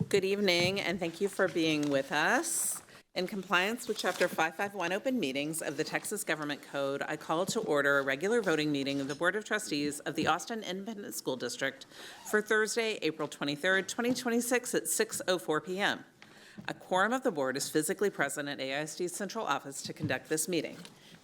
Good evening, and thank you for being with us. In compliance with Chapter 551 Open Meetings of the Texas Government Code, I call to order a regular voting meeting of the Board of Trustees of the Austin Independent School District for Thursday, April 23rd, 2026 at 6:04 p.m. A quorum of the board is physically present at ISD's central office to conduct this meeting.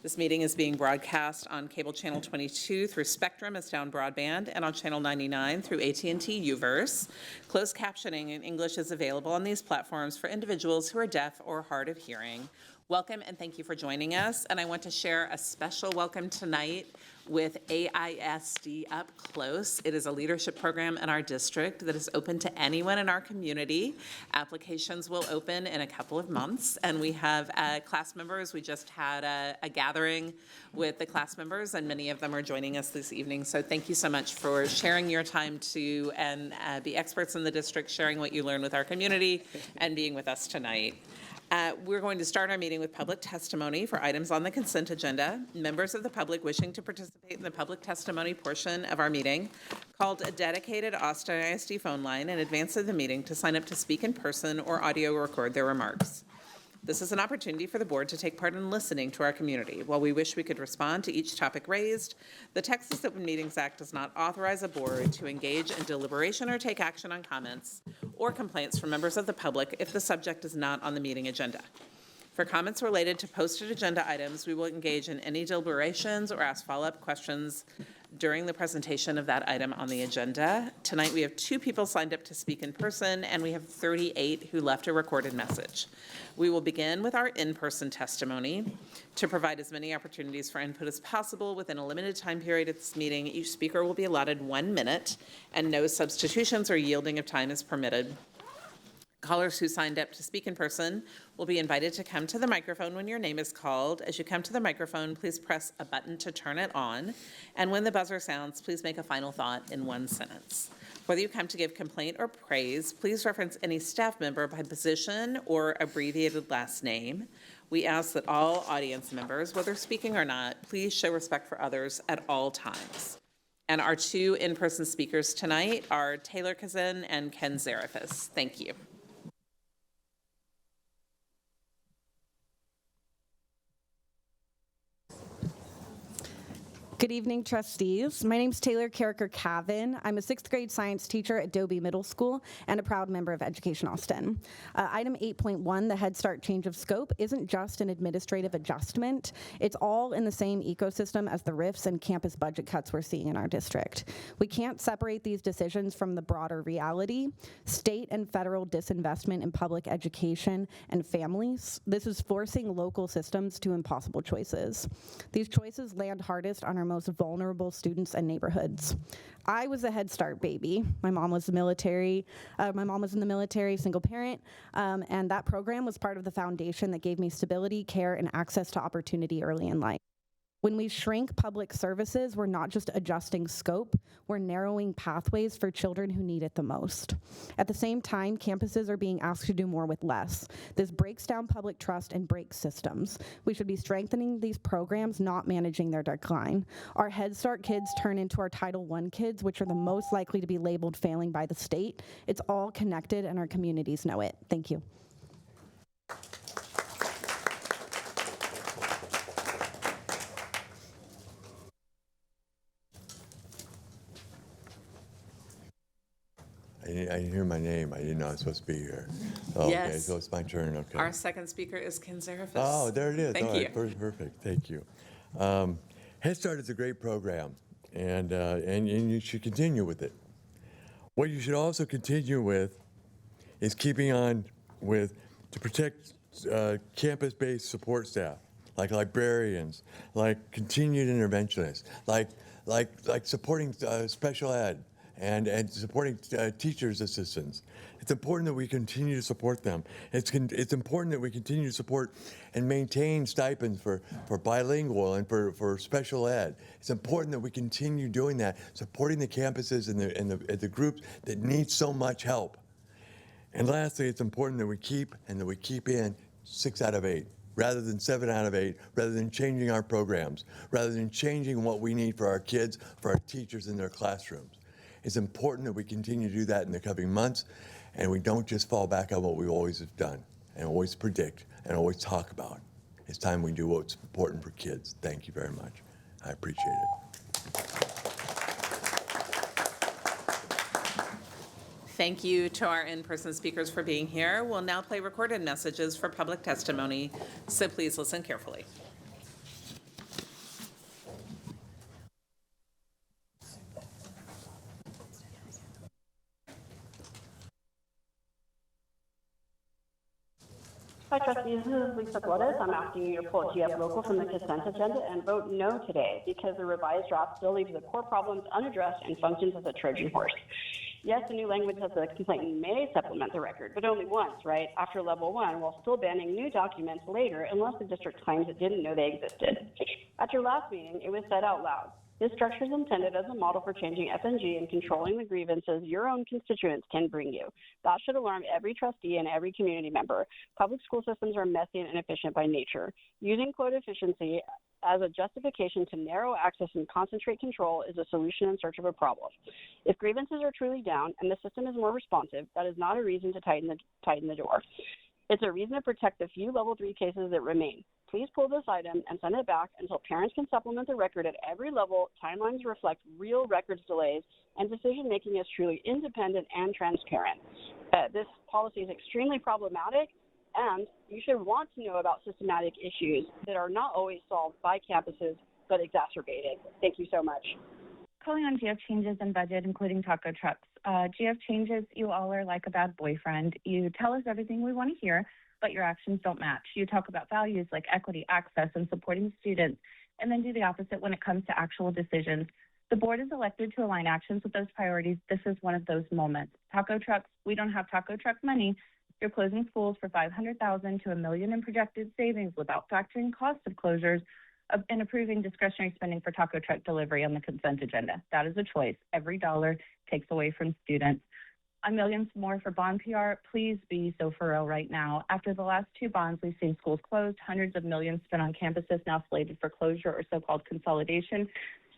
This meeting is being broadcast on cable channel 22 through Spectrum as down broadband and on channel 99 through AT&T Uverse. Closed captioning in English is available on these platforms for individuals who are deaf or hard of hearing. Welcome and thank you for joining us. And I want to share a special welcome tonight with AISD Up Close. It is a leadership program in our district that is open to anyone in our community. Applications will open in a couple of months, and we have class members. We just had a gathering with the class members, and many of them are joining us this evening. So thank you so much for sharing your time to and be experts in the district, sharing what you learn with our community, and being with us tonight. We're going to start our meeting with public testimony for items on the consent agenda. Members of the public wishing to participate in the public testimony portion of our meeting called a dedicated Austin ISD phone line in advance of the meeting to sign up to speak in person or audio record their remarks. This is an opportunity for the board to take part in listening to our community. While we wish we could respond to each topic raised, the Texas Open Meetings Act does not authorize a board to engage in deliberation or take action on comments or complaints from members of the public if the subject is not on the meeting agenda. For comments related to posted agenda items, we will engage in any deliberations or ask follow-up questions during the presentation of that item on the agenda. Tonight we have 2 people signed up to speak in person, and we have 38 who left a recorded message. We will begin with our in-person testimony. To provide as many opportunities for input as possible within a limited time period at this meeting, each speaker will be allotted 1 minute, and no substitutions or yielding of time is permitted. Callers who signed up to speak in person will be invited to come to the microphone when your name is called. As you come to the microphone, please press a button to turn it on. And when the buzzer sounds, please make a final thought in 1 sentence. Whether you come to give complaint or praise, please reference any staff member by position or abbreviated last name. We ask that all audience members, whether speaking or not, please show respect for others at all times. And our 2 in-person speakers tonight are Taylor Kazin and Ken Zarifas. Thank you. Good evening, trustees. My name is Taylor Carricker-Cavan. I'm a 6th grade science teacher at Dobie Middle School and a proud member of Education Austin. Item 8.1, the Head Start change of scope, isn't just an administrative adjustment. It's all in the same ecosystem as the RIFs and campus budget cuts we're seeing in our district. We can't separate these decisions from the broader reality. State and federal disinvestment in public education and families. This is forcing local systems to impossible choices. These choices land hardest on our most vulnerable students and neighborhoods. I was a Head Start baby. My mom was in the military, single parent, and that program was part of the foundation that gave me stability, care, and access to opportunity early in life. When we shrink public services, we're not just adjusting scope, we're narrowing pathways for children who need it the most. At the same time, campuses are being asked to do more with less. This breaks down public trust and breaks systems. We should be strengthening these programs, not managing their decline. Our Head Start kids turn into our Title I kids, which are the most likely to be labeled failing by the state. It's all connected and our communities know it. Thank you. I didn't hear my name. I didn't know I was supposed to be here. Oh, Yes. Okay, so it's my turn. Okay. Our second speaker is Ken Zarifas. Oh, there it is. Thank All you. right, perfect. Thank you. Head Start is a great program, and you should continue with it. What you should also continue with is keeping on with to protect campus-based support staff, like librarians, like continued interventionists, like supporting special ed. And supporting teachers' assistants. It's important that we continue to support them. It's important that we continue to support and maintain stipends for bilingual and for special ed. It's important that we continue doing that, supporting the campuses and the groups that need so much help. And lastly, it's important that we keep in 6 out of 8. Rather than 7 out of 8, rather than changing our programs, rather than changing what we need for our kids, for our teachers in their classrooms. It's important that we continue to do that in the coming months, and we don't just fall back on what we always have done and always predict and always talk about. It's time we do what's important for kids. Thank you very much. I appreciate it. Thank you to our in-person speakers for being here. We'll now play recorded messages for public testimony, so please listen carefully. Hi, trustees. This is Lisa Flores. I'm asking you to pull GF local from the consent agenda and vote no today because the revised draft still leaves the core problems unaddressed and functions as a Trojan horse. Yes, the new language says the complainant may supplement the record, but only once, right? After level 1, while still banning new documents later unless the district claims it didn't know they existed. At your last meeting, it was said out loud. This structure is intended as a model for changing FNG and controlling the grievances your own constituents can bring you. That should alarm every trustee and every community member. Public school systems are messy and inefficient by nature. Using quote efficiency as a justification to narrow access and concentrate control is a solution in search of a problem. If grievances are truly down and the system is more responsive, that is not a reason to tighten the door. It's a reason to protect the few level 3 cases that remain. Please pull this item and send it back until parents can supplement the record at every level, timelines reflect real records delays, and decision-making is truly independent and transparent. This policy is extremely problematic, and you should want to know about systematic issues that are not always solved by campuses, but exacerbated. Thank you so much. Calling on GF changes in budget, including taco trucks. GF changes, you all are like a bad boyfriend. You tell us everything we want to hear, but your actions don't match. You talk about values like equity, access, and supporting students, and then do the opposite when it comes to actual decisions. The board is elected to align actions with those priorities. This is one of those moments. Taco trucks, we don't have taco truck money. You're closing schools for $500,000 to $1 million in projected savings without factoring cost of closures and approving discretionary spending for taco truck delivery on the consent agenda. That is a choice. Every dollar takes away from students. Millions more for bond PR. Please be so for real right now. After the last 2 bonds, we've seen schools closed, hundreds of millions spent on campuses now slated for closure or so-called consolidation,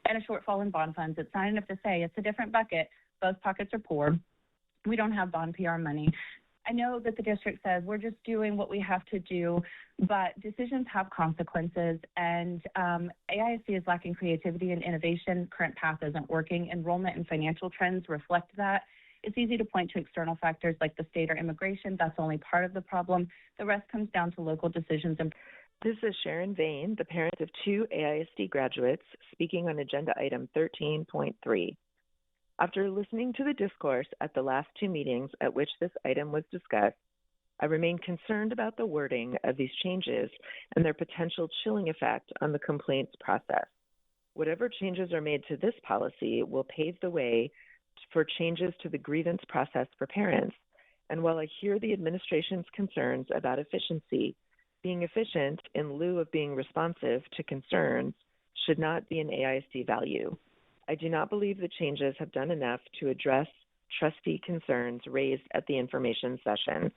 and a shortfall in bond funds. It's not enough to say it's a different bucket. Both pockets are poor. We don't have bond PR money. I know that the district says we're just doing what we have to do, but decisions have consequences, and AISD is lacking creativity and innovation. Current path isn't working. Enrollment and financial trends reflect that. It's easy to point to external factors like the state or immigration. That's only part of the problem. The rest comes down to local decisions. This is Sharon Vane, the parent of 2 AISD graduates, speaking on agenda item 13.3. After listening to the discourse at the last 2 meetings at which this item was discussed, I remain concerned about the wording of these changes and their potential chilling effect on the complaints process. Whatever changes are made to this policy will pave the way for changes to the grievance process for parents. And while I hear the administration's concerns about efficiency, being efficient in lieu of being responsive to concerns should not be an AISD value. I do not believe the changes have done enough to address trustee concerns raised at the information session.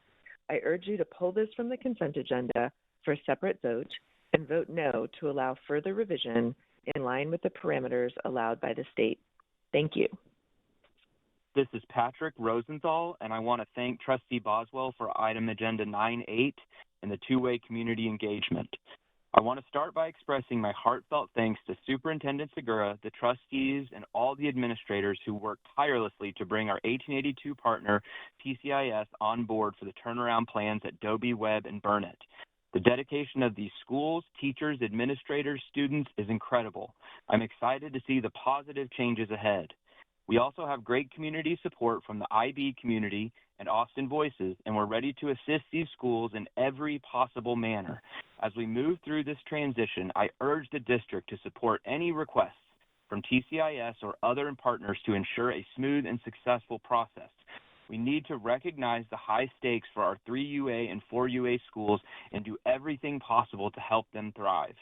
I urge you to pull this from the consent agenda for a separate vote and vote no to allow further revision in line with the parameters allowed by the state. Thank you. This is Patrick Rosenthal, and I want to thank Trustee Boswell for item agenda 9.8 and the two-way community engagement. I want to start by expressing my heartfelt thanks to Superintendent Segura, the trustees, and all the administrators who worked tirelessly to bring our 1882 partner, TCIS, on board for the turnaround plans at Dobie, Webb, and Burnett. The dedication of these schools, teachers, administrators, students is incredible. I'm excited to see the positive changes ahead. We also have great community support from the IB community and Austin Voices, and we're ready to assist these schools in every possible manner. As we move through this transition, I urge the district to support any requests from TCIS or other partners to ensure a smooth and successful process. We need to recognize the high stakes for our 3UA and 4UA schools and do everything possible to help them thrive.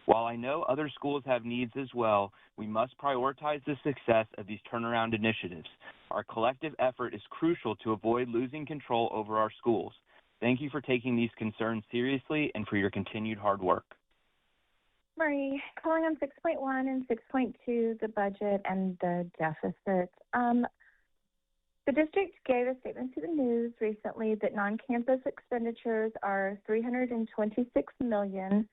While I know other schools have needs as well, we must prioritize the success of these turnaround initiatives. Our collective effort is crucial to avoid losing control over our schools. Thank you for taking these concerns seriously and for your continued hard work. Marie, calling on 6.1 and 6.2, the budget and the deficit. The district gave a statement to the news recently that non-campus expenditures are $326 million.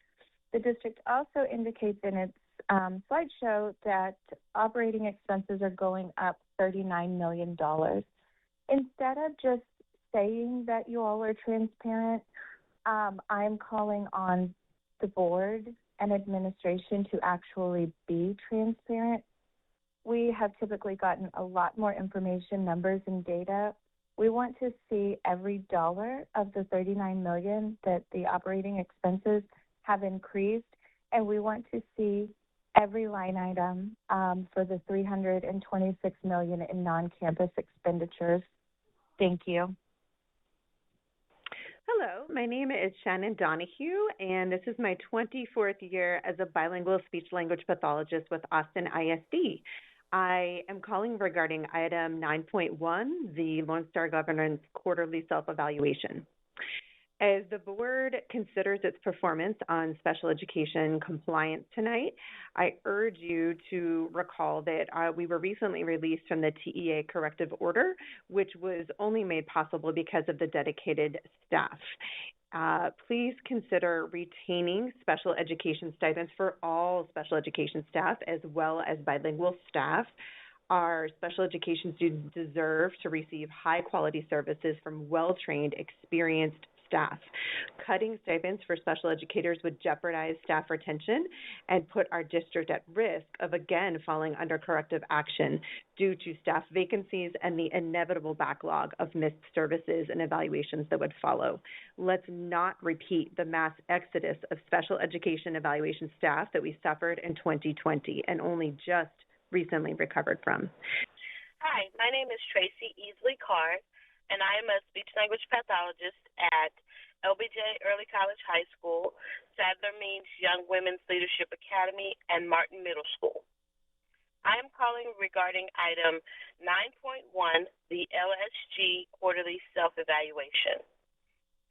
The district also indicates in its slideshow that operating expenses are going up $39 million. Instead of just saying that you all are transparent, I'm calling on the board and administration to actually be transparent. We have typically gotten a lot more information, numbers, and data. We want to see every dollar of the $39 million that the operating expenses have increased, and we want to see every line item for the $326 million in non-campus expenditures. Thank you. Hello, my name is Shannon Donahue, and this is my 24th year as a bilingual speech-language pathologist with Austin ISD. I am calling regarding item 9.1, the Lone Star Governance Quarterly Self-Evaluation. As the board considers its performance on special education compliance tonight, I urge you to recall that we were recently released from the TEA corrective order, which was only made possible because of the dedicated staff. Please consider retaining special education stipends for all special education staff as well as bilingual staff. Our special education students deserve to receive high-quality services from well-trained, experienced staff. Cutting stipends for special educators would jeopardize staff retention and put our district at risk of again falling under corrective action due to staff vacancies and the inevitable backlog of missed services and evaluations that would follow. Let's not repeat the mass exodus of special education evaluation staff that we suffered in 2020 and only just recently recovered from. Hi, my name is Tracy Easley Card, and I am a speech-language pathologist at LBJ Early College High School, Sadler Means Young Women's Leadership Academy, and Martin Middle School. I am calling regarding item 9.1, the LSG Quarterly Self-Evaluation.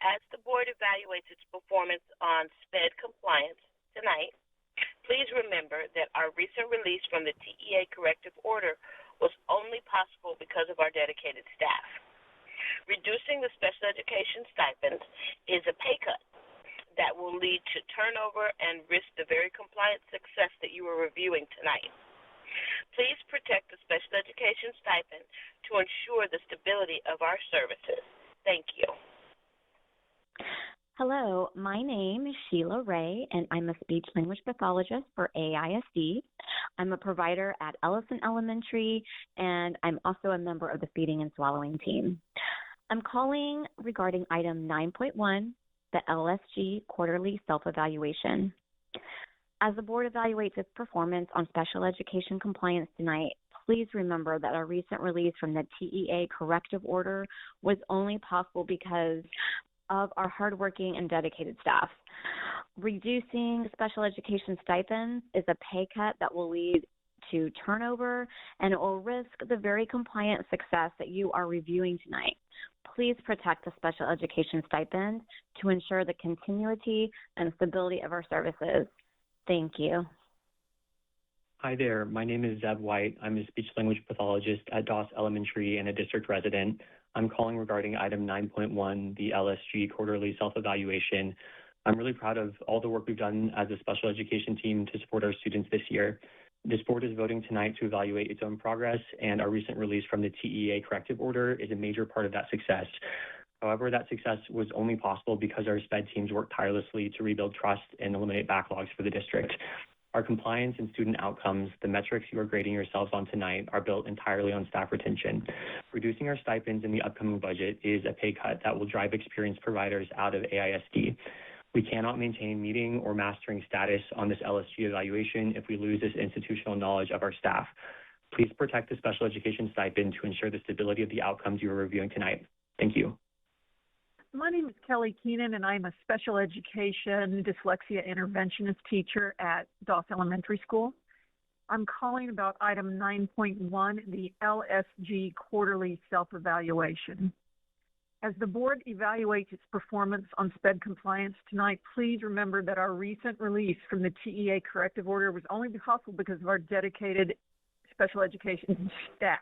As the board evaluates its performance on SPED compliance tonight, please remember that our recent release from the TEA corrective order was only possible because of our dedicated staff. Reducing the special education stipends is a pay cut that will lead to turnover and risk the very compliance success that you are reviewing tonight. Please protect the special education stipend to ensure the stability of our services. Thank you. Hello, my name is Sheila Ray, and I'm a speech-language pathologist for AISD. I'm a provider at Ellison Elementary, and I'm also a member of the feeding and swallowing team. I'm calling regarding item 9.1, the LSG Quarterly Self-Evaluation. As the board evaluates its performance on special education compliance tonight, please remember that our recent release from the TEA corrective order was only possible because of our hardworking and dedicated staff. Reducing special education stipends is a pay cut that will lead to turnover, and it will risk the very compliant success that you are reviewing tonight. Please protect the special education stipend to ensure the continuity and stability of our services. Thank you. Hi there, my name is Zeb White. I'm a speech-language pathologist at Doss Elementary and a district resident. I'm calling regarding item 9.1, the LSG Quarterly Self-Evaluation. I'm really proud of all the work we've done as a special education team to support our students this year. This board is voting tonight to evaluate its own progress, and our recent release from the TEA corrective order is a major part of that success. However, that success was only possible because our SPED teams worked tirelessly to rebuild trust and eliminate backlogs for the district. Our compliance and student outcomes, the metrics you are grading yourselves on tonight, are built entirely on staff retention. Reducing our stipends in the upcoming budget is a pay cut that will drive experienced providers out of AISD. We cannot maintain meeting or mastering status on this LSG evaluation if we lose this institutional knowledge of our staff. Please protect the special education stipend to ensure the stability of the outcomes you are reviewing tonight. Thank you. My name is Kelly Keenan, and I'm a special education dyslexia interventionist teacher at Doss Elementary School. I'm calling about item 9.1, the LSG Quarterly Self-Evaluation. As the board evaluates its performance on SPED compliance tonight, please remember that our recent release from the TEA corrective order was only possible because of our dedicated special education staff.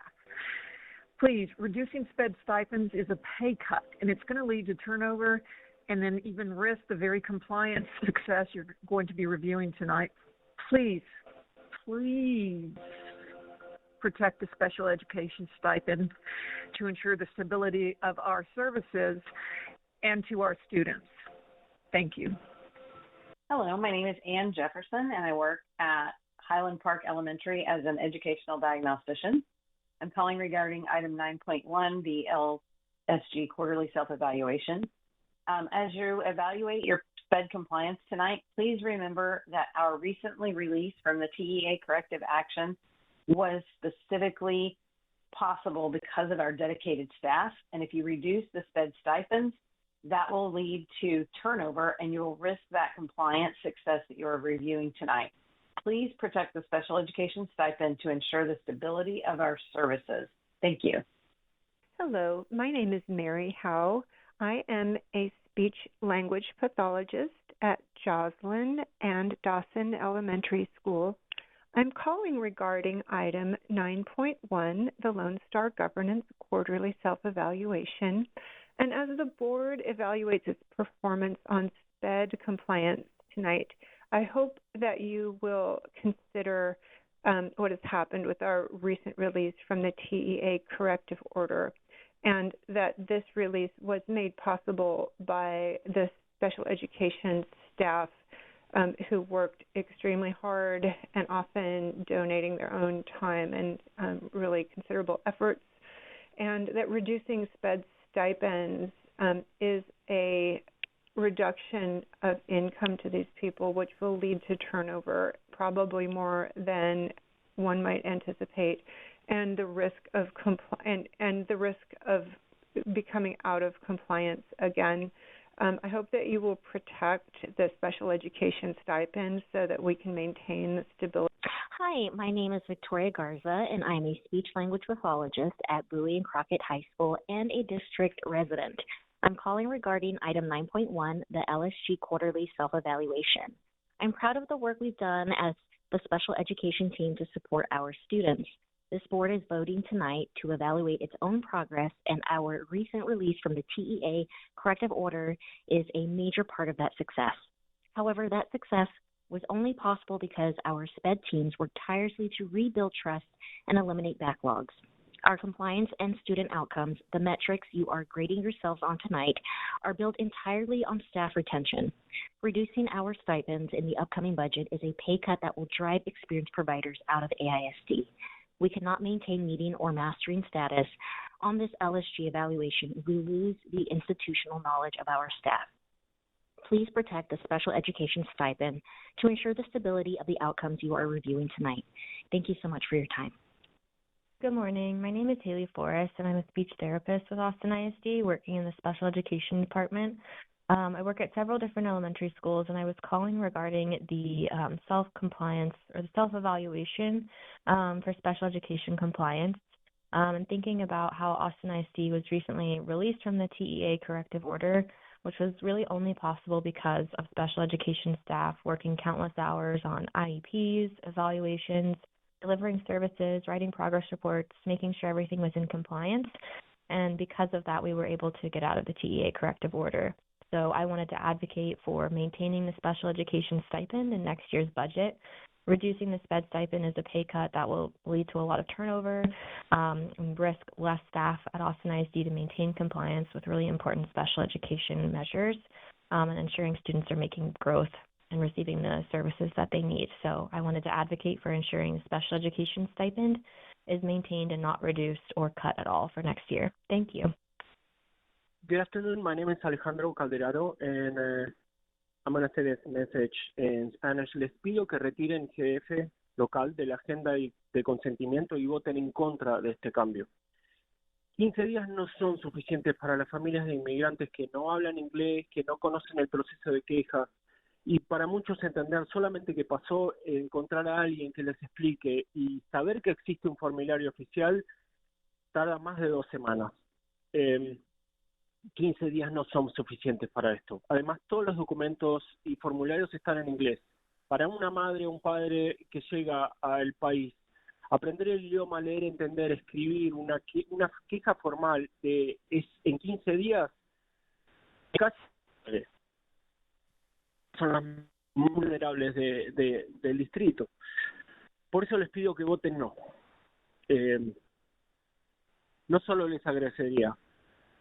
Please, reducing SPED stipends is a pay cut, and it's going to lead to turnover and then even risk the very compliance success you're going to be reviewing tonight. Please, please protect the special education stipend to ensure the stability of our services and to our students. Thank you. Hello, my name is Ann Jefferson, and I work at Highland Park Elementary as an educational diagnostician. I'm calling regarding item 9.1, the LSG quarterly self-evaluation. As you evaluate your SPED compliance tonight, please remember that our recently released from the TEA corrective action was specifically possible because of our dedicated staff. And if you reduce the SPED stipends, that will lead to turnover and you will risk that compliance success that you're reviewing tonight. Please protect the special education stipend to ensure the stability of our services. Thank you. Hello, my name is Mary Howe. I am a speech language pathologist at Joslyn and Dawson Elementary School. I'm calling regarding item 9.1, the Lone Star Governance Quarterly Self-Evaluation. And as the board evaluates its performance on SPED compliance tonight, I hope that you will consider what has happened with our recent release from the TEA corrective order, and that this release was made possible by the special education staff who worked extremely hard and often donating their own time and really considerable efforts, and that reducing SPED stipends is a reduction of income to these people, which will lead to turnover, probably more than one might anticipate, and the risk of becoming out of compliance again. I hope that you will protect the special education stipends so that we can maintain the stability. Hi, my name is Victoria Garza, and I'm a speech-language pathologist at Bowie and Crockett High School and a district resident. I'm calling regarding item 9.1, the LSG quarterly self-evaluation. I'm proud of the work we've done as the special education team to support our students. This board is voting tonight to evaluate its own progress, and our recent release from the TEA corrective order is a major part of that success. However, that success was only possible because our SPED teams worked tirelessly to rebuild trust and eliminate backlogs. Our compliance and student outcomes, the metrics you are grading yourselves on tonight, are built entirely on staff retention. Reducing our stipends in the upcoming budget is a pay cut that will drive experienced providers out of AISD. We cannot maintain meeting or mastering status on this LSG evaluation if we lose the institutional knowledge of our staff. Please protect the special education stipend to ensure the stability of the outcomes you are reviewing tonight. Thank you so much for your time. Good morning. My name is Haley Forrest, and I'm a speech therapist with Austin ISD, working in the special education department. I work at several different elementary schools, and I was calling regarding the self-compliance or the self-evaluation for special education compliance. And thinking about how Austin ISD was recently released from the TEA corrective order, which was really only possible because of special education staff working countless hours on IEPs, evaluations, delivering services, writing progress reports, making sure everything was in compliance. And because of that, we were able to get out of the TEA corrective order. So I wanted to advocate for maintaining the special education stipend in next year's budget. Reducing the SPED stipend is a pay cut that will lead to a lot of turnover and risk less staff at Austin ISD to maintain compliance with really important special education measures and ensuring students are making growth and receiving the services that they need. So I wanted to advocate for ensuring the special education stipend is maintained and not reduced or cut at all for next year. Thank you. Good afternoon. My name is Alejandro Calderaro, and I'm going to say this message in Spanish. Les pido que retiren GF local de la agenda de consentimiento y voten en contra de este cambio. 15 días no son suficientes para las familias de inmigrantes que no hablan inglés, que no conocen el proceso de queja, y para muchos entender solamente qué pasó, encontrar a alguien que les explique y saber que existe un formulario oficial tarda más de 2 semanas. 15 días no son suficientes para esto. Además, todos los documentos y formularios están en inglés. Para una madre o un padre que llega al país Aprender el idioma, leer, entender, escribir, una queja formal en 15 días, casi son las más vulnerables del distrito. Por eso les pido que voten no. No solo les agradecería,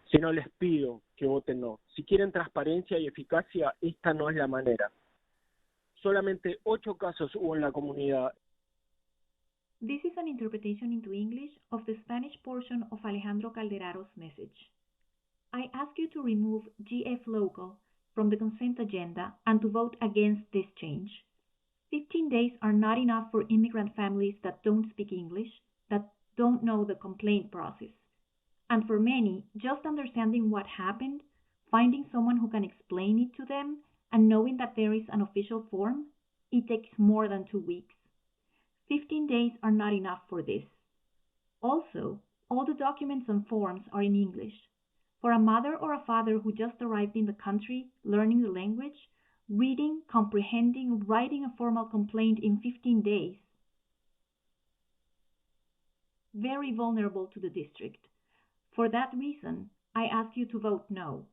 sino les pido que voten no. Si quieren transparencia y eficacia, esta no es la manera. Solamente 8 casos hubo en la comunidad. This is an interpretation into English of the Spanish portion of Alejandro Calderaro's message. I ask you to remove GF local from the consent agenda and to vote against this change. 15 days are not enough for immigrant families that don't speak English, that don't know the complaint process. And for many, just understanding what happened, finding someone who can explain it to them, and knowing that there is an official form, it takes more than 2 weeks. 15 days are not enough for this. Also, all the documents and forms are in English. For a mother or a father who just arrived in the country, learning the language, reading, comprehending, writing a formal complaint in 15 days, very vulnerable to the district. For that reason, I ask you to vote no.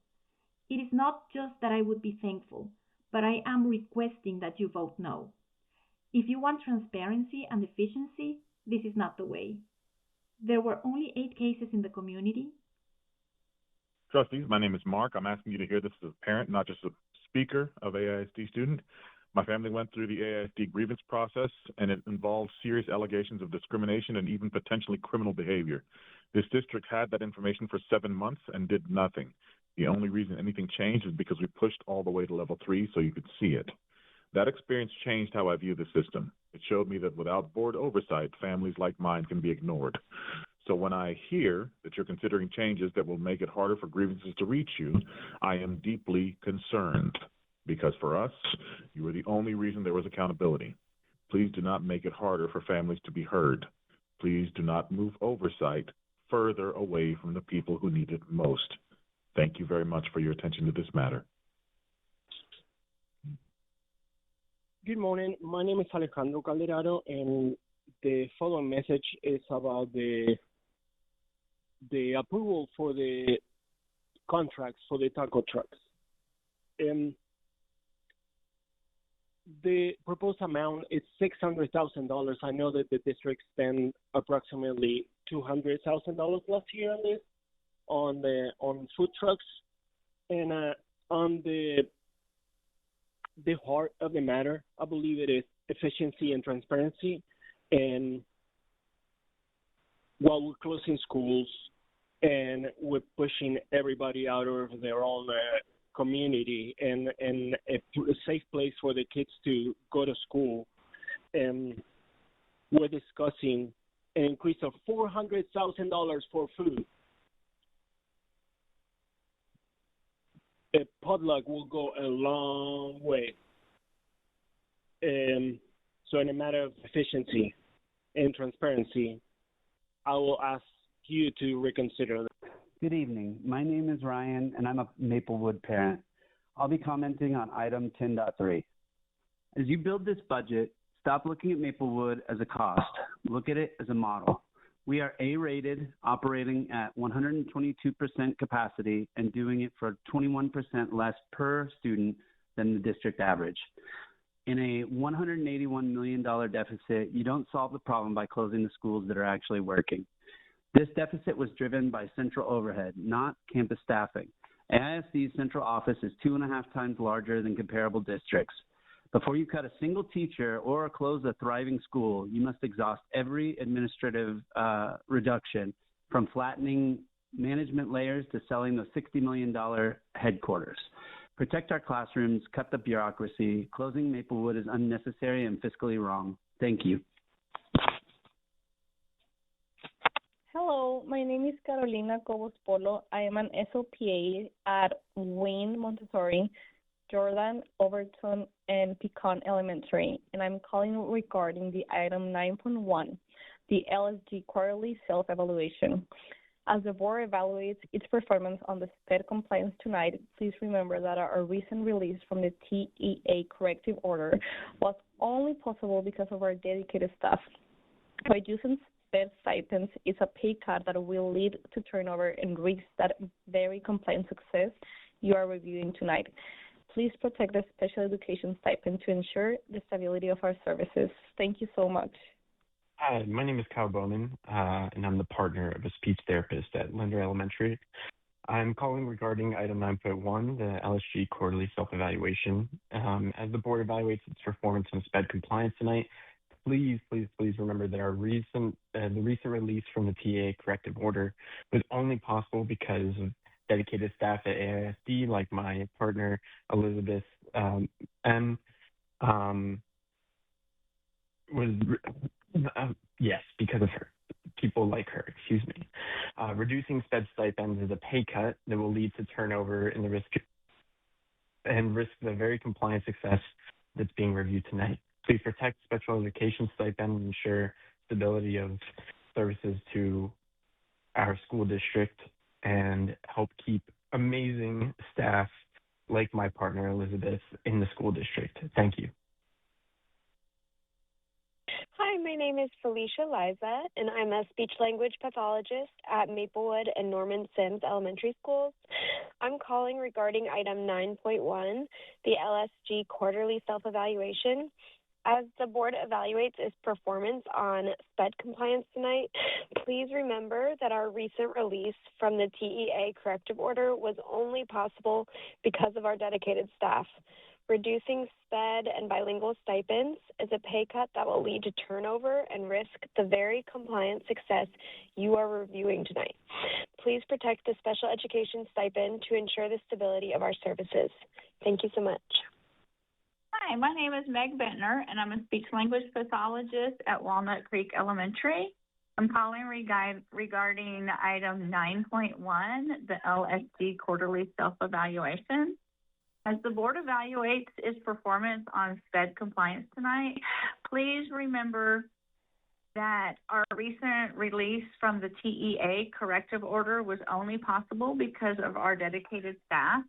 It is not just that I would be thankful, but I am requesting that you vote no. If you want transparency and efficiency, this is not the way. There were only 8 cases in the community. Trustees, my name is Mark. I'm asking you to hear this as a parent, not just a speaker of AISD student. My family went through the AISD grievance process, and it involved serious allegations of discrimination and even potentially criminal behavior. This district had that information for 7 months and did nothing. The only reason anything changed is because we pushed all the way to level 3 so you could see it. That experience changed how I view the system. It showed me that without board oversight, families like mine can be ignored. So when I hear that you're considering changes that will make it harder for grievances to reach you, I am deeply concerned. Because for us, you were the only reason there was accountability. Please do not make it harder for families to be heard. Please do not move oversight further away from the people who need it most. Thank you very much for your attention to this matter. Good morning. My name is Alejandro Calderaro, and the following message is about the approval for the contracts for the taco trucks. The proposed amount is $600,000. I know that the district spent approximately $200,000 last year on this, on food trucks, and on the heart of the matter, I believe it is efficiency and transparency. And while we're closing schools and we're pushing everybody out of their own community and a safe place for the kids to go to school, we're discussing an increase of $400,000 for food. A potluck will go a long way. So in a matter of efficiency and transparency, I will ask you to reconsider that. Good evening. My name is Ryan, and I'm a Maplewood parent. I'll be commenting on item 10.3. As you build this budget, stop looking at Maplewood as a cost. Look at it as a model. We are A-rated, operating at 122% capacity and doing it for 21% less per student than the district average. In a $181 million deficit, you don't solve the problem by closing the schools that are actually working. This deficit was driven by central overhead, not campus staffing. AISD's central office is 2.5 times larger than comparable districts. Before you cut a single teacher or close a thriving school, you must exhaust every administrative reduction, from flattening management layers to selling the $60 million headquarters. Protect our classrooms, cut the bureaucracy. Closing Maplewood is unnecessary and fiscally wrong. Thank you. Hello, my name is Carolina Cobos Polo. I am an SOPA at Wayne Montessori, Jordan, Overton, and Pecan Elementary, and I'm calling regarding the item 9.1, the LSG quarterly self-evaluation. As the board evaluates its performance on the SPED compliance tonight, please remember that our recent release from the TEA corrective order was only possible because of our dedicated staff. Reducing sped stipends is a pay cut that will lead to turnover and risk that very compliant success you are reviewing tonight. Please protect the special education stipend to ensure the stability of our services. Thank you so much. Hi, my name is Kyle Bowman, and I'm the partner of a speech therapist at Linder Elementary. I'm calling regarding item 9.1, the LSG quarterly self-evaluation. As the board evaluates its performance on SPED compliance tonight, please remember that the recent release from the TA corrective order was only possible because of dedicated staff at AISD, like my partner Elizabeth M. Yes, because of her. People like her, excuse me. Reducing SPED stipends is a pay cut that will lead to turnover and risk the very compliant success that's being reviewed tonight. Please protect special education stipend and ensure stability of services to our school district and help keep amazing staff like my partner Elizabeth in the school district. Thank you. Hi, my name is Felicia Liza, and I'm a speech language pathologist at Maplewood and Norman Sims Elementary Schools. I'm calling regarding item 9.1, the LSG quarterly self-evaluation. As the board evaluates its performance on SPED compliance tonight, please remember that our recent release from the TEA corrective order was only possible because of our dedicated staff. Reducing SPED and bilingual stipends is a pay cut that will lead to turnover and risk the very compliant success you are reviewing tonight. Please protect the special education stipend to ensure the stability of our services. Thank you so much. Hi, my name is Meg Bentner, and I'm a speech language pathologist at Walnut Creek Elementary. I'm calling regarding item 9.1, the LSD quarterly self-evaluation. As the board evaluates its performance on SPED compliance tonight, please remember that our recent release from the TEA corrective order was only possible because of our dedicated staff.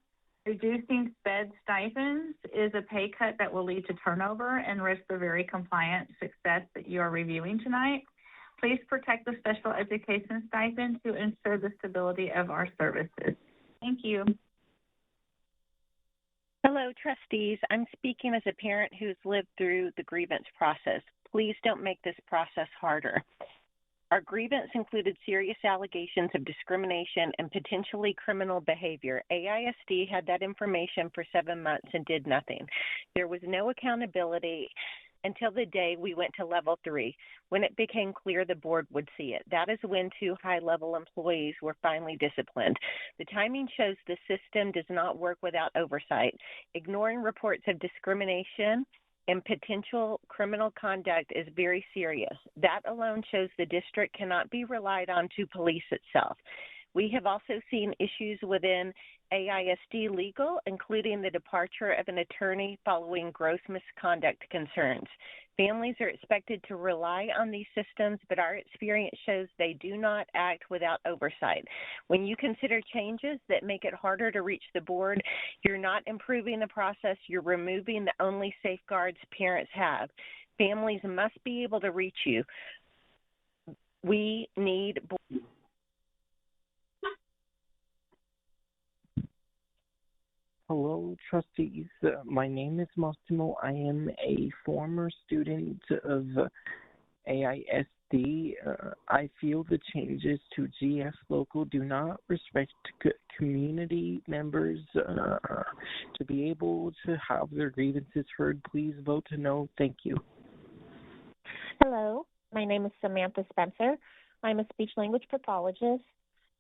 Reducing SPED stipends is a pay cut that will lead to turnover and risk the very compliant success that you are reviewing tonight. Please protect the special education stipend to ensure the stability of our services. Thank you. Hello, trustees. I'm speaking as a parent who's lived through the grievance process. Please don't make this process harder. Our grievance included serious allegations of discrimination and potentially criminal behavior. AISD had that information for 7 months and did nothing. There was no accountability until the day we went to level 3, when it became clear the board would see it. That is when 2 high-level employees were finally disciplined. The timing shows the system does not work without oversight. Ignoring reports of discrimination and potential criminal conduct is very serious. That alone shows the district cannot be relied on to police itself. We have also seen issues within AISD legal, including the departure of an attorney following gross misconduct concerns. Families are expected to rely on these systems, but our experience shows they do not act without oversight. When you consider changes that make it harder to reach the board, you're not improving the process, you're removing the only safeguards parents have. Families must be able to reach you. We need board. Hello, trustees. My name is Massimo. I am a former student of AISD. I feel the changes to GF Local do not respect community members to be able to have their grievances heard. Please vote no. Thank you. Hello, my name is Samantha Spencer. I'm a speech language pathologist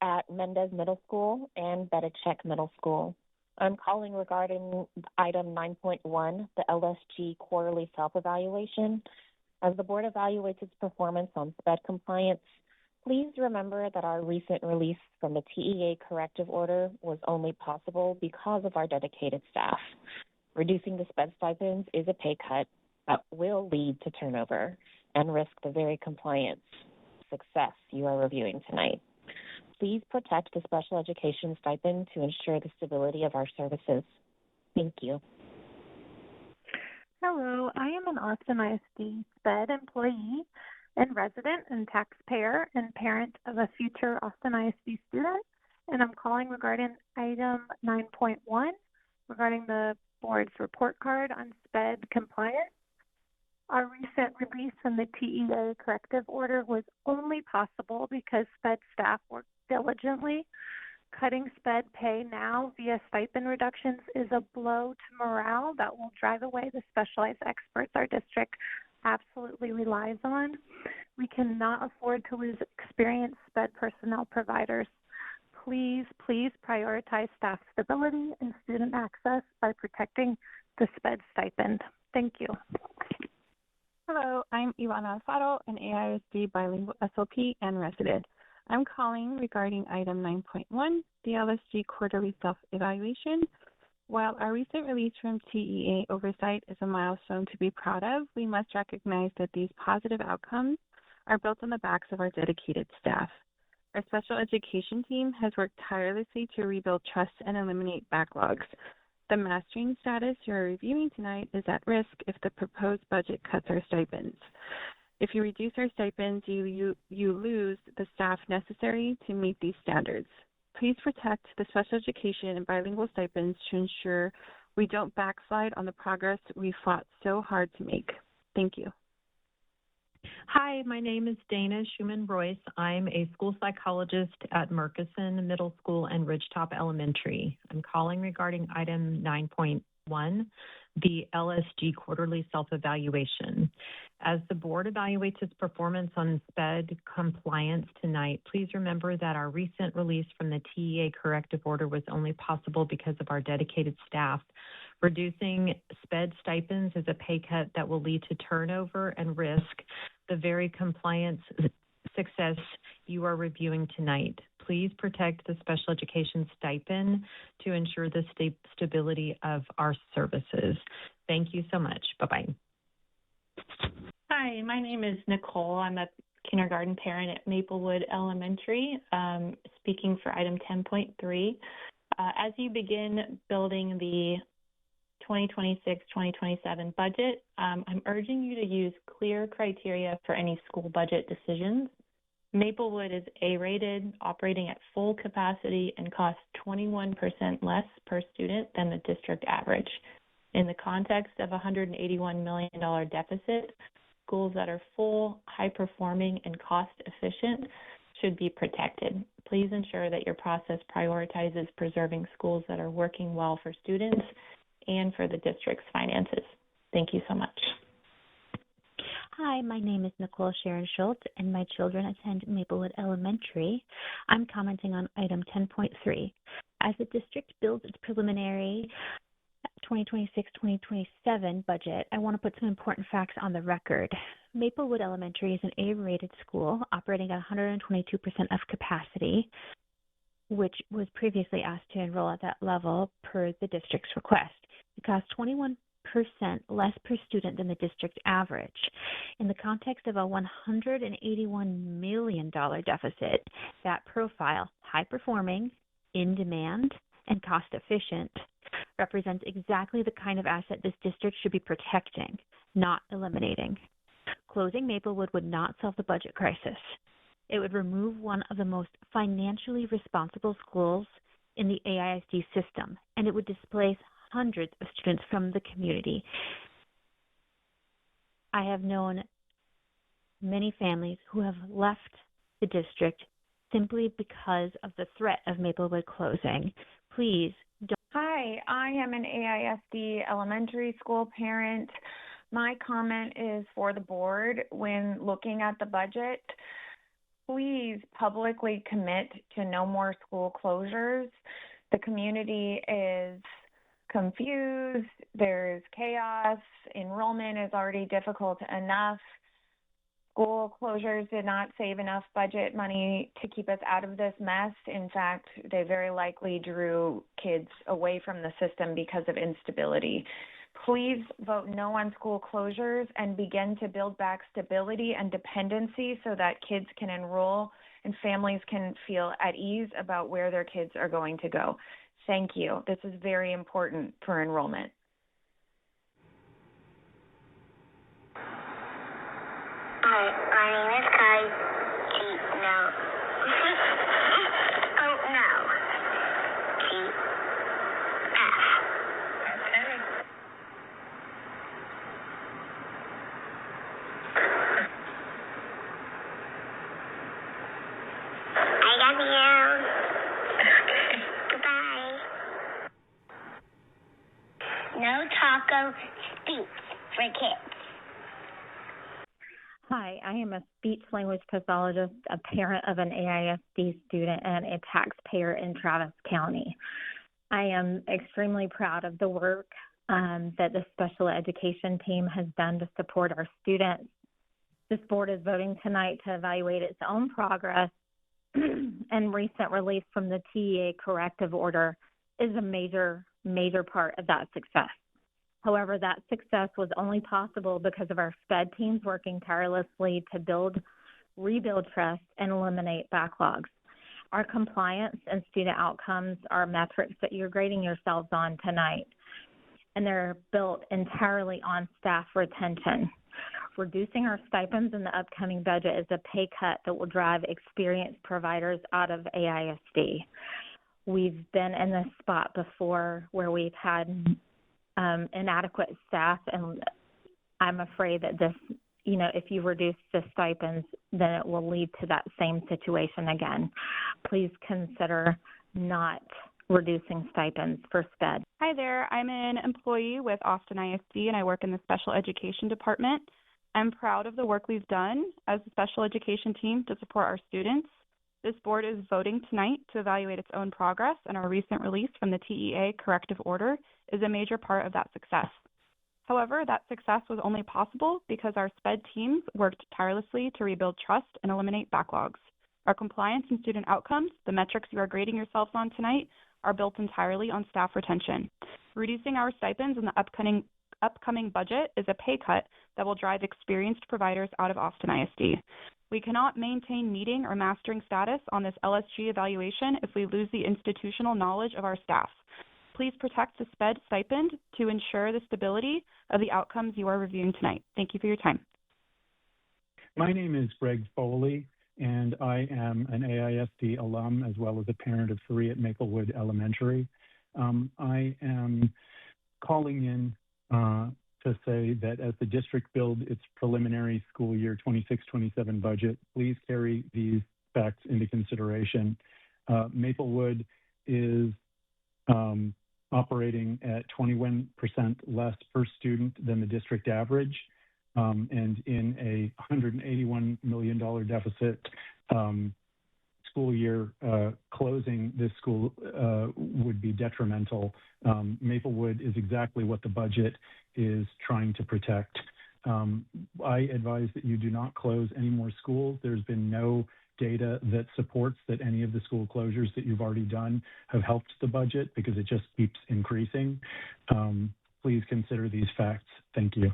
at Mendez Middle School and Bedichek Middle School. I'm calling regarding item 9.1, the LSG quarterly self-evaluation. As the board evaluates its performance on SPED compliance, please remember that our recent release from the TEA corrective order was only possible because of our dedicated staff. Reducing the SPED stipends is a pay cut that will lead to turnover and risk the very compliance success you are reviewing tonight. Please protect the special education stipend to ensure the stability of our services. Thank you. Hello, I am an Austin ISD SPED employee. and resident and taxpayer and parent of a future Austin ISD student. And I'm calling regarding item 9.1 regarding the board's report card on SPED compliance. Our recent release from the TEA corrective order was only possible because SPED staff worked diligently. Cutting SPED pay now via stipend reductions is a blow to morale that will drive away the specialized experts our district absolutely relies on. We cannot afford to lose experienced SPED personnel providers. Please prioritize staff stability and student access by protecting the SPED stipend. Thank you. Hello, I'm Ivana Alfaro, an AISD bilingual SLP and resident. I'm calling regarding item 9.1, the LSG quarterly self-evaluation. While our recent release from TEA oversight is a milestone to be proud of, we must recognize that these positive outcomes are built on the backs of our dedicated staff. Our special education team has worked tirelessly to rebuild trust and eliminate backlogs. The mastering status you are reviewing tonight is at risk if the proposed budget cuts our stipends. If you reduce our stipends, you lose the staff necessary to meet these standards. Please protect the special education and bilingual stipends to ensure we don't backslide on the progress we fought so hard to make. Thank you. Hi, my name is Dana Schumann-Royce. I'm a school psychologist at Murkison Middle School and Ridgetop Elementary. I'm calling regarding item 9.1, the LSG quarterly self-evaluation. As the board evaluates its performance on SPED compliance tonight, please remember that our recent release from the TEA corrective order was only possible because of our dedicated staff. Reducing SPED stipends is a pay cut that will lead to turnover and risk the very compliance success you are reviewing tonight. Please protect the special education stipend to ensure the stability of our services. Thank you so much. Bye-bye. Hi, my name is Nicole. I'm a kindergarten parent at Maplewood Elementary, speaking for item 10.3. As you begin building the 2026-2027 budget, I'm urging you to use clear criteria for any school budget decisions. Maplewood is A-rated, operating at full capacity, and costs 21% less per student than the district average. In the context of a $181 million deficit, schools that are full, high-performing, and cost-efficient should be protected. Please ensure that your process prioritizes preserving schools that are working well for students and for the district's finances. Thank you so much. Hi, my name is Nicole Sharon Schultz, and my children attend Maplewood Elementary. I'm commenting on item 10.3. As the district builds its preliminary 2026-2027 budget, I want to put some important facts on the record. Maplewood Elementary is an A-rated school operating at 122% of capacity, which was previously asked to enroll at that level per the district's request. It costs 21% less per student than the district average. In the context of a $181 million deficit, that profile, high-performing, in-demand, and cost-efficient, represents exactly the kind of asset this district should be protecting, not eliminating. Closing Maplewood would not solve the budget crisis. It would remove one of the most financially responsible schools in the AISD system, and it would displace hundreds of students from the community. I have known many families who have left the district simply because of the threat of Maplewood closing. Please don't. Hi, I am an AISD elementary school parent. My comment is for the board when looking at the budget. Please publicly commit to no more school closures. The community is confused, there's chaos, enrollment is already difficult enough. School closures did not save enough budget money to keep us out of this mess. In fact, they very likely drew kids away from the system because of instability. Please vote no on school closures and begin to build back stability and dependency so that kids can enroll and families can feel at ease about where their kids are going to go. Thank you. This is very important for enrollment. Hi, my name is Kai. No. Oh, no. Pass. Okay. I love you. Okay. Goodbye. No taco speech for kids. Hi, I am a speech language pathologist, a parent of an AISD student, and a taxpayer in Travis County. I am extremely proud of the work that the special education team has done to support our students. This board is voting tonight to evaluate its own progress, and recent release from the TEA corrective order is a major part of that success. However, that success was only possible because of our SPED teams working tirelessly to rebuild trust, and eliminate backlogs. Our compliance and student outcomes are metrics that you're grading yourselves on tonight, and they're built entirely on staff retention. Reducing our stipends in the upcoming budget is a pay cut that will drive experienced providers out of AISD. We've been in this spot before where we've had inadequate staff, and I'm afraid that this, if you reduce the stipends, then it will lead to that same situation again. Please consider not reducing stipends for SPED. Hi there, I'm an employee with Austin ISD and I work in the special education department. I'm proud of the work we've done as a special education team to support our students. This board is voting tonight to evaluate its own progress, and our recent release from the TEA corrective order is a major part of that success. However, that success was only possible because our SPED teams worked tirelessly to rebuild trust and eliminate backlogs. Our compliance and student outcomes, the metrics you are grading yourselves on tonight, are built entirely on staff retention. Reducing our stipends in the upcoming budget is a pay cut that will drive experienced providers out of Austin ISD. We cannot maintain meeting or mastering status on this LSG evaluation if we lose the institutional knowledge of our staff. Please protect the SPED stipend to ensure the stability of the outcomes you are reviewing tonight. Thank you for your time. My name is Greg Foley, and I am an AISD alum as well as a parent of 3 at Maplewood Elementary. I am calling in to say that as the district builds its preliminary school year 26-27 budget, please carry these facts into consideration. Maplewood is operating at 21% less per student than the district average, and in a $181 million deficit school year, closing this school would be detrimental. Maplewood is exactly what the budget is trying to protect. I advise that you do not close any more schools. There's been no data that supports that any of the school closures that you've already done have helped the budget because it just keeps increasing. Please consider these facts. Thank you.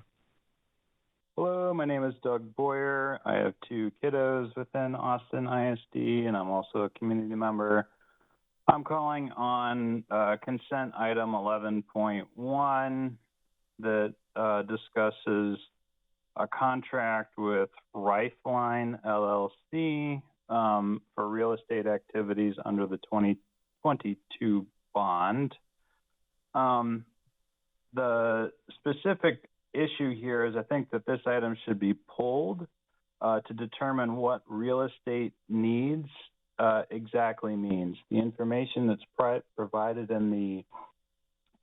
Hello, my name is Doug Boyer. I have 2 kiddos within Austin ISD, and I'm also a community member. I'm calling on consent item 11.1 that discusses a contract with Rifeline LLC for real estate activities under the 2022 bond. The specific issue here is I think that this item should be pulled to determine what real estate needs exactly means. The information that's provided in the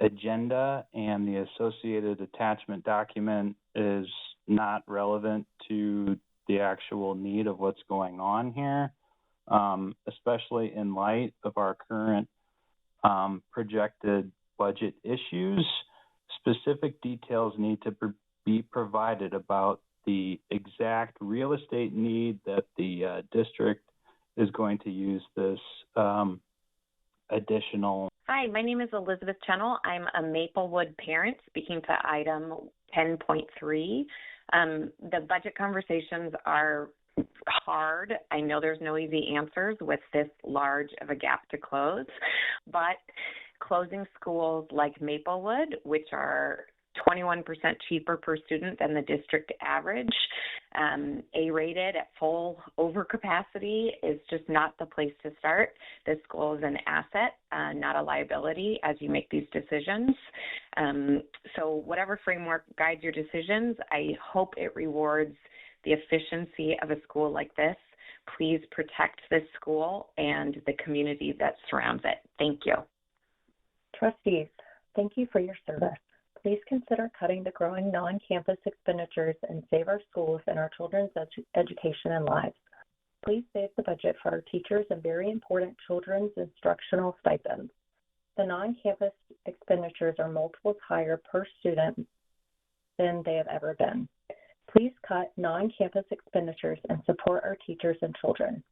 agenda and the associated attachment document is not relevant to the actual need of what's going on here, especially in light of our current projected budget issues. Specific details need to be provided about the exact real estate need that the district is going to use this additional. Hi, my name is Elizabeth Chennel. I'm a Maplewood parent speaking to item 10.3. The budget conversations are hard. I know there's no easy answers with this large of a gap to close, but closing schools like Maplewood, which are 21% cheaper per student than the district average. A-rated at full overcapacity is just not the place to start. This school is an asset, not a liability as you make these decisions. So whatever framework guides your decisions, I hope it rewards the efficiency of a school like this. Please protect this school and the community that surrounds it. Thank you. Trustees, thank you for your service. Please consider cutting the growing non-campus expenditures and save our schools and our children's education and lives. Please save the budget for our teachers and very important children's instructional stipends. The non-campus expenditures are multiples higher per student than they have ever been. Please cut non-campus expenditures and support our teachers and children.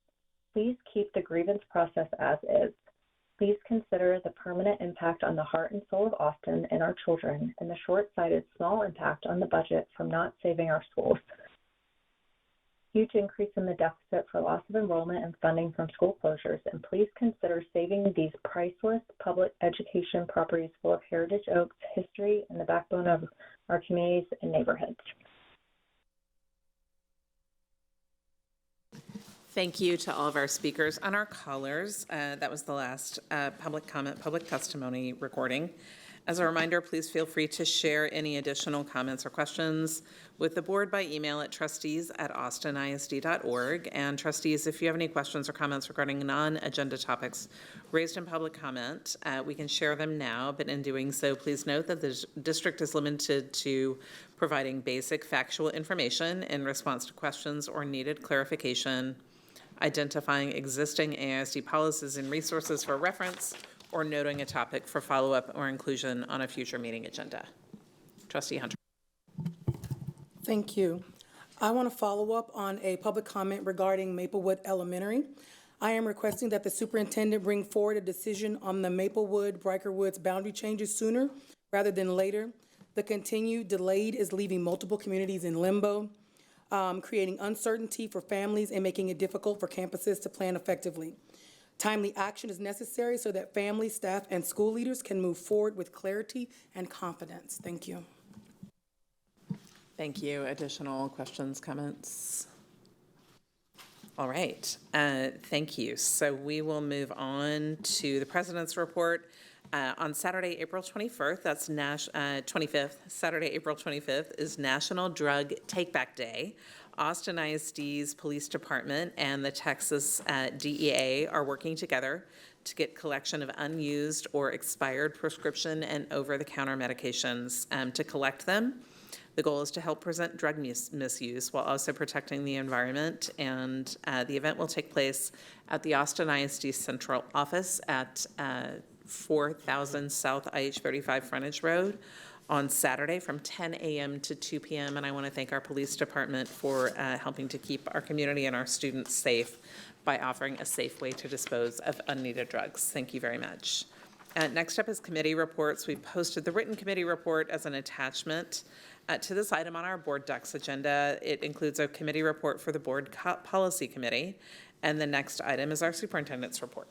Please keep the grievance process as is. Please consider the permanent impact on the heart and soul of Austin and our children and the short-sighted small impact on the budget from not saving our schools. Huge increase in the deficit for loss of enrollment and funding from school closures, and please consider saving these priceless public education properties full of heritage oaks, history, and the backbone of our communities and neighborhoods. Thank you to all of our speakers and our callers. That was the last public comment, public testimony recording. As a reminder, please feel free to share any additional comments or questions with the board by email at trustees@austinisd.org. And trustees, if you have any questions or comments regarding non-agenda topics raised in public comment, we can share them now, but in doing so, please note that the district is limited to providing basic factual information in response to questions or needed clarification, identifying existing AISD policies and resources for reference, or noting a topic for follow-up or inclusion on a future meeting agenda. Trustee Hunter. Thank you. I want to follow up on a public comment regarding Maplewood Elementary. I am requesting that the superintendent bring forward a decision on the Maplewood-Briker Woods boundary changes sooner rather than later. The continued delayed is leaving multiple communities in limbo, creating uncertainty for families and making it difficult for campuses to plan effectively. Timely action is necessary so that families, staff, and school leaders can move forward with clarity and confidence. Thank you. Thank you. Additional questions, comments? All right. Thank you. So we will move on to the President's report. On Saturday, April 21st, that's 25th, Saturday, April 25th is National Drug Take-Back Day. Austin ISD's police department and the Texas DEA are working together to get collection of unused or expired prescription and over-the-counter medications to collect them. The goal is to help prevent drug misuse while also protecting the environment, and the event will take place at the Austin ISD Central Office at 4000 South IH-35 Frontage Road on Saturday from 10 a.m. to 2 p.m. And I want to thank our police department for helping to keep our community and our students safe by offering a safe way to dispose of unneeded drugs. Thank you very much. Next up is committee reports. We've posted the written committee report as an attachment to this item on our board docs agenda. It includes a committee report for the board policy committee. And the next item is our superintendent's report.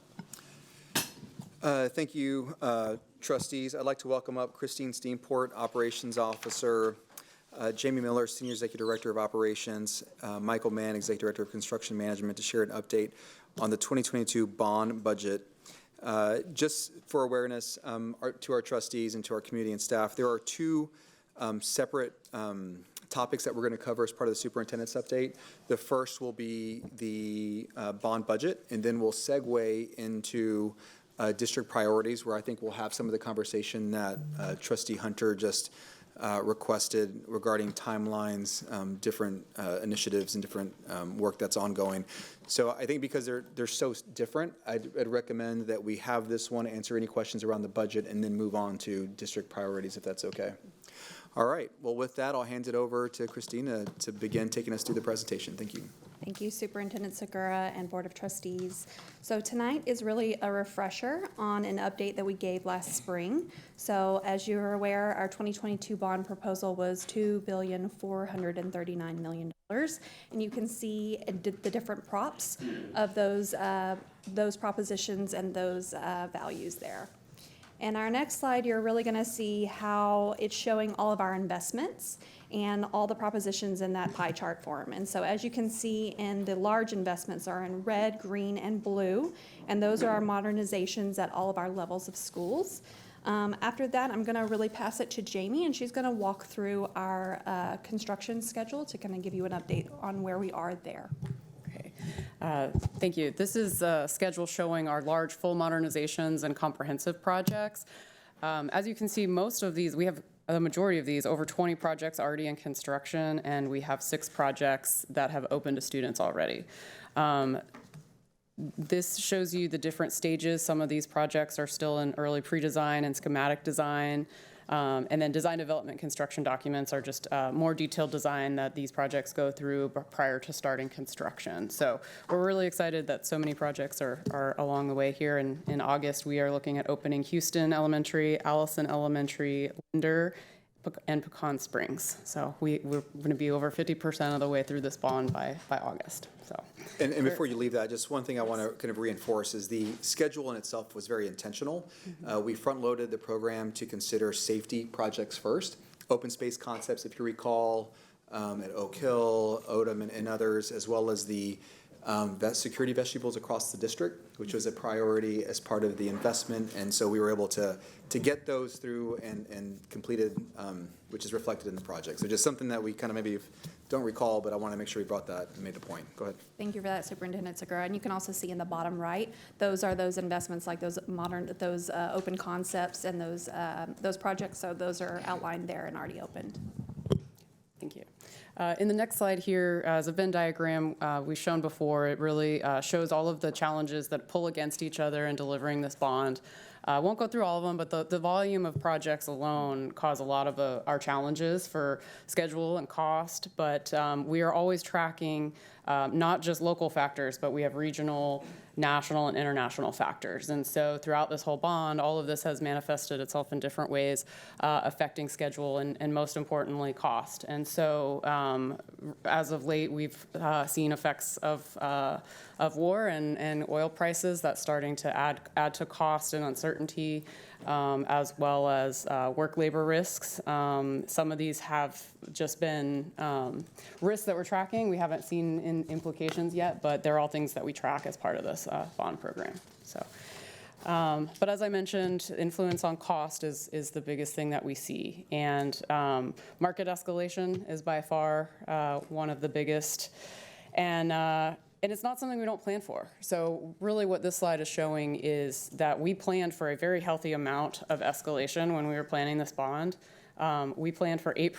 Thank you, trustees. I'd like to welcome up Christine Steenport, Operations Officer, Jamie Miller, Senior Executive Director of Operations, Michael Mann, Executive Director of Construction Management, to share an update on the 2022 bond budget. Just for awareness to our trustees and to our community and staff, there are two separate topics that we're going to cover as part of the superintendent's update. The first will be the bond budget, and then we'll segue into district priorities, where I think we'll have some of the conversation that Trustee Hunter just requested regarding timelines, different initiatives and different work that's ongoing. So I think because they're so different, I'd recommend that we have this one answer any questions around the budget and then move on to district priorities, if that's okay. All right. Well, with that, I'll hand it over to Christina to begin taking us through the presentation. Thank you. Thank you, Superintendent Segura and Board of Trustees. So tonight is really a refresher on an update that we gave last spring. So as you're aware, our 2022 bond proposal was $2,439,000,000, and you can see the different props of those propositions and those values there. And our next slide, you're really going to see how it's showing all of our investments and all the propositions in that pie chart form. And so as you can see, in the large investments are in red, green, and blue, and those are our modernizations at all of our levels of schools. After that, I'm going to really pass it to Jamie, and she's going to walk through our construction schedule to kind of give you an update on where we are there. Thank you. This is a schedule showing our large full modernizations and comprehensive projects. As you can see, most of these, we have the majority of these, over 20 projects already in construction, and we have 6 projects that have opened to students already. This shows you the different stages. Some of these projects are still in early pre-design and schematic design. And then design development construction documents are just more detailed design that these projects go through prior to starting construction. So we're really excited that so many projects are along the way here. In August, we are looking at opening Houston Elementary, Allison Elementary, Linder, and Pecan Springs. So we're going to be over 50% of the way through this bond by August. So. And before you leave that, just one thing I want to kind of reinforce is the schedule in itself was very intentional. We front-loaded the program to consider safety projects first. Open space concepts, if you recall, at Oak Hill, Odom, and others, as well as the security vestibules across the district, which was a priority as part of the investment. And so we were able to get those through and completed, which is reflected in the project. So just something that we kind of maybe don't recall, but I want to make sure we brought that and made the point. Go ahead. Thank you for that, Superintendent Segura. And you can also see in the bottom right, those are those investments like those open concepts and those projects. So those are outlined there and already opened. Thank you. In the next slide here, as a Venn diagram we've shown before, it really shows all of the challenges that pull against each other in delivering this bond. I won't go through all of them, but the volume of projects alone cause a lot of our challenges for schedule and cost. But we are always tracking not just local factors, but we have regional, national, and international factors. And so throughout this whole bond, all of this has manifested itself in different ways, affecting schedule and most importantly, cost. And so as of late, we've seen effects of war and oil prices that's starting to add to cost and uncertainty, as well as work labor risks. Some of these have just been risks that we're tracking. We haven't seen implications yet, but they're all things that we track as part of this bond program. So, but as I mentioned, influence on cost is the biggest thing that we see. And market escalation is by far one of the biggest. And it's not something we don't plan for. So really what this slide is showing is that we planned for a very healthy amount of escalation when we were planning this bond. We planned for 8%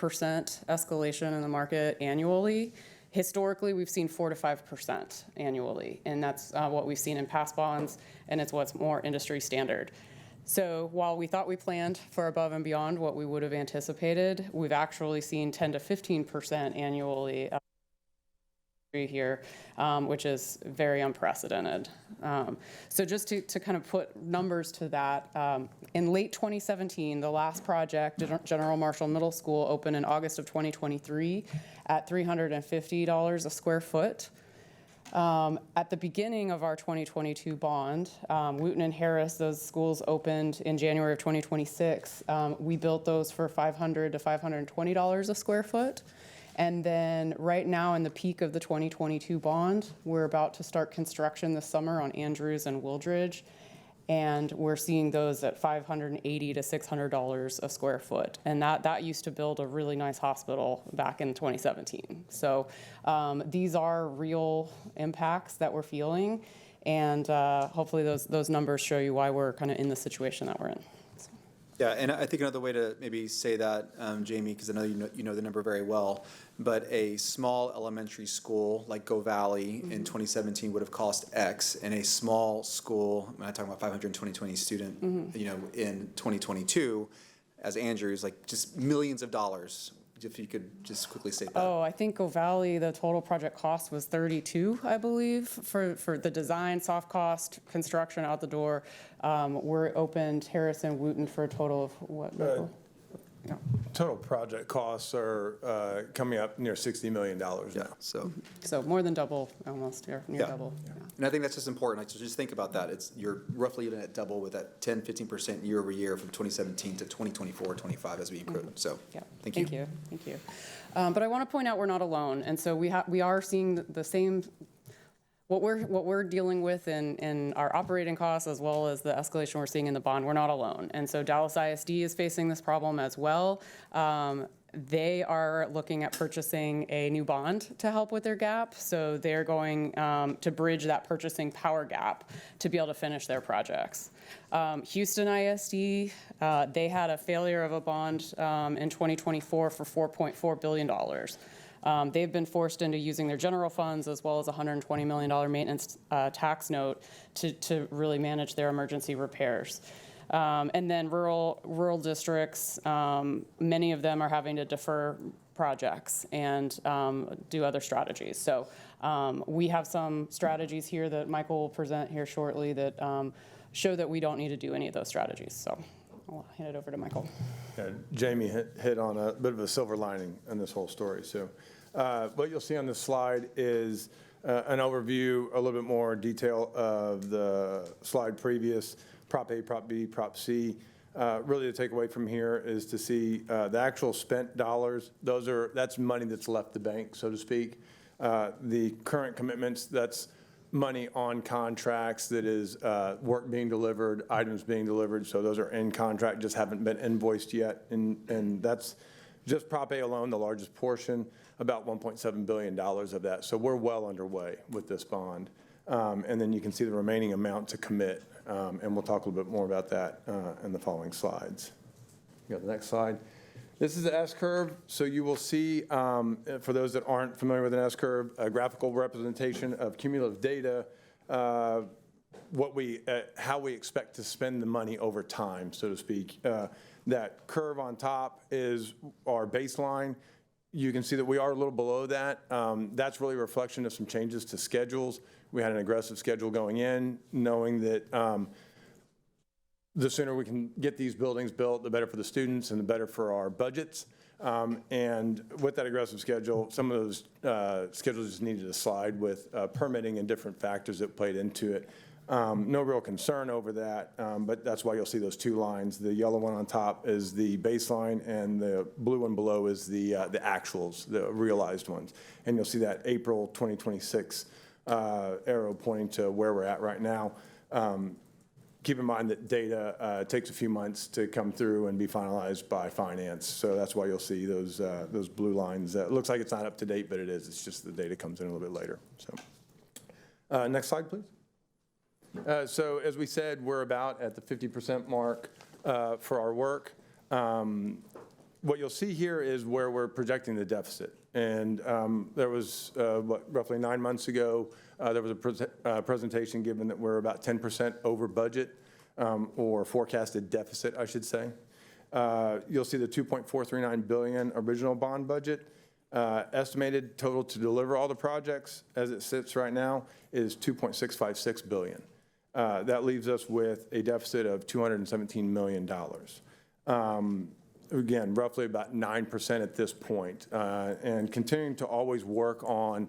escalation in the market annually. Historically, we've seen 4 to 5% annually, and that's what we've seen in past bonds, and it's what's more industry standard. So while we thought we planned for above and beyond what we would have anticipated, we've actually seen 10 to 15% annually here, which is very unprecedented. So just to kind of put numbers to that, in late 2017, the last project, General Marshall Middle School, opened in August of 2023 at $350 a square foot. At the beginning of our 2022 bond, Wooten and Harris, those schools opened in January of 2026. We built those for $500 to $520 a square foot. And then right now in the peak of the 2022 bond, we're about to start construction this summer on Andrews and Wildridge. And we're seeing those at $580 to $600 a square foot. And that used to build a really nice hospital back in 2017. So these are real impacts that we're feeling. And hopefully those numbers show you why we're kind of in the situation that we're in. Yeah, and I think another way to maybe say that, Jamie, because I know you know the number very well, but a small elementary school like Go Valley in 2017 would have cost X, and a small school, I'm not talking about 520 student, in 2022, as Andrews, like just millions of dollars. If you could just quickly state that. Oh, I think Go Valley, the total project cost was 32, I believe, for the design, soft cost, construction out the door. We're opened Harris and Wooten for a total of what? Total project costs are coming up near $60 million now. So more than double, almost, near double. Yeah. And I think that's just important. Like, just think about that. You're roughly even at double with that 10, 15% year over year from 2017 to 2024, 25 as we improve. So thank you. Thank you. But I want to point out we're not alone. And so we are seeing the same, what we're dealing with in our operating costs as well as the escalation we're seeing in the bond. We're not alone. And so Dallas ISD is facing this problem as well. They are looking at purchasing a new bond to help with their gap. So they're going to bridge that purchasing power gap to be able to finish their projects. Houston ISD, they had a failure of a bond in 2024 for $4.4 billion. They've been forced into using their general funds as well as a $120 million maintenance tax note to really manage their emergency repairs. And then rural districts, many of them are having to defer projects and do other strategies. So we have some strategies here that Michael will present here shortly that show that we don't need to do any of those strategies. So I'll hand it over to Michael. Yeah, Jamie hit on a bit of a silver lining in this whole story. So what you'll see on this slide is an overview, a little bit more detail of the slide previous. Prop A, Prop B, Prop C. Really the takeaway from here is to see the actual spent dollars. That's money that's left the bank, so to speak. The current commitments, that's money on contracts that is work being delivered, items being delivered. So those are in contract, just haven't been invoiced yet. And that's just Prop A alone, the largest portion, about $1.7 billion of that. So we're well underway with this bond. And then you can see the remaining amount to commit. And we'll talk a little bit more about that in the following slides. You got the next slide. This is the S-curve. So you will see, for those that aren't familiar with an S-curve, a graphical representation of cumulative data, how we expect to spend the money over time, so to speak. That curve on top is our baseline. You can see that we are a little below that. That's really a reflection of some changes to schedules. We had an aggressive schedule going in, knowing that the sooner we can get these buildings built, the better for the students and the better for our budgets. And with that aggressive schedule, some of those schedules just needed to slide with permitting and different factors that played into it. No real concern over that, but that's why you'll see those two lines. The yellow one on top is the baseline, and the blue one below is the actuals, the realized ones. And you'll see that April 2026 arrow pointing to where we're at right now. Keep in mind that data takes a few months to come through and be finalized by finance. So that's why you'll see those blue lines. It looks like it's not up to date, but it is. It's just the data comes in a little bit later. So next slide, please. So as we said, we're about at the 50% mark for our work. What you'll see here is where we're projecting the deficit. And there was, roughly 9 months ago, there was a presentation given that we're about 10% over budget, or forecasted deficit, I should say. You'll see the $2.439 billion original bond budget. Estimated total to deliver all the projects as it sits right now is $2.656 billion. That leaves us with a deficit of $217 million. Again, roughly about 9% at this point, and continuing to always work on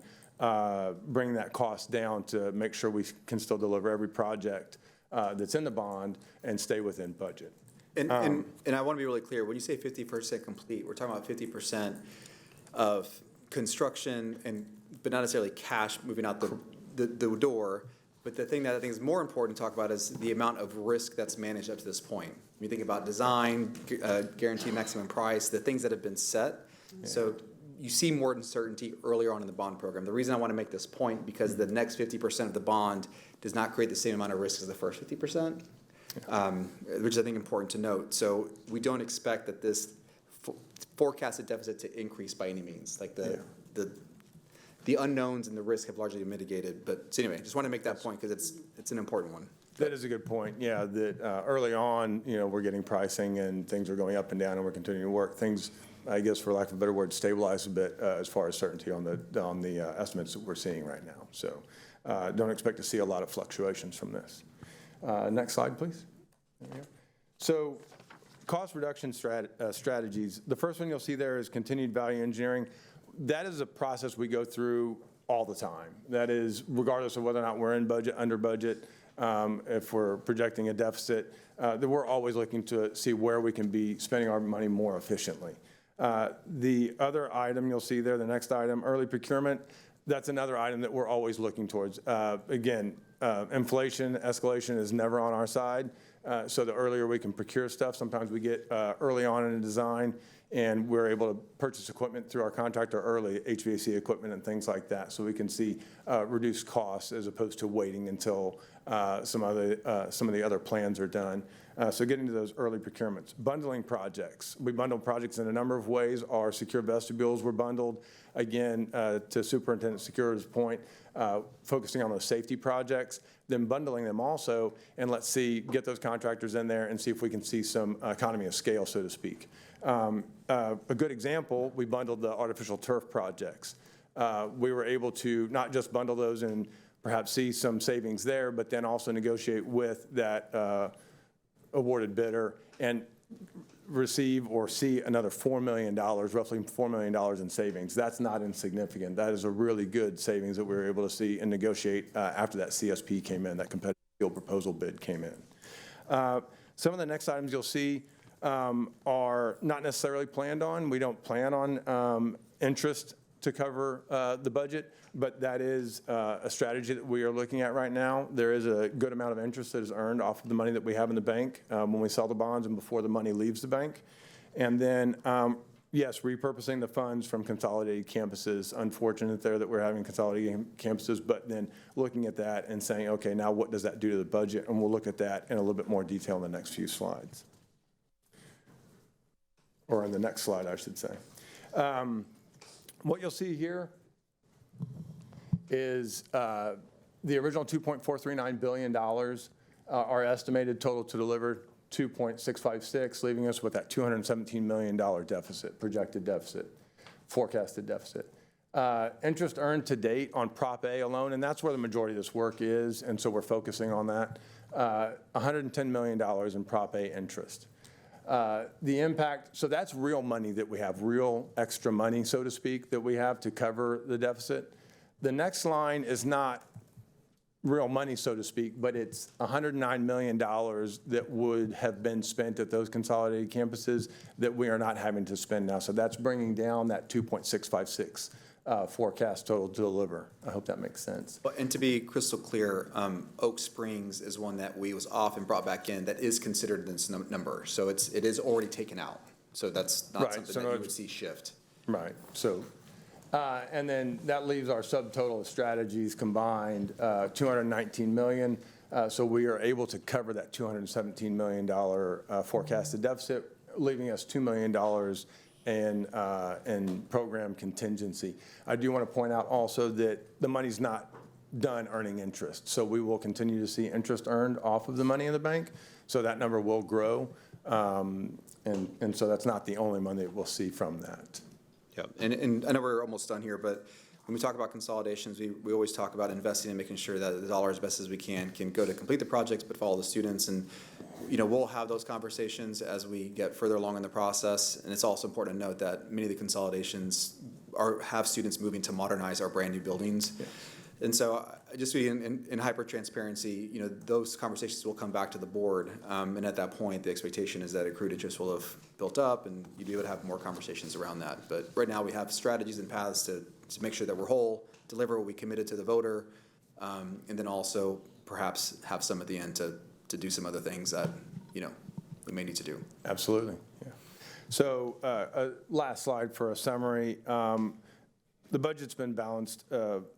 bringing that cost down to make sure we can still deliver every project that's in the bond and stay within budget. And I want to be really clear, when you say 50% complete, we're talking about 50% of construction, but not necessarily cash moving out the door. But the thing that I think is more important to talk about is the amount of risk that's managed up to this point. When you think about design, guaranteed maximum price, the things that have been set. Yeah. So you see more uncertainty earlier on in the bond program. The reason I want to make this point, because the next 50% of the bond does not create the same amount of risk as the first 50%, which is, I think, important to note. So we don't expect that this forecasted deficit to increase by any means. Like the unknowns and the risk have largely been mitigated. But so anyway, just want to make that point because it's an important one. That is a good point. Yeah, that early on, we're getting pricing and things are going up and down, and we're continuing to work. Things, I guess, for lack of a better word, stabilize a bit as far as certainty on the estimates that we're seeing right now. So don't expect to see a lot of fluctuations from this. Next slide, please. There we go. So Cost reduction strategies. The first one you'll see there is continued value engineering. That is a process we go through all the time. That is regardless of whether or not we're in budget, under budget, if we're projecting a deficit, that we're always looking to see where we can be spending our money more efficiently. The other item you'll see there, the next item, early procurement, that's another item that we're always looking towards. Again, inflation, escalation is never on our side. So the earlier we can procure stuff, sometimes we get early on in a design and we're able to purchase equipment through our contractor early, HVAC equipment and things like that, so we can see reduced costs as opposed to waiting until some of the other plans are done. So getting to those early procurements. Bundling projects. We bundle projects in a number of ways. Our secure vestibules were bundled. Again, to Superintendent Secura's point, focusing on those safety projects, then bundling them also, and let's see, get those contractors in there and see if we can see some economy of scale, so to speak. A good example, we bundled the artificial turf projects. We were able to not just bundle those and perhaps see some savings there, but then also negotiate with that awarded bidder and receive or see another $4 million, roughly $4 million in savings. That's not insignificant. That is a really good savings that we were able to see and negotiate after that CSP came in, that competitive field proposal bid came in. Some of the next items you'll see are not necessarily planned on. We don't plan on interest to cover the budget, but that is a strategy that we are looking at right now. There is a good amount of interest that is earned off of the money that we have in the bank when we sell the bonds and before the money leaves the bank. And then, yes, repurposing the funds from consolidated campuses. Unfortunate there that we're having consolidated campuses, but then looking at that and saying, okay, now what does that do to the budget? And we'll look at that in a little bit more detail in the next few slides. Or in the next slide, I should say. What you'll see here is the original $2.439 billion, our estimated total to deliver 2.656, leaving us with that $217 million deficit, projected deficit, forecasted deficit. Interest earned to date on Prop A alone, and that's where the majority of this work is, and so we're focusing on that, $110 million in Prop A interest. The impact, so that's real money that we have, real extra money, so to speak, that we have to cover the deficit. The next line is not real money, so to speak, but it's $109 million that would have been spent at those consolidated campuses that we are not having to spend now. So that's bringing down that 2.656 forecast total to deliver. I hope that makes sense. And to be crystal clear, Oak Springs is one that we was off and brought back in that is considered in this number. So it is already taken out. So that's not something that you would see shift. Right. So, and then that leaves our subtotal of strategies combined, $219 million. So we are able to cover that $217 million forecasted deficit, leaving us $2 million in program contingency. I do want to point out also that the money's not done earning interest. So we will continue to see interest earned off of the money in the bank. So that number will grow. And so that's not the only money that we'll see from that. Yeah, and I know we're almost done here, but when we talk about consolidations, we always talk about investing and making sure that the dollar as best as we can go to complete the projects but follow the students. And we'll have those conversations as we get further along in the process. And it's also important to note that many of the consolidations have students moving to modernize our brand new buildings. Yeah. And so just to be in hyper transparency, those conversations will come back to the board. And at that point, the expectation is that accrued interest will have built up and you'll be able to have more conversations around that. But right now we have strategies and paths to make sure that we're whole, deliver what we committed to the voter, and then also perhaps have some at the end to do some other things that, we may need to do. Absolutely, yeah. So last slide for a summary. The budget's been balanced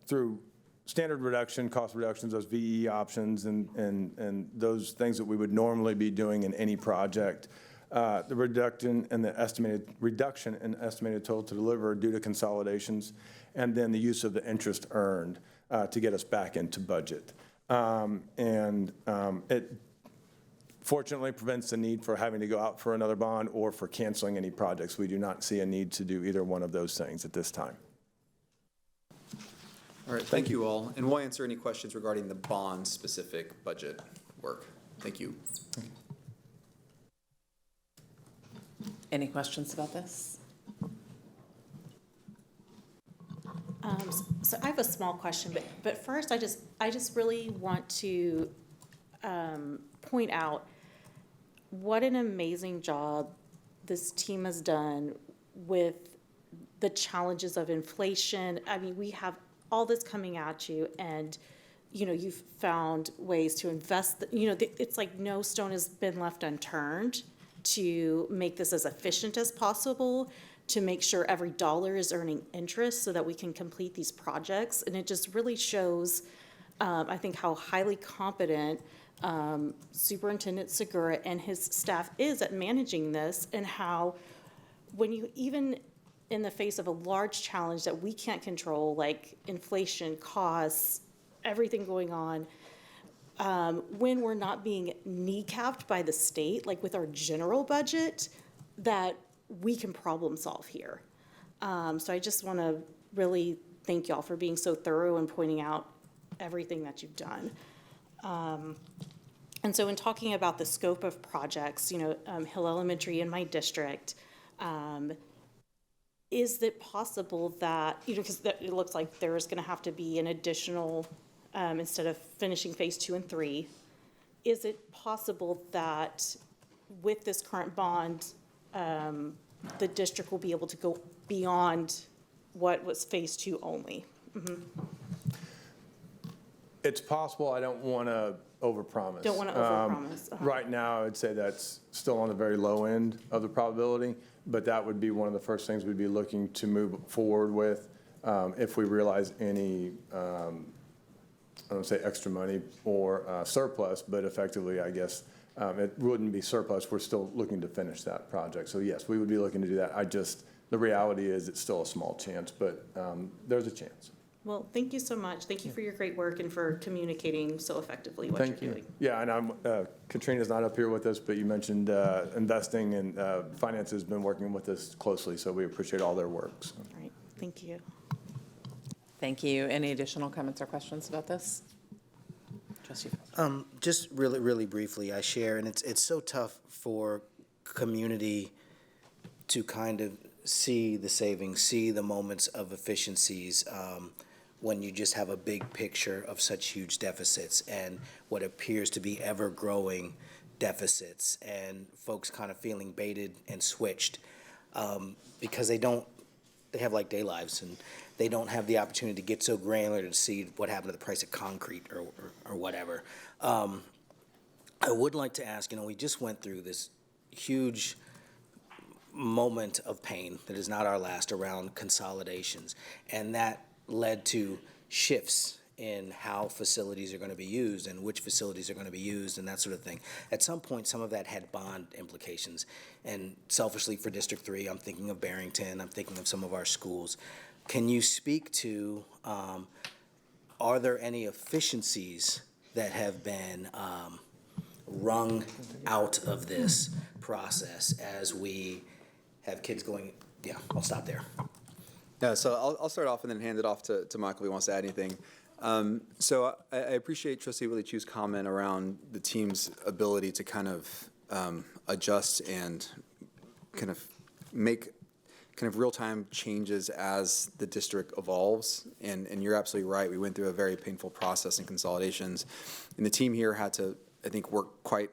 through standard reduction, cost reductions, those VE options, and those things that we would normally be doing in any project. The reduction in estimated total to deliver due to consolidations, and then the use of the interest earned to get us back into budget. It fortunately prevents the need for having to go out for another bond or for canceling any projects. We do not see a need to do either one of those things at this time. All right, thank you all. And we'll answer any questions regarding the bond-specific budget work. Thank you. Any questions about this? So I have a small question, but first I just really want to point out what an amazing job this team has done with the challenges of inflation. I mean, we have all this coming at you, and you've found ways to invest. It's like no stone has been left unturned to make this as efficient as possible, to make sure every dollar is earning interest so that we can complete these projects. And it just really shows, I think, how highly competent Superintendent Segura and his staff is at managing this, and how when you, even in the face of a large challenge that we can't control, like inflation, costs, everything going on, when we're not being kneecapped by the state, like with our general budget, that we can problem solve here. So I just want to really thank y'all for being so thorough and pointing out everything that you've done. And so in talking about the scope of projects, Hill Elementary in my district, is it possible that, because it looks like there is going to have to be an additional, instead of finishing phase 2 and 3, is it possible that with this current bond, the district will be able to go beyond what was phase 2 only? Mm-hmm. It's possible. I don't want to overpromise. Don't want to overpromise. Right now, I'd say that's still on the very low end of the probability, but that would be one of the first things we'd be looking to move forward with if we realize any, I don't say extra money or surplus, but effectively, I guess, it wouldn't be surplus. We're still looking to finish that project. So yes, we would be looking to do that. The reality is it's still a small chance, but there's a chance. Well, thank you so much. Thank you for your great work and for communicating so effectively what you're doing. Yeah, and Katrina's not up here with us, but you mentioned investing, and finance has been working with us closely, so we appreciate all their work. So. All right, thank you. Thank you. Any additional comments or questions about this? Trustee. Just really briefly, I share, and it's so tough for community to kind of see the savings, see the moments of efficiencies when you just have a big picture of such huge deficits and what appears to be ever-growing deficits, and folks kind of feeling baited and switched because they have like day lives, and they don't have the opportunity to get so granular to see what happened to the price of concrete or whatever. I would like to ask, we just went through this huge moment of pain that is not our last around consolidations, and that led to shifts in how facilities are going to be used and which facilities are going to be used and that sort of thing. At some point, some of that had bond implications, and selfishly for District 3, I'm thinking of Barrington, I'm thinking of some of our schools. Can you speak to, are there any efficiencies that have been wrung out of this process as we have kids going? Yeah, I'll stop there. Yeah, so I'll start off and then hand it off to Michael if he wants to add anything. So I appreciate Trustee Willie Chu's comment around the team's ability to kind of adjust and kind of make kind of real-time changes as the district evolves. And you're absolutely right. We went through a very painful process in consolidations, and the team here had to, I think, work quite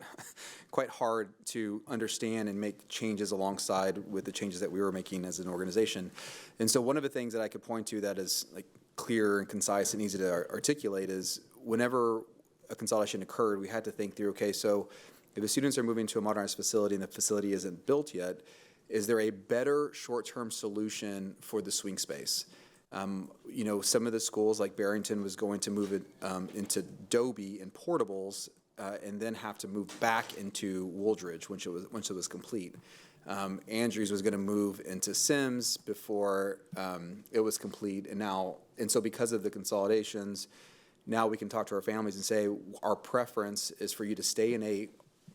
hard to understand and make changes alongside with the changes that we were making as an organization. And so one of the things that I could point to that is like clear and concise and easy to articulate is whenever a consolidation occurred, we had to think through, okay, so if the students are moving to a modernized facility and the facility isn't built yet, is there a better short-term solution for the swing space? Some of the schools like Barrington was going to move it into Dobie and portables and then have to move back into Wooldridge once it was complete. Andrews was going to move into Sims before it was complete, and so because of the consolidations, now we can talk to our families and say our preference is for you to stay in a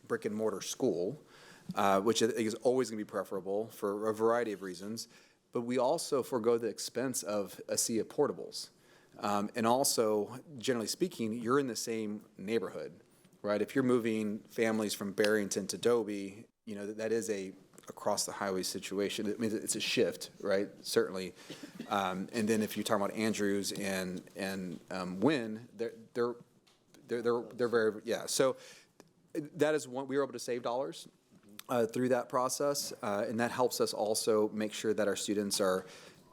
brick and mortar school, which I think is always going to be preferable for a variety of reasons, but we also forego the expense of a sea of portables. And also, generally speaking, you're in the same neighborhood, right? If you're moving families from Barrington to Dobie, that is a across the highway situation. I mean, it's a shift, right? Certainly. And then if you're talking about Andrews and Wynn, they're very, yeah. So that is one, we were able to save dollars through that process, and that helps us also make sure that our students are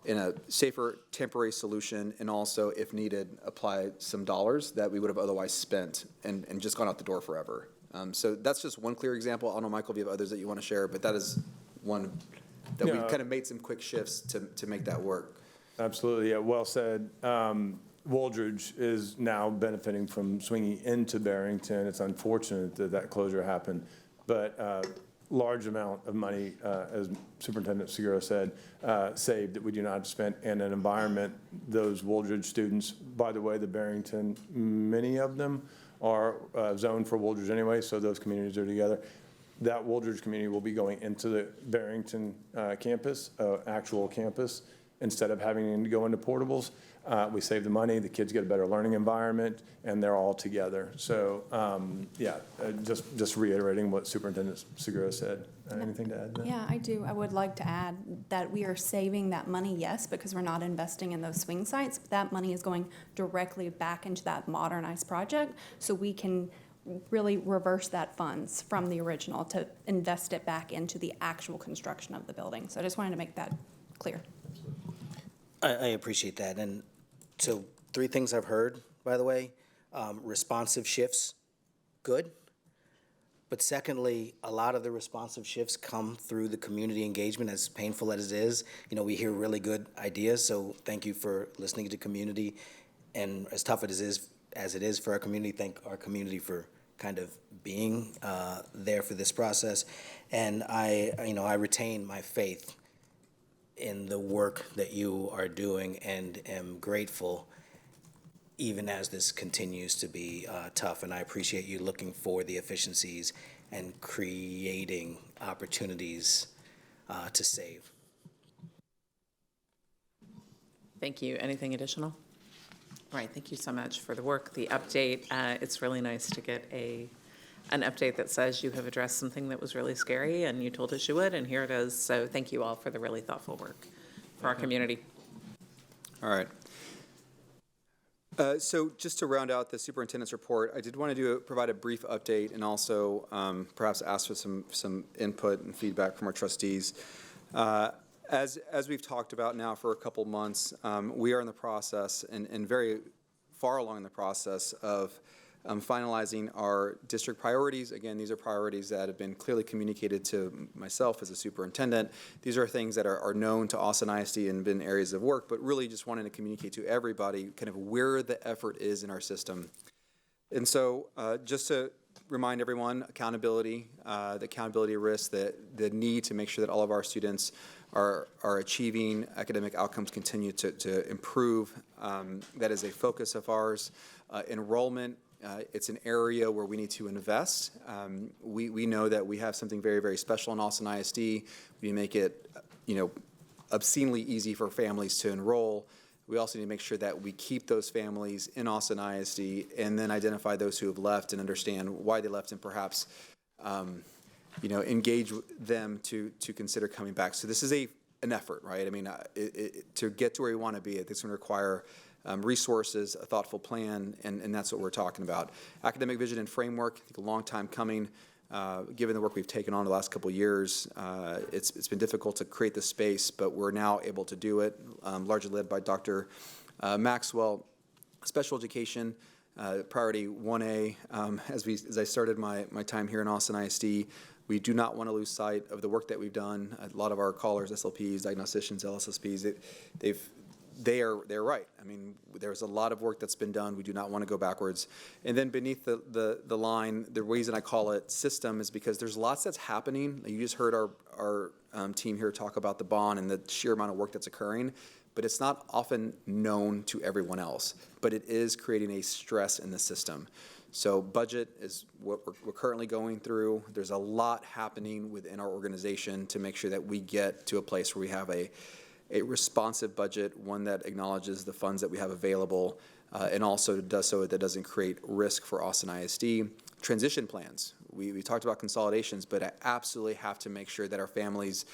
in a safer temporary solution, and also, if needed, apply some dollars that we would have otherwise spent and just gone out the door forever. So that's just one clear example. I don't know, Michael, if you have others that you want to share, but that is one that we kind of made some quick shifts to make that work. Absolutely, yeah, well said. Wooldridge is now benefiting from swinging into Barrington. It's unfortunate that that closure happened, but large amount of money, as Superintendent Segura said, saved that we do not have to spend in an environment. Those Wooldridge students, by the way, the Barrington, many of them are zoned for Wooldridge anyway, so those communities are together. That Wooldridge community will be going into the Barrington campus, actual campus, instead of having to go into portables. We save the money, the kids get a better learning environment, and they're all together. So, just reiterating what Superintendent Segura said. Anything to add to that? Yeah, I do. I would like to add that we are saving that money, yes, because we're not investing in those swing sites. But that money is going directly back into that modernized project, so we can really reverse that funds from the original to invest it back into the actual construction of the building. So I just wanted to make that clear. I appreciate that. And so 3 things I've heard, by the way. Responsive shifts, good. But secondly, a lot of the responsive shifts come through the community engagement, as painful as it is. You know, we hear really good ideas, so thank you for listening to community. And as tough as it is for our community, thank our community for kind of being there for this process. And I retain my faith in the work that you are doing, and am grateful even as this continues to be tough. And I appreciate you looking for the efficiencies and creating opportunities to save. Thank you. Anything additional? All right, thank you so much for the work, the update. It's really nice to get an update that says you have addressed something that was really scary and you told us you would, and here it is. So thank you all for the really thoughtful work for our community. All right. So just to round out the superintendent's report, I did want to provide a brief update and also perhaps ask for some input and feedback from our trustees. As we've talked about now for a couple months, we are in the process and very far along in the process of finalizing our district priorities. Again, these are priorities that have been clearly communicated to myself as a superintendent. These are things that are known to Austin ISD and been areas of work, but really just wanting to communicate to everybody kind of where the effort is in our system. And so just to remind everyone, accountability, the accountability risk, the need to make sure that all of our students are achieving academic outcomes continue to improve. That is a focus of ours. Enrollment, it's an area where we need to invest. We know that we have something very, very special in Austin ISD. We make it, obscenely easy for families to enroll. We also need to make sure that we keep those families in Austin ISD and then identify those who have left and understand why they left and perhaps, engage them to consider coming back. So this is an effort, right? I mean, to get to where we want to be, this is going to require resources, a thoughtful plan, and that's what we're talking about. Academic vision and framework, I think a long time coming. Given the work we've taken on the last couple of years, it's been difficult to create the space, but we're now able to do it, largely led by Dr. Maxwell. Special education, priority 1A, as I started my time here in Austin ISD, we do not want to lose sight of the work that we've done. A lot of our callers, SLPs, diagnosticians, LSSPs, they're right. I mean, there's a lot of work that's been done. We do not want to go backwards. And then beneath the line, the reason I call it system is because there's lots that's happening. You just heard our team here talk about the bond and the sheer amount of work that's occurring, but it's not often known to everyone else. But it is creating a stress in the system. So budget is what we're currently going through. There's a lot happening within our organization to make sure that we get to a place where we have a responsive budget, one that acknowledges the funds that we have available, and also does so that doesn't create risk for Austin ISD. Transition plans. We talked about consolidations, but I absolutely have to make sure that our families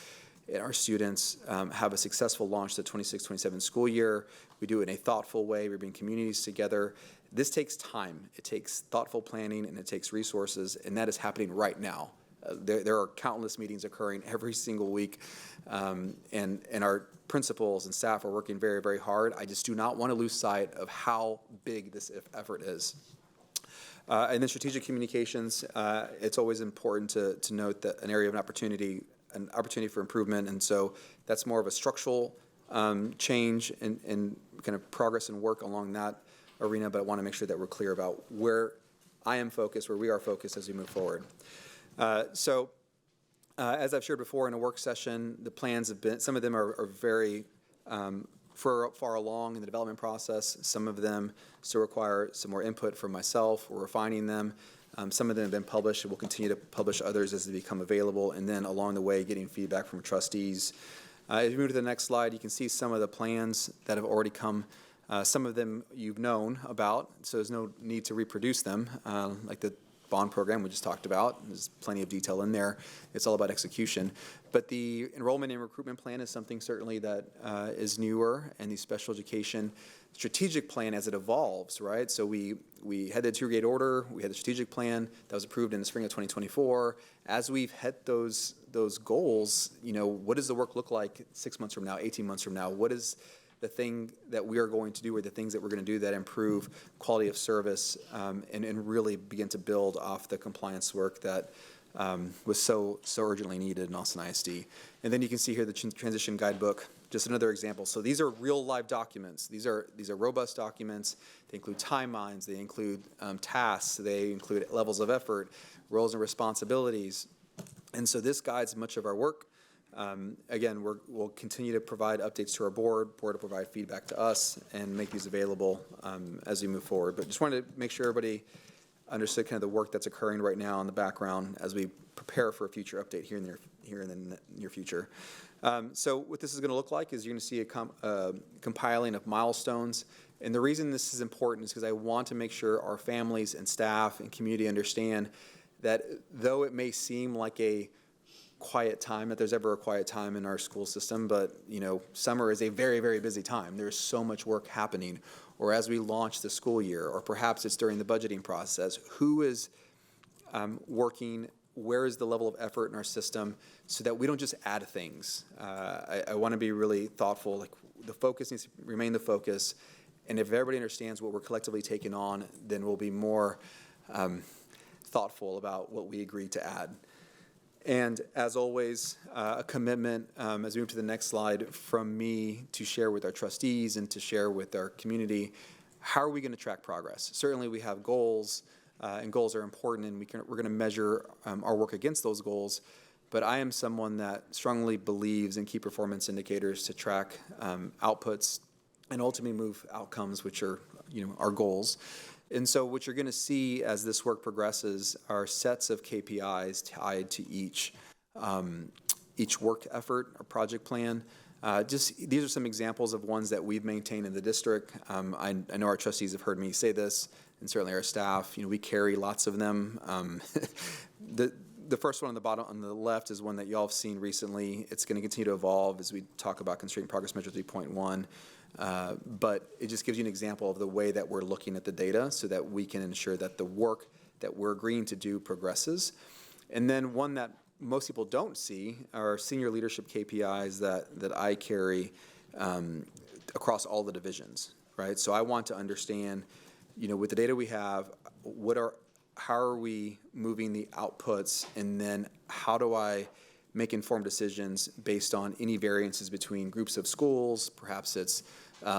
and our students have a successful launch to the 26-27 school year. We do it in a thoughtful way. We bring communities together. This takes time. It takes thoughtful planning, and it takes resources, and that is happening right now. There are countless meetings occurring every single week, and our principals and staff are working very, very hard. I just do not want to lose sight of how big this effort is. And then strategic communications, it's always important to note that an area of an opportunity for improvement, and so that's more of a structural change and kind of progress and work along that arena, but I want to make sure that we're clear about where I am focused, where we are focused as we move forward. As I've shared before in a work session, the plans have been, some of them are very far along in the development process. Some of them still require some more input from myself. We're refining them. Some of them have been published, and we'll continue to publish others as they become available, and then along the way getting feedback from trustees. As we move to the next slide, you can see some of the plans that have already come. Some of them you've known about, so there's no need to reproduce them, like the bond program we just talked about. There's plenty of detail in there. It's all about execution. But the enrollment and recruitment plan is something certainly that is newer, and the special education strategic plan as it evolves, right? So we had the two-grade order, we had the strategic plan that was approved in the spring of 2024. As we've hit those goals, what does the work look like 6 months from now, 18 months from now? What is the thing that we are going to do, or the things that we're going to do that improve quality of service and really begin to build off the compliance work that was so urgently needed in Austin ISD. And then you can see here the transition guidebook, just another example. So these are real live documents. These are robust documents. They include timelines. They include tasks. They include levels of effort, roles and responsibilities. And so this guides much of our work. Again, we'll continue to provide updates to our board will provide feedback to us, and make these available as we move forward. But just wanted to make sure everybody understood kind of the work that's occurring right now in the background as we prepare for a future update here in the near future. So what this is going to look like is you're going to see a compiling of milestones. And the reason this is important is because I want to make sure our families and staff and community understand that though it may seem like a quiet time, that there's ever a quiet time in our school system, but summer is a very, very busy time. There's so much work happening, or as we launch the school year, or perhaps it's during the budgeting process. Who is working? Where is the level of effort in our system, so that we don't just add things? I want to be really thoughtful. Like, the focus needs to remain the focus, and if everybody understands what we're collectively taking on, then we'll be more thoughtful about what we agree to add. And as always, a commitment, as we move to the next slide, from me to share with our trustees and to share with our community, how are we going to track progress? Certainly we have goals, and goals are important, and we're going to measure our work against those goals. But I am someone that strongly believes in key performance indicators to track outputs and ultimately move outcomes, which are our goals. And so what you're going to see as this work progresses are sets of KPIs tied to each work effort or project plan. These are some examples of ones that we've maintained in the district. I know our trustees have heard me say this, and certainly our staff. We carry lots of them. The first one on the bottom on the left is one that y'all have seen recently. It's going to continue to evolve as we talk about Constraint Progress Measure 3.1. But it just gives you an example of the way that we're looking at the data, so that we can ensure that the work that we're agreeing to do progresses. And then one that most people don't see are senior leadership KPIs that I carry across all the divisions, right? So I want to understand, with the data we have, how are we moving the outputs, and then how do I make informed decisions based on any variances between groups of schools, perhaps it's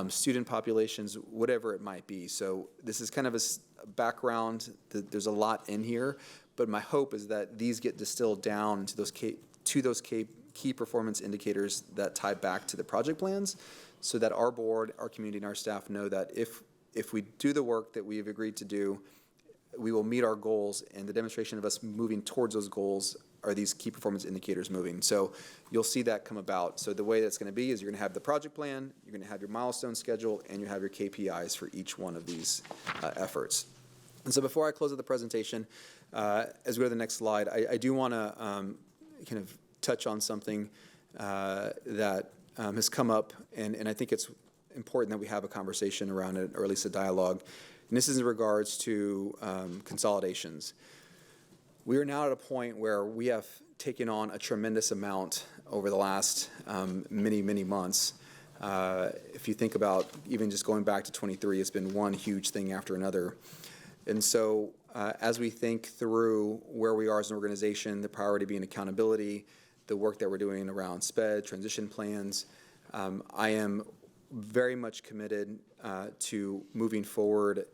student populations, whatever it might be. So this is kind of a background. There's a lot in here, but my hope is that these get distilled down to those key performance indicators that tie back to the project plans, so that our board, our community, and our staff know that if we do the work that we have agreed to do, we will meet our goals, and the demonstration of us moving towards those goals are these key performance indicators moving. So you'll see that come about. So the way that's going to be is you're going to have the project plan, you're going to have your milestone schedule, and you have your KPIs for each one of these efforts. And so before I close out the presentation, as we go to the next slide, I do want to kind of touch on something that has come up, and I think it's important that we have a conversation around it, or at least a dialogue. And this is in regards to consolidations. We are now at a point where we have taken on a tremendous amount over the last many, many months. If you think about even just going back to 23, it's been one huge thing after another. And so as we think through where we are as an organization, the priority being accountability, the work that we're doing around SPED, transition plans, I am very much committed to moving forward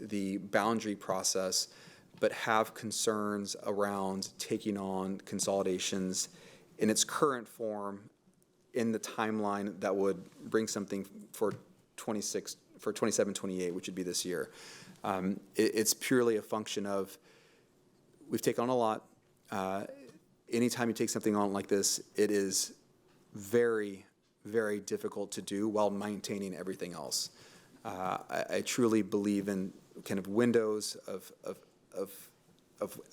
the boundary process, but have concerns around taking on consolidations in its current form in the timeline that would bring something for 27, 28, which would be this year. It's purely a function of we've taken on a lot. Anytime you take something on like this, it is very, very difficult to do while maintaining everything else. I truly believe in kind of windows of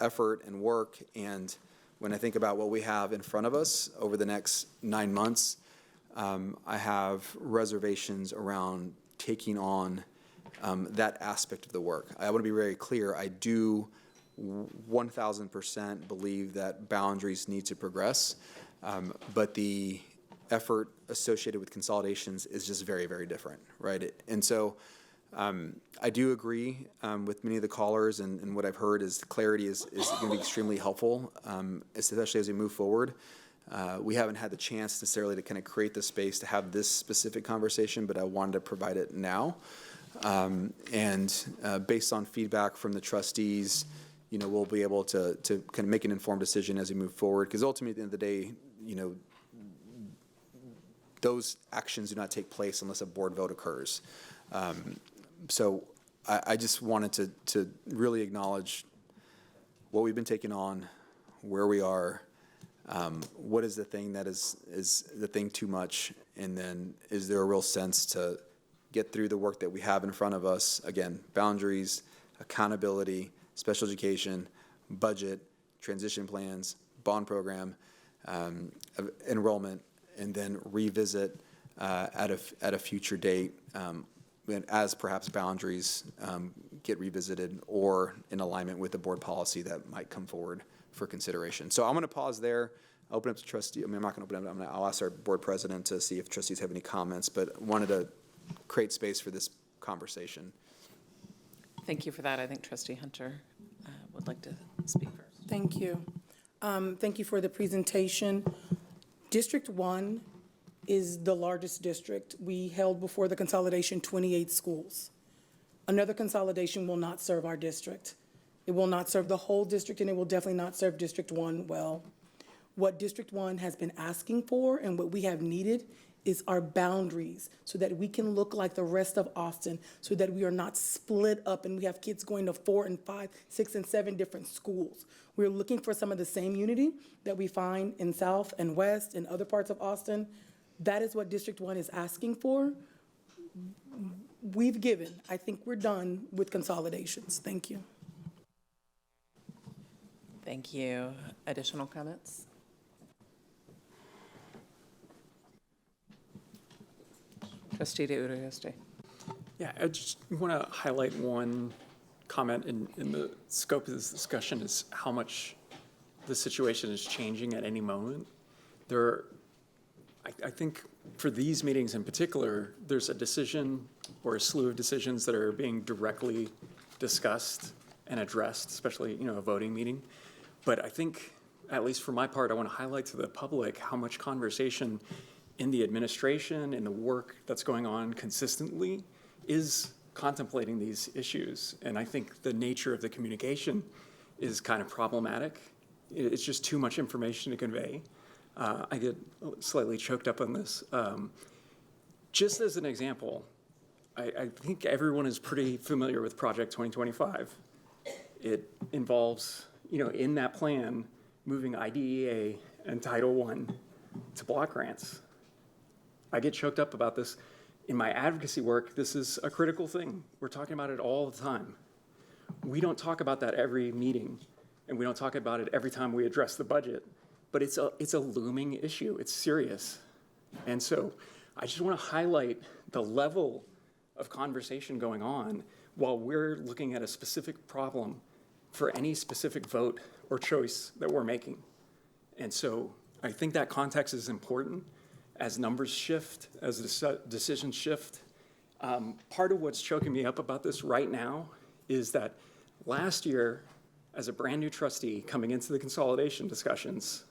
effort and work, and when I think about what we have in front of us over the next 9 months, I have reservations around taking on that aspect of the work. I want to be very clear. I do 1,000% believe that boundaries need to progress, but the effort associated with consolidations is just very, very different, right? And so I do agree with many of the callers, and what I've heard is clarity is going to be extremely helpful, especially as we move forward. We haven't had the chance necessarily to kind of create the space to have this specific conversation, but I wanted to provide it now. Based on feedback from the trustees, we'll be able to kind of make an informed decision as we move forward, because ultimately at the end of the day, those actions do not take place unless a board vote occurs. So I just wanted to really acknowledge what we've been taking on, where we are, what is the thing that is the thing too much, and then is there a real sense to get through the work that we have in front of us? Again, boundaries, accountability, special education, budget, transition plans, bond program, enrollment, and then revisit at a future date as perhaps boundaries get revisited or in alignment with the board policy that might come forward for consideration. So I'm going to pause there. I'll open up to trustee. I'm not going to open up. I'll ask our board president to see if trustees have any comments, but wanted to create space for this conversation. Thank you for that. I think Trustee Hunter would like to speak first. Thank you. Thank you for the presentation. District 1 is the largest district. We held before the consolidation 28 schools. Another consolidation will not serve our district. It will not serve the whole district, and it will definitely not serve District 1 well. What District 1 has been asking for and what we have needed is our boundaries so that we can look like the rest of Austin, so that we are not split up and we have kids going to 4 and 5, 6 and 7 different schools. We're looking for some of the same unity that we find in South and West and other parts of Austin. That is what District 1 is asking for. We've given. I think we're done with consolidations. Thank you. Thank you. Additional comments? Trustee De Urioste. Yeah, I just want to highlight one comment in the scope of this discussion is how much the situation is changing at any moment. I think for these meetings in particular, there's a decision or a slew of decisions that are being directly discussed and addressed, especially, a voting meeting. But I think, at least for my part, I want to highlight to the public how much conversation in the administration and the work that's going on consistently is contemplating these issues. And I think the nature of the communication is kind of problematic. It's just too much information to convey. I get slightly choked up on this. Just as an example, I think everyone is pretty familiar with Project 2025. It involves, in that plan, moving IDEA and Title I to block grants. I get choked up about this. In my advocacy work, this is a critical thing. We're talking about it all the time. we don't talk about that every meeting, and we don't talk about it every time we address the budget, but it's a looming issue. It's serious. And so I just want to highlight the level of conversation going on while we're looking at a specific problem for any specific vote or choice that we're making. And so I think that context is important as numbers shift, as decisions shift. Part of what's choking me up about this right now is that last year, as a brand new trustee coming into the consolidation discussions,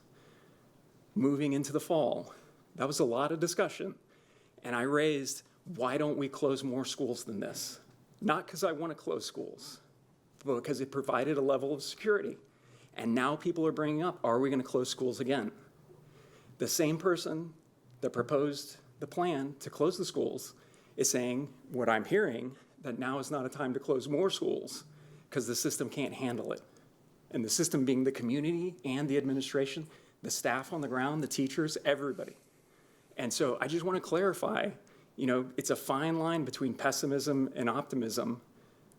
moving into the fall, that was a lot of discussion. And I raised, why don't we close more schools than this? Not because I want to close schools, but because it provided a level of security. And now people are bringing up, are we going to close schools again? The same person that proposed the plan to close the schools is saying, what I'm hearing, that now is not a time to close more schools because the system can't handle it. And the system being the community and the administration, the staff on the ground, the teachers, everybody. And so I just want to clarify, it's a fine line between pessimism and optimism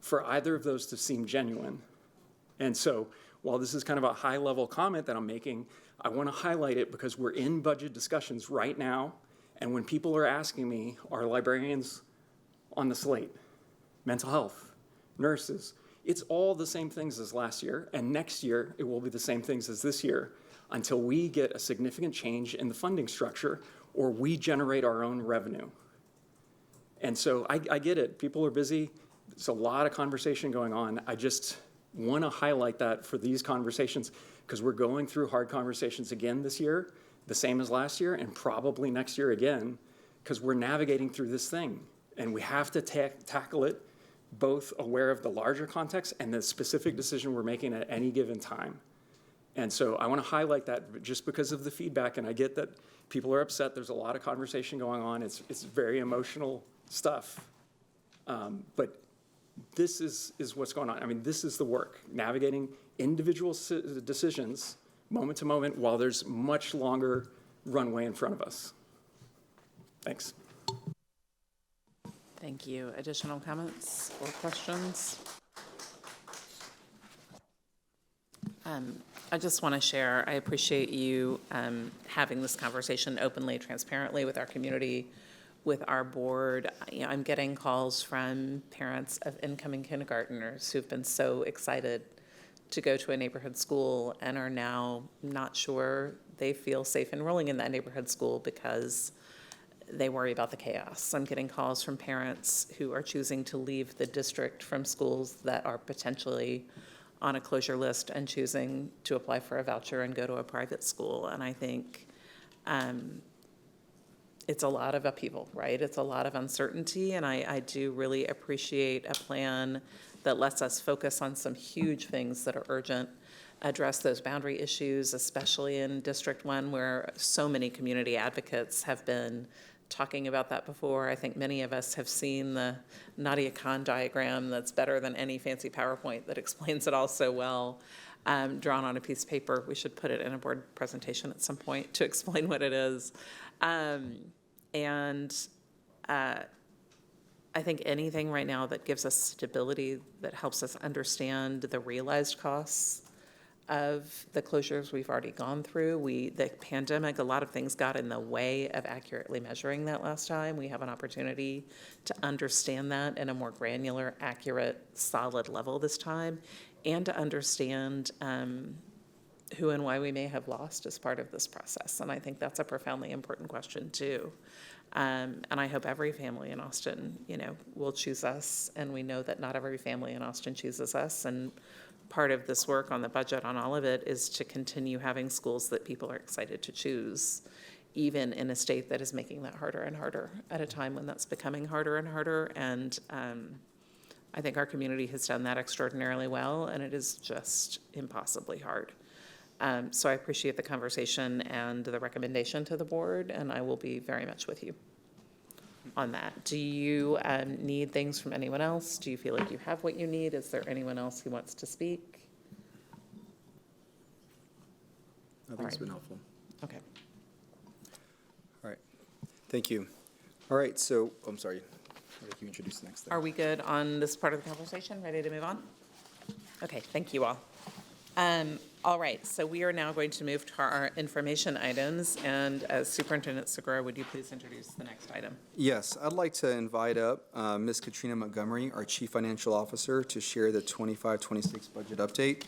for either of those to seem genuine. And so while this is kind of a high-level comment that I'm making, I want to highlight it because we're in budget discussions right now, and when people are asking me, are librarians on the slate? Mental health, nurses, it's all the same things as last year, and next year it will be the same things as this year until we get a significant change in the funding structure or we generate our own revenue. And so I get it. People are busy. There's a lot of conversation going on. I just want to highlight that for these conversations because we're going through hard conversations again this year, the same as last year, and probably next year again, because we're navigating through this thing. And we have to tackle it both aware of the larger context and the specific decision we're making at any given time. And so I want to highlight that just because of the feedback, and I get that people are upset. There's a lot of conversation going on. It's very emotional stuff. But this is what's going on. I mean, this is the work, navigating individual decisions moment to moment while there's much longer runway in front of us. Thanks. Thank you. Additional comments or questions? I just want to share, I appreciate you having this conversation openly, transparently with our community, with our board. I'm getting calls from parents of incoming kindergartners who've been so excited to go to a neighborhood school and are now not sure they feel safe enrolling in that neighborhood school because they worry about the chaos. I'm getting calls from parents who are choosing to leave the district from schools that are potentially on a closure list and choosing to apply for a voucher and go to a private school. And I think it's a lot of upheaval, right? It's a lot of uncertainty, and I do really appreciate a plan that lets us focus on some huge things that are urgent, address those boundary issues, especially in District 1, where so many community advocates have been talking about that before. I think many of us have seen the Nadia Khan diagram that's better than any fancy PowerPoint that explains it all so well, drawn on a piece of paper. We should put it in a board presentation at some point to explain what it is. I think anything right now that gives us stability, that helps us understand the realized costs of the closures we've already gone through. The pandemic, a lot of things got in the way of accurately measuring that last time. We have an opportunity to understand that in a more granular, accurate, solid level this time, and to understand who and why we may have lost as part of this process. And I think that's a profoundly important question too. And I hope every family in Austin, will choose us. And we know that not every family in Austin chooses us. And part of this work on the budget, on all of it, is to continue having schools that people are excited to choose, even in a state that is making that harder and harder at a time when that's becoming harder and harder. And I think our community has done that extraordinarily well, and it is just impossibly hard. So I appreciate the conversation and the recommendation to the board, and I will be very much with you on that. Do you need things from anyone else? Do you feel like you have what you need? Is there anyone else who wants to speak? I think it's been helpful. Okay. All right. Thank you. All right. So, I'm sorry. I'll let you introduce the next thing. Are we good on this part of the conversation? Ready to move on? Okay, thank you all. All right, so we are now going to move to our information items, and Superintendent Segura, would you please introduce the next item? Yes, I'd like to invite up Ms. Katrina Montgomery, our Chief Financial Officer, to share the 25-26 budget update.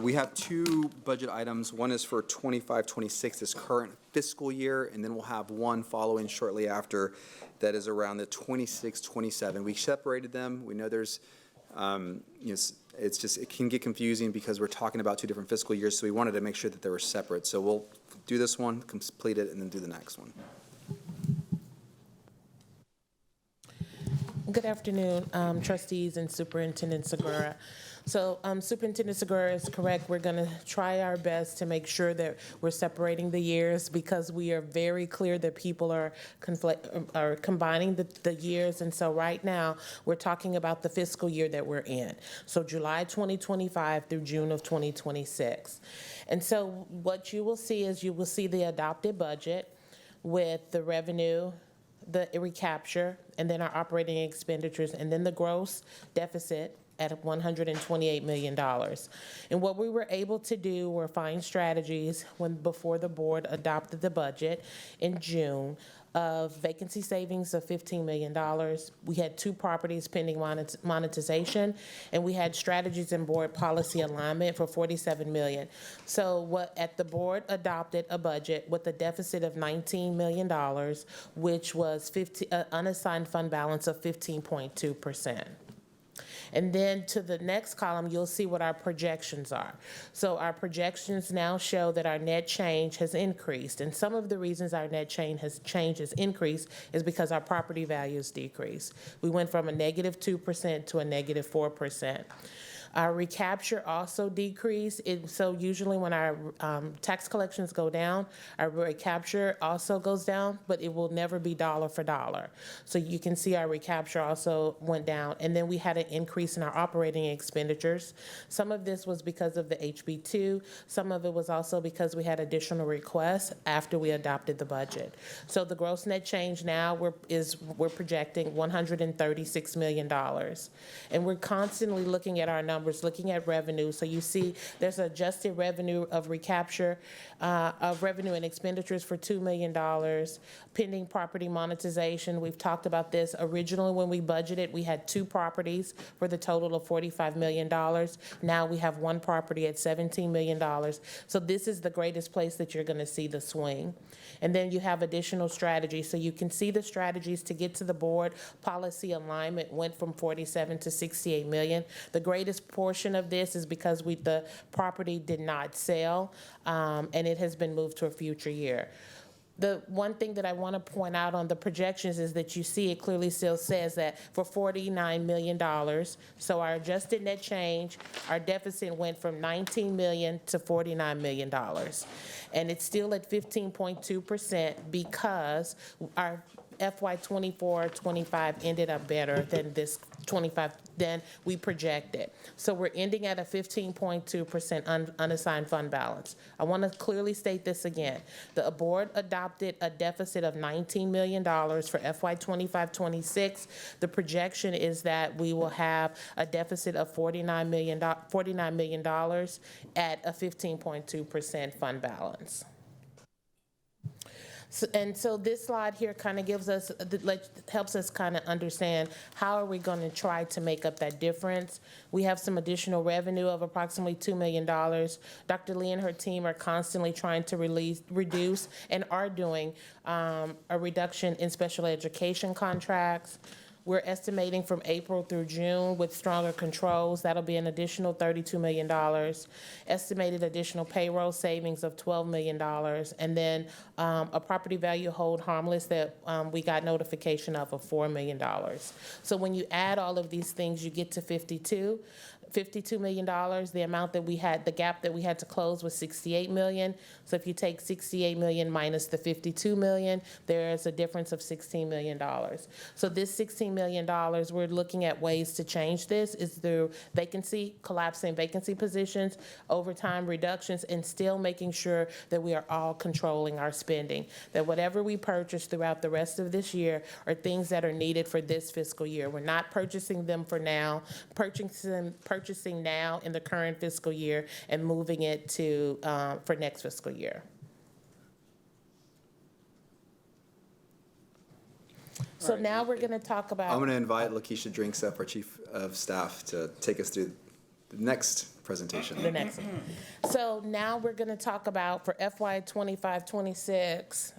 We have two budget items. One is for 25-26, this current fiscal year, and then we'll have one following shortly after that is around the 26-27. We separated them. We know there's, it's just, it can get confusing because we're talking about two different fiscal years, so we wanted to make sure that they were separate. So we'll do this one, complete it, and then do the next one. Good afternoon, trustees and Superintendent Segura. So Superintendent Segura is correct. We're going to try our best to make sure that we're separating the years because we are very clear that people are combining the years. And so right now, we're talking about the fiscal year that we're in. So July 2025 through June of 2026. And so what you will see is you will see the adopted budget with the revenue, the recapture, and then our operating expenditures, and then the gross deficit at $128 million. And what we were able to do were find strategies before the board adopted the budget in June of vacancy savings of $15 million. We had 2 properties pending monetization, and we had strategies and board policy alignment for $47 million. So the board adopted a budget with a deficit of $19 million, which was unassigned fund balance of 15.2%. And then to the next column, you'll see what our projections are. So our projections now show that our net change has increased. And some of the reasons our net change has increased is because our property values decreased. We went from a -2% to a -4%. Our recapture also decreased. So usually when our tax collections go down, our recapture also goes down, but it will never be dollar for dollar. So you can see our recapture also went down. And then we had an increase in our operating expenditures. Some of this was because of the HB2. Some of it was also because we had additional requests after we adopted the budget. So the gross net change now we're projecting $136 million. And we're constantly looking at our numbers, looking at revenue. So you see there's adjusted revenue of recapture of revenue and expenditures for $2 million. Pending property monetization, we've talked about this. Originally when we budgeted, we had 2 properties for the total of $45 million. Now we have 1 property at $17 million. So this is the greatest place that you're going to see the swing. And then you have additional strategies. So you can see the strategies to get to the board. Policy alignment went from 47 to 68 million. The greatest portion of this is because the property did not sell, and it has been moved to a future year. The one thing that I want to point out on the projections is that you see it clearly still says that for $49 million, so our adjusted net change, our deficit went from $19 million to $49 million. And it's still at 15.2% because our FY24-25 ended up better than this 25 than we projected. So we're ending at a 15.2% unassigned fund balance. I want to clearly state this again. The board adopted a deficit of $19 million for FY25-26. The projection is that we will have a deficit of $49 million at a 15.2% fund balance. So this slide here kind of gives us, helps us kind of understand how are we going to try to make up that difference. We have some additional revenue of approximately $2 million. Dr. Lee and her team are constantly trying to reduce and are doing a reduction in special education contracts. We're estimating from April through June with stronger controls, that'll be an additional $32 million. Estimated additional payroll savings of $12 million. And then a property value hold harmless that we got notification of $4 million. So when you add all of these things, you get to $52 million. The amount that we had, the gap that we had to close was $68 million. So if you take $68 million minus the $52 million, there's a difference of $16 million. So this $16 million, we're looking at ways to change this is through vacancy, collapsing vacancy positions, overtime reductions, and still making sure that we are all controlling our spending. That whatever we purchase throughout the rest of this year are things that are needed for this fiscal year. We're not purchasing them for now, purchasing purchasing now in the current fiscal year and moving it to, for next fiscal year. So now we're going to talk about. I'm going to invite Lakeisha Drinksup, our Chief of Staff, to take us through the next presentation. The next one. So now we're going to talk about for FY 25-26. See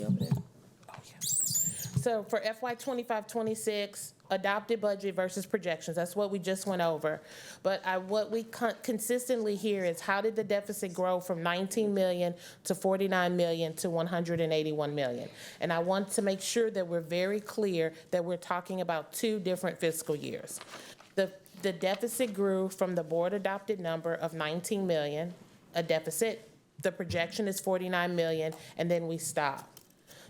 over there? Oh, yeah. So for FY 25-26, adopted budget versus projections. That's what we just went over. But what we consistently hear is, how did the deficit grow from 19 million to 49 million to 181 million? And I want to make sure that we're very clear that we're talking about two different fiscal years. The deficit grew from the board adopted number of 19 million, a deficit. The projection is 49 million, and then we stop.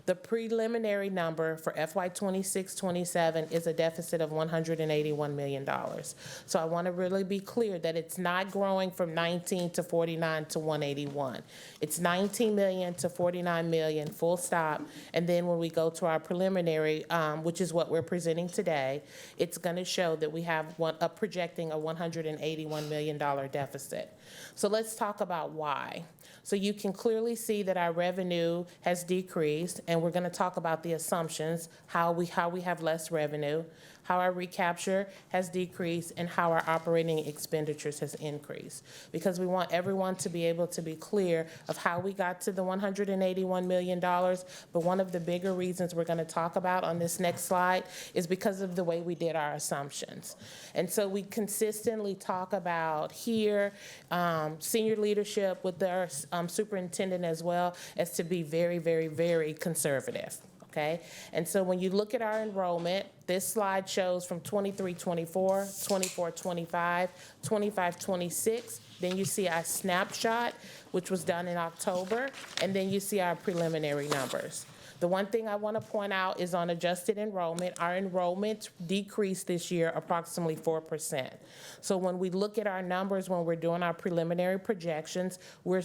The preliminary number for FY 26-27 is a deficit of $181 million. So I want to really be clear that it's not growing from 19 to 49 to 181. It's 19 million to 49 million, full stop. And then when we go to our preliminary, which is what we're presenting today, it's going to show that we have projecting a $181 million deficit. So let's talk about why. So you can clearly see that our revenue has decreased, and we're going to talk about the assumptions, how we have less revenue, how our recapture has decreased, and how our operating expenditures has increased. Because we want everyone to be able to be clear of how we got to the $181 million, but one of the bigger reasons we're going to talk about on this next slide is because of the way we did our assumptions. And so we consistently talk about here, senior leadership with our superintendent as well, as to be very, very, very conservative. Okay? And so when you look at our enrollment, this slide shows from 23-24, 24-25, 25-26. Then you see our snapshot, which was done in October, and then you see our preliminary numbers. The one thing I want to point out is on adjusted enrollment, our enrollment decreased this year approximately 4%. So when we look at our numbers, when we're doing our preliminary projections, we're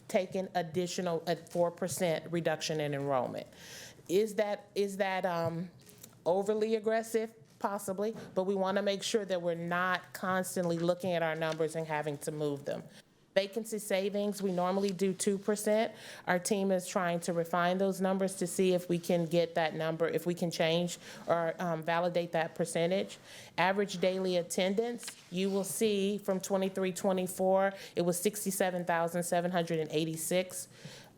taking additional at 4% reduction in enrollment. Is that overly aggressive? Possibly, but we want to make sure that we're not constantly looking at our numbers and having to move them. Vacancy savings, we normally do 2%. Our team is trying to refine those numbers to see if we can get that number, if we can change or validate that percentage. Average daily attendance, you will see from 23-24, it was 67,786.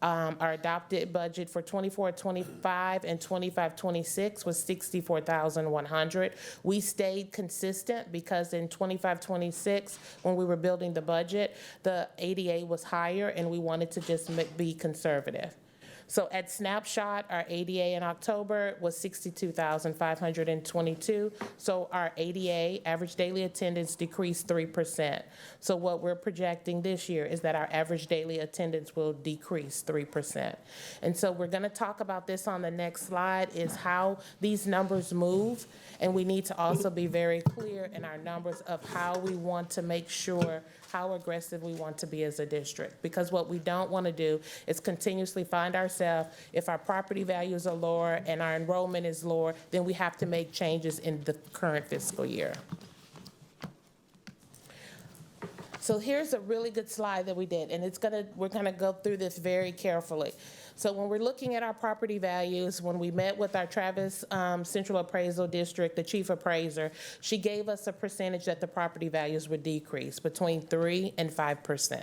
Our adopted budget for 24-25 and 25-26 was 64,100. We stayed consistent because in 25-26, when we were building the budget, the ADA was higher, and we wanted to just be conservative. So at snapshot, our ADA in October was 62,522. So our ADA, average daily attendance, decreased 3%. So what we're projecting this year is that our average daily attendance will decrease 3%. And so we're going to talk about this on the next slide, is how these numbers move. And we need to also be very clear in our numbers of how we want to make sure how aggressive we want to be as a district. Because what we don't want to do is continuously find ourselves, if our property values are lower and our enrollment is lower, then we have to make changes in the current fiscal year. So here's a really good slide that we did, and we're gonna go through this very carefully. So when we're looking at our property values, when we met with our Travis Central Appraisal District, the chief appraiser, she gave us a percentage that the property values would decrease between 3 and 5%.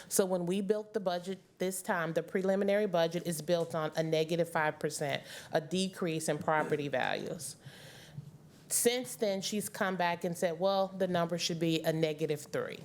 So when we built the budget this time, the preliminary budget is built on a negative 5%, a decrease in property values. Since then, she's come back and said, well, the number should be a negative 3.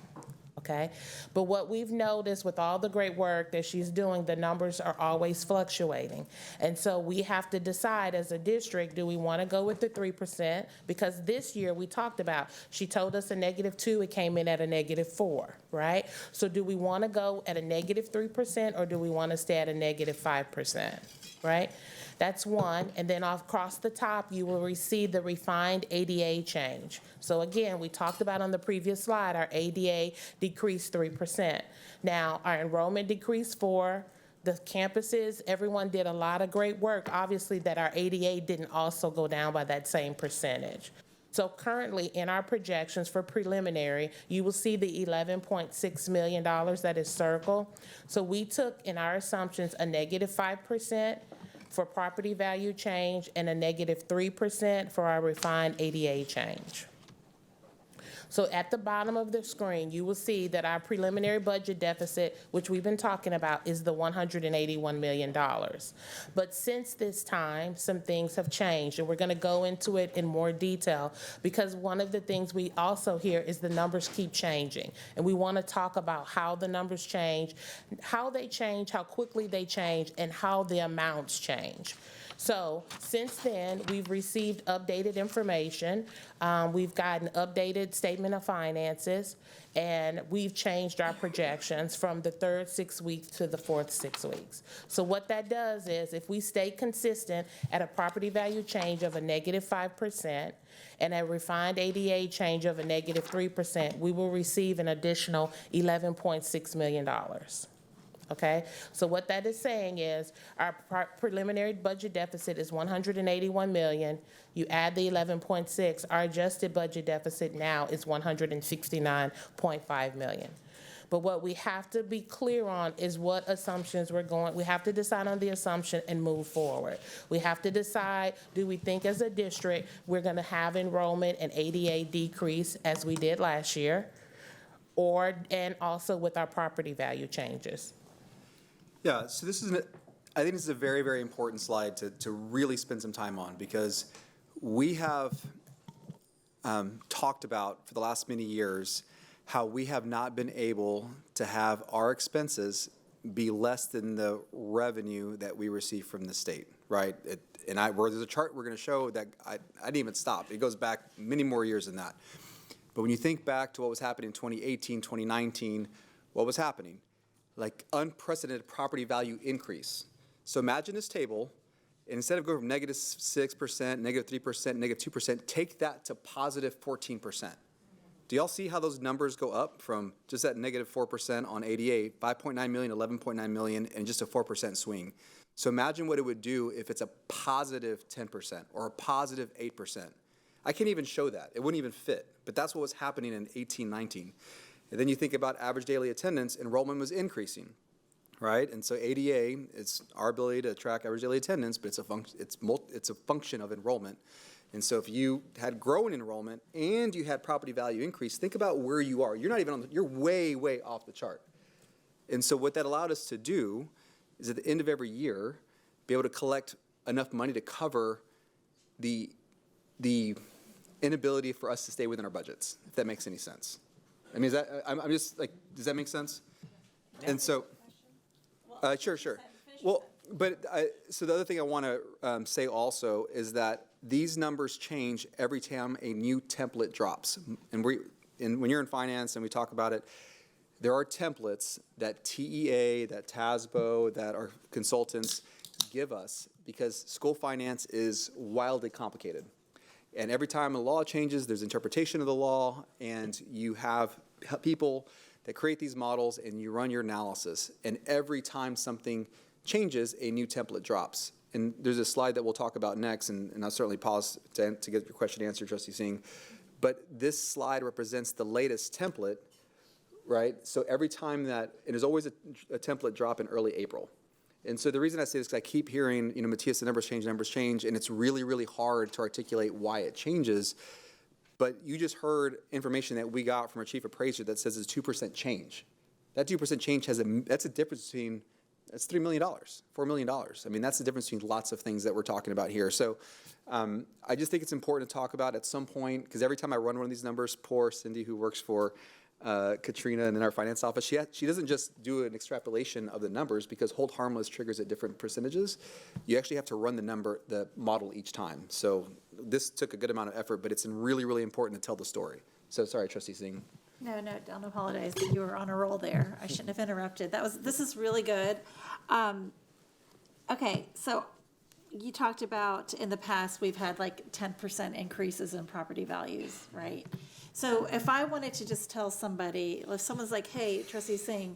Okay? But what we've noticed with all the great work that she's doing, the numbers are always fluctuating. And so we have to decide as a district, do we want to go with the 3%? Because this year we talked about, she told us a negative 2, it came in at a negative 4, right? So do we want to go at a negative 3% or do we want to stay at a negative 5%, right? That's one, and then across the top, you will receive the refined ADA change. So again, we talked about on the previous slide, our ADA decreased 3%. Now, our enrollment decreased 4%. The campuses, everyone did a lot of great work. Obviously, that our ADA didn't also go down by that same percentage. So currently, in our projections for preliminary, you will see the $11.6 million that is circled. So we took in our assumptions a negative 5% for property value change and a negative 3% for our refined ADA change. So at the bottom of the screen, you will see that our preliminary budget deficit, which we've been talking about, is the $181 million. But since this time, some things have changed, and we're going to go into it in more detail, because one of the things we also hear is the numbers keep changing. And we want to talk about how the numbers change, how quickly they change, and how the amounts change. So since then, we've received updated information. We've gotten updated statement of finances, and we've changed our projections from the third 6 weeks to the fourth 6 weeks. So what that does is, if we stay consistent at a property value change of a negative 5% and a refined ADA change of a negative 3%, we will receive an additional $11.6 million. Okay, so what that is saying is our preliminary budget deficit is $181 million. You add the 11.6, our adjusted budget deficit now is $169.5 million. But what we have to be clear on is what assumptions we're going. We have to decide on the assumption and move forward. We have to decide, do we think as a district we're going to have enrollment and ADA decrease as we did last year, and also with our property value changes. Yeah, so I think this is a very, very important slide to really spend some time on, because we have talked about for the last many years how we have not been able to have our expenses be less than the revenue that we receive from the state, right? There's a chart we're going to show that I didn't even stop. It goes back many more years than that. But when you think back to what was happening in 2018, 2019, what was happening? Like unprecedented property value increase. So imagine this table, and instead of going from negative 6%, negative 3%, negative 2%, take that to positive 14%. Do y'all see how those numbers go up from just that negative 4% on 88, 5.9 million, 11.9 million, and just a 4% swing? So imagine what it would do if it's a positive 10% or a positive 8%. I can't even show that. It wouldn't even fit. But that's what was happening in 18, 19. And then you think about average daily attendance, enrollment was increasing, right? And so ADA is our ability to track average daily attendance, but it's a function of enrollment. And so if you had growing enrollment and you had property value increase, think about where you are. You're not even you're way, way off the chart. And so what that allowed us to do is at the end of every year, be able to collect enough money to cover the inability for us to stay within our budgets, if that makes any sense. I mean, I'm just like, does that make sense? And so, sure. Well, but so the other thing I want to say also is that these numbers change every time a new template drops. And when you're in finance and we talk about it, there are templates that TEA, that TASBO, that our consultants give us, because school finance is wildly complicated. And every time a law changes, there's interpretation of the law, and you have people that create these models, and you run your analysis. And every time something changes, a new template drops. And there's a slide that we'll talk about next, and I'll certainly pause to get your question answered, Trustee Singh. But this slide represents the latest template, right? So every time and there's always a template drop in early April. And so the reason I say this is because I keep hearing, Matthias, the numbers change, and it's really, really hard to articulate why it changes. But you just heard information that we got from our chief appraiser that says it's 2% change. That 2% change that's a difference between, that's $3 million, $4 million. I mean, that's the difference between lots of things that we're talking about here. So I just think it's important to talk about at some point, because every time I run one of these numbers, poor Cindy, who works for Katrina and in our finance office, she doesn't just do an extrapolation of the numbers, because hold harmless triggers at different percentages. You actually have to run the model each time. So this took a good amount of effort, but it's really, really important to tell the story. So sorry, Trustee Singh. No, don't apologize that you were on a roll there. I shouldn't have interrupted. This is really good. Okay, so you talked about in the past we've had like 10% increases in property values, right? So if I wanted to just tell somebody, if someone's like, hey, Trustee Singh,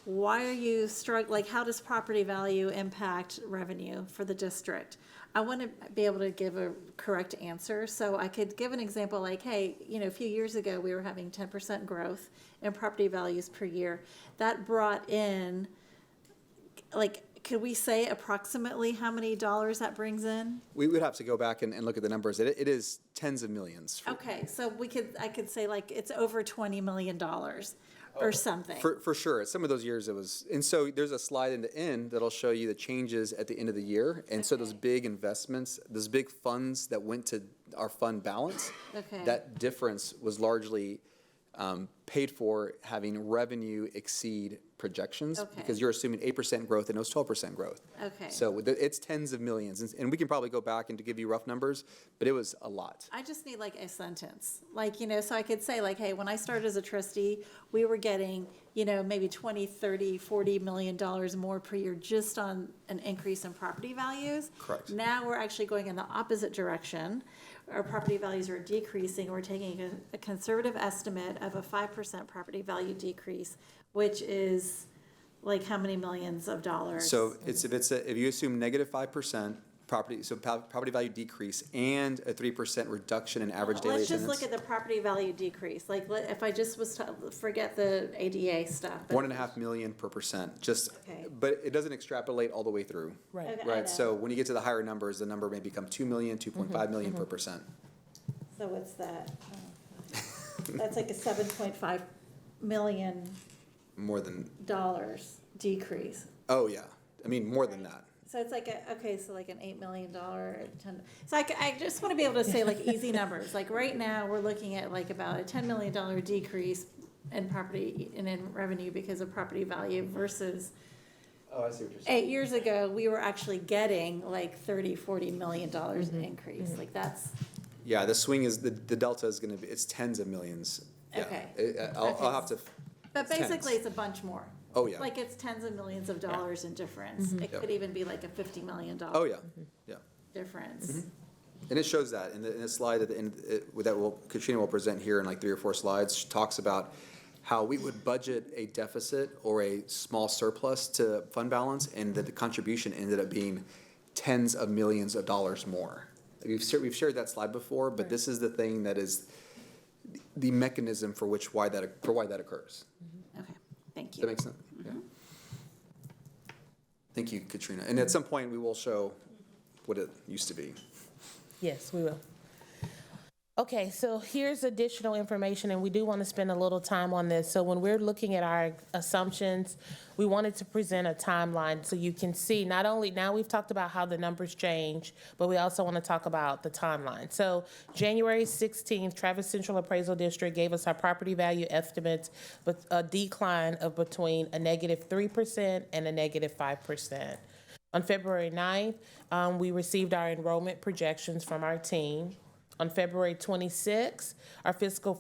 why are you struggling, like, how does property value impact revenue for the district? I want to be able to give a correct answer, so I could give an example like, hey, a few years ago, we were having 10% growth in property values per year. That brought in, like, could we say approximately how many dollars that brings in? We would have to go back and look at the numbers. It is tens of millions. Okay, so I could say like it's over $20 million or something. For sure. Some of those years it was, and so there's a slide in the end that'll show you the changes at the end of the year. And so those big investments, those big funds that went to our fund balance, that difference was largely paid for having revenue exceed projections because you're assuming 8% growth and it was 12% growth. Okay. So it's tens of millions. And we can probably go back and to give you rough numbers, but it was a lot. I just need like a sentence, like, so I could say like, hey, when I started as a trustee, we were getting, maybe 20, 30, 40 million dollars more per year just on an increase in property values. Correct. Now we're actually going in the opposite direction. Our property values are decreasing. We're taking a conservative estimate of a 5% property value decrease, which is like how many millions of dollars? So if you assume negative 5% property value decrease and a 3% reduction in average daily Let's attendance. just look at the property value decrease. Like if I just was to forget the ADA stuff. 1.5 million per percent. But it doesn't extrapolate all the way through. Right. Right. So when you get to the higher numbers, the number may become 2 million, 2.5 million per percent. So what's that? That's like a 7.5 million dollars decrease. Oh yeah, I mean more than that. So it's like so like an $8 million. So I just want to be able to say like easy numbers. Like right now we're looking at like about a $10 million decrease in property and in revenue because of property value versus. Oh, I see what you're saying. 8 years ago, we were actually getting like $30-40 million increase. Like that's. Yeah, the swing is the delta is going to be it's tens of millions. Yeah. Okay. I'll have to. But basically, it's a bunch more. Oh yeah. Like it's tens of millions of dollars in difference. It could even be like a $50 million. Oh yeah. Yeah. Difference. And it shows that in the slide at the end Katrina will present here in like 3 or 4 slides. She talks about how we would budget a deficit or a small surplus to fund balance, and that the contribution ended up being tens of millions of dollars more. We've shared that slide before, but this is the thing that is the mechanism for why that occurs. Okay, thank you. That makes sense. Yeah. Thank you, Katrina. And at some point, we will show what it used to be. Yes, we will. Okay, so here's additional information, and we do want to spend a little time on this. So when we're looking at our assumptions, we wanted to present a timeline so you can see not only, now we've talked about how the numbers change, but we also want to talk about the timeline. So January 16th, Travis Central Appraisal District gave us our property value estimates, but a decline of between a -3% and a -5%. On February 9th, we received our enrollment projections from our team. On February 26th, our fiscal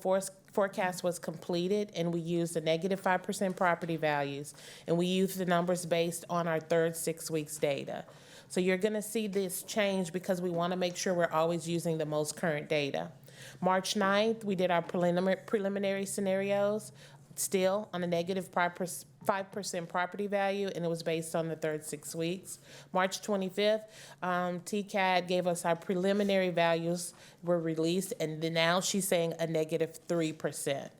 forecast was completed, and we used the -5% property values, and we used the numbers based on our third 6 weeks data. So you're going to see this change because we want to make sure we're always using the most current data. March 9th, we did our preliminary scenarios, still on a -5% property value, and it was based on the third 6 weeks. March 25th, TCAD gave us our preliminary values were released, and then now she's saying a -3%.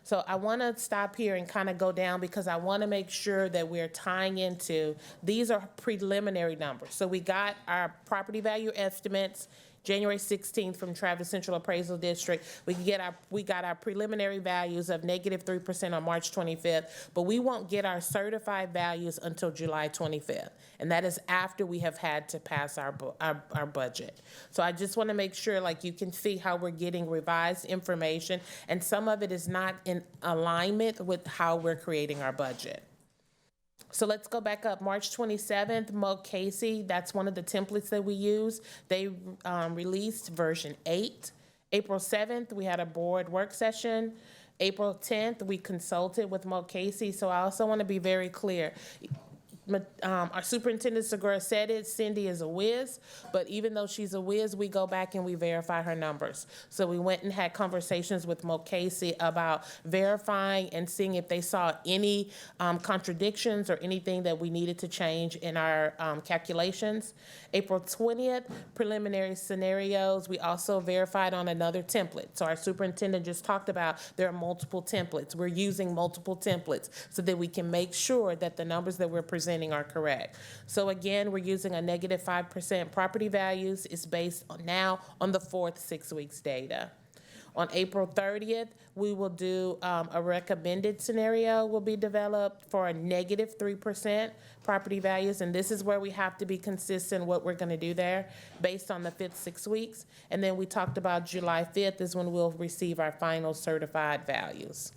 So I want to stop here and kind of go down because I want to make sure that we're tying into, these are preliminary numbers. So we got our property value estimates January 16th from Travis Central Appraisal District. We got our preliminary values of -3% on March 25th, but we won't get our certified values until July 25th, and that is after we have had to pass our budget. So I just want to make sure, like, you can see how we're getting revised information, and some of it is not in alignment with how we're creating our budget. So let's go back up. March 27th, Mo Casey, that's one of the templates that we use. They released version 8. April 7th, we had a board work session. April 10th, we consulted with Mo Casey. So I also want to be very clear. our superintendent Segura said it, Cindy is a whiz, but even though she's a whiz, we go back and we verify her numbers. So we went and had conversations with Mo Casey about verifying and seeing if they saw any contradictions or anything that we needed to change in our calculations. April 20th, preliminary scenarios, we also verified on another template. So our superintendent just talked about there are multiple templates. We're using multiple templates so that we can make sure that the numbers that we're presenting are correct. So again, we're using a negative 5% property values. It's based now on the fourth 6 weeks data. On April 30th, we will do a recommended scenario will be developed for a negative 3% property values. And this is where we have to be consistent what we're going to do there based on the fifth 6 weeks. And then we talked about July 5th is when we'll receive our final certified values.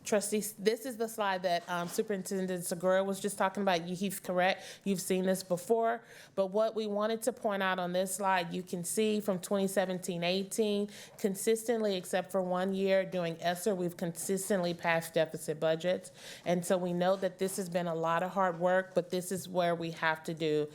Trustees, this is the slide that Superintendent Segura was just talking about. He's correct. You've seen this before. But what we wanted to point out on this slide, you can see from 2017-18, consistently, except for 1 year doing ESSER, we've consistently passed deficit budgets. And so we know that this has been a lot of hard work, but this is where we have to do,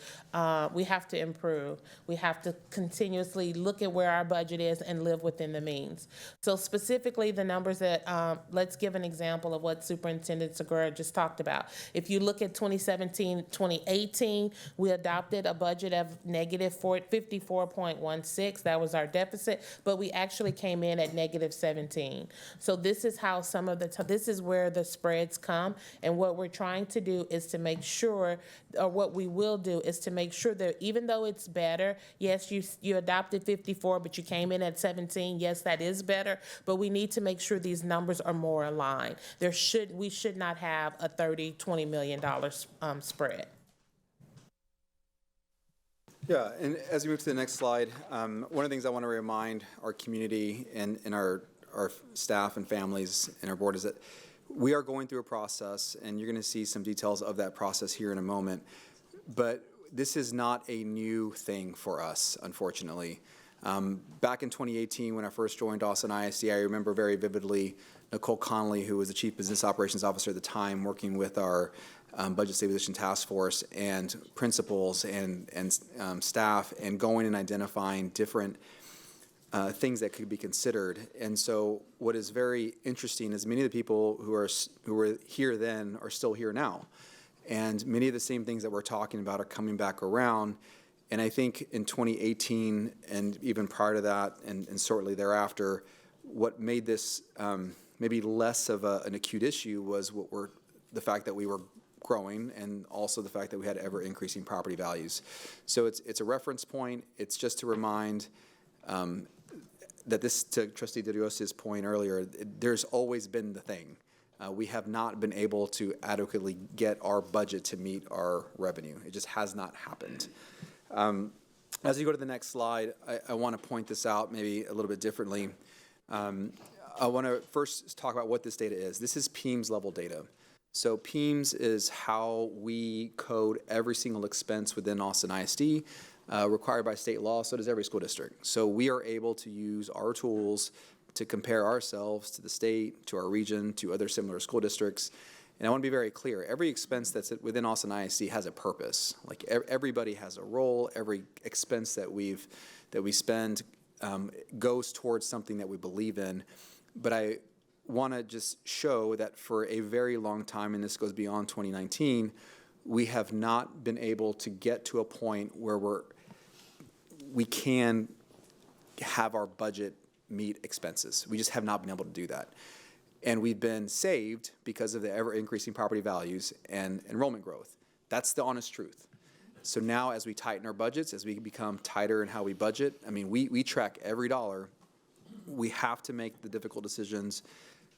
we have to improve. We have to continuously look at where our budget is and live within the means. So specifically the numbers that, let's give an example of what Superintendent Segura just talked about. If you look at 2017-2018, we adopted a budget of negative 54.16. That was our deficit, but we actually came in at negative 17. So this is how some of this is where the spreads come. And what we're trying to do is to make sure, or what we will do is to make sure that even though it's better, yes, you adopted 54, but you came in at 17. Yes, that is better, but we need to make sure these numbers are more aligned. We should not have a $20 million spread. Yeah, and as we move to the next slide, one of the things I want to remind our community and our staff and families and our board is that we are going through a process, and you're going to see some details of that process here in a moment. But this is not a new thing for us, unfortunately. Back in 2018, when I first joined Austin ISD, I remember very vividly Nicole Connolly, who was the Chief Business Operations Officer at the time, working with our Budget Stabilization Task Force and principals and staff, and going and identifying different things that could be considered. And so what is very interesting is many of the people who were here then are still here now. And many of the same things that we're talking about are coming back around. And I think in 2018 and even prior to that and shortly thereafter, what made this maybe less of an acute issue was the fact that we were growing, and also the fact that we had ever increasing property values. So it's a reference point. It's just to remind that this, to Trustee DeRiosa's point earlier, there's always been the thing. We have not been able to adequately get our budget to meet our revenue. It just has not happened. As you go to the next slide, I want to point this out maybe a little bit differently. I want to first talk about what this data is. This is PEIMS level data. So PEIMS is how we code every single expense within Austin ISD, required by state law, so does every school district. So we are able to use our tools to compare ourselves to the state, to our region, to other similar school districts. And I want to be very clear, every expense that's within Austin ISD has a purpose. Like everybody has a role, every expense that we spend goes towards something that we believe in. But I want to just show that for a very long time, and this goes beyond 2019, we have not been able to get to a point where we can have our budget meet expenses. We just have not been able to do that. And we've been saved because of the ever-increasing property values and enrollment growth. That's the honest truth. So now as we tighten our budgets, as we become tighter in how we budget, I mean, we track every dollar. We have to make the difficult decisions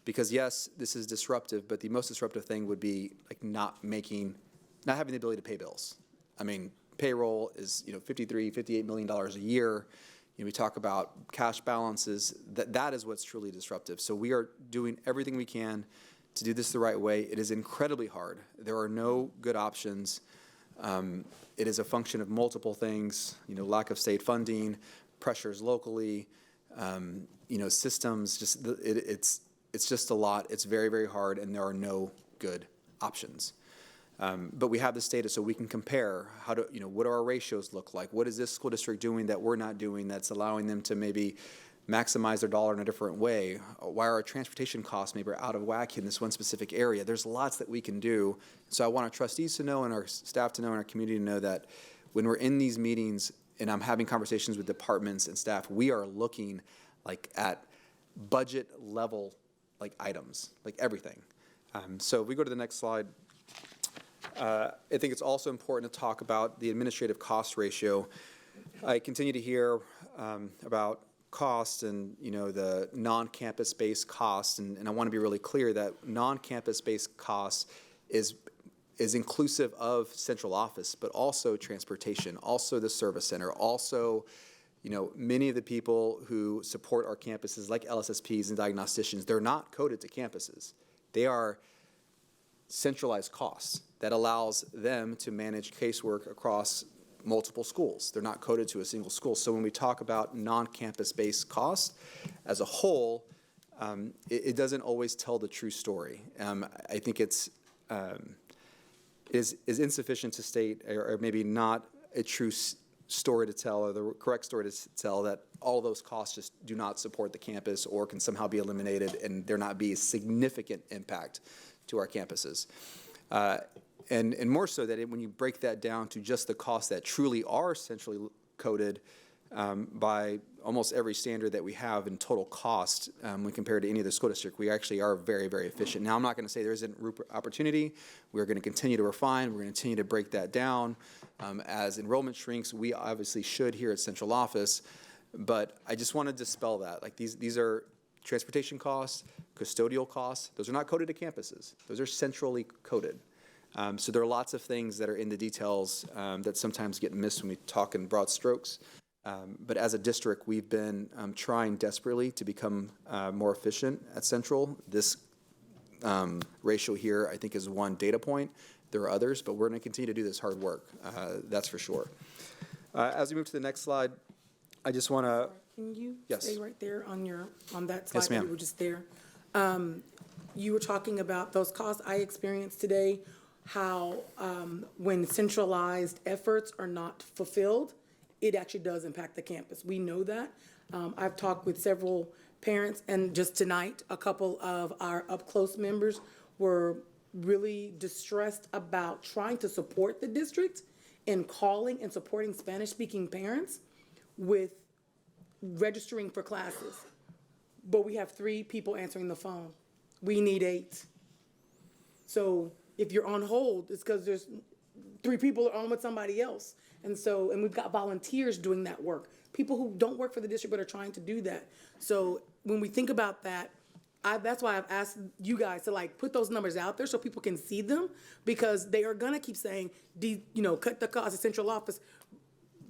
because, yes, this is disruptive, but the most disruptive thing would be like not having the ability to pay bills. I mean, payroll is, $58 million a year. We talk about cash balances. That is what's truly disruptive. So we are doing everything we can to do this the right way. It is incredibly hard. There are no good options. It is a function of multiple things, lack of state funding, pressures locally, systems. It's just a lot. It's very, very hard, and there are no good options. But we have this data so we can compare what do our ratios look like? What is this school district doing that we're not doing that's allowing them to maybe maximize their dollar in a different way? Why are our transportation costs maybe out of whack in this one specific area? There's lots that we can do. So I want our trustees to know and our staff to know and our community to know that when we're in these meetings and I'm having conversations with departments and staff, we are looking at budget level items, everything. So if we go to the next slide, I think it's also important to talk about the administrative cost ratio. I continue to hear about costs and the non-campus based costs, and I want to be really clear that non-campus based costs is inclusive of central office, but also transportation, also the service center, also many of the people who support our campuses like LSSPs and diagnosticians. They're not coded to campuses. They are centralized costs that allows them to manage casework across multiple schools. They're not coded to a single school. So when we talk about non-campus based costs as a whole, it doesn't always tell the true story. I think it's is insufficient to state, or maybe not a true story to tell, or the correct story to tell, that all those costs just do not support the campus or can somehow be eliminated and there not be a significant impact to our campuses. And more so that when you break that down to just the costs that truly are centrally coded by almost every standard that we have in total cost when compared to any other school district, we actually are very, very efficient. Now, I'm not going to say there isn't opportunity. We're going to continue to refine. We're going to continue to break that down. As enrollment shrinks, we obviously should here at central office. But I just want to dispel that. These are transportation costs, custodial costs. Those are not coded to campuses. Those are centrally coded. So there are lots of things that are in the details that sometimes get missed when we talk in broad strokes. But as a district, we've been trying desperately to become more efficient at Central. This ratio here, I think, is one data point. There are others, but we're going to continue to do this hard work. That's for sure. As we move to the next slide, I just want to. Can you Yes. stay right there on that slide? Yes, ma'am. You were just there. You were talking about those costs. I experienced today how when centralized efforts are not fulfilled, it actually does impact the campus. We know that. I've talked with several parents, and just tonight, a couple of our up-close members were really distressed about trying to support the district in calling and supporting Spanish-speaking parents with registering for classes. But we have 3 people answering the phone. We need 8. So if you're on hold, it's because there's 3 people are on with somebody else. And we've got volunteers doing that work, people who don't work for the district but are trying to do that. So when we think about that, that's why I've asked you guys to put those numbers out there so people can see them, because they are gonna keep saying, cut the cost of central office.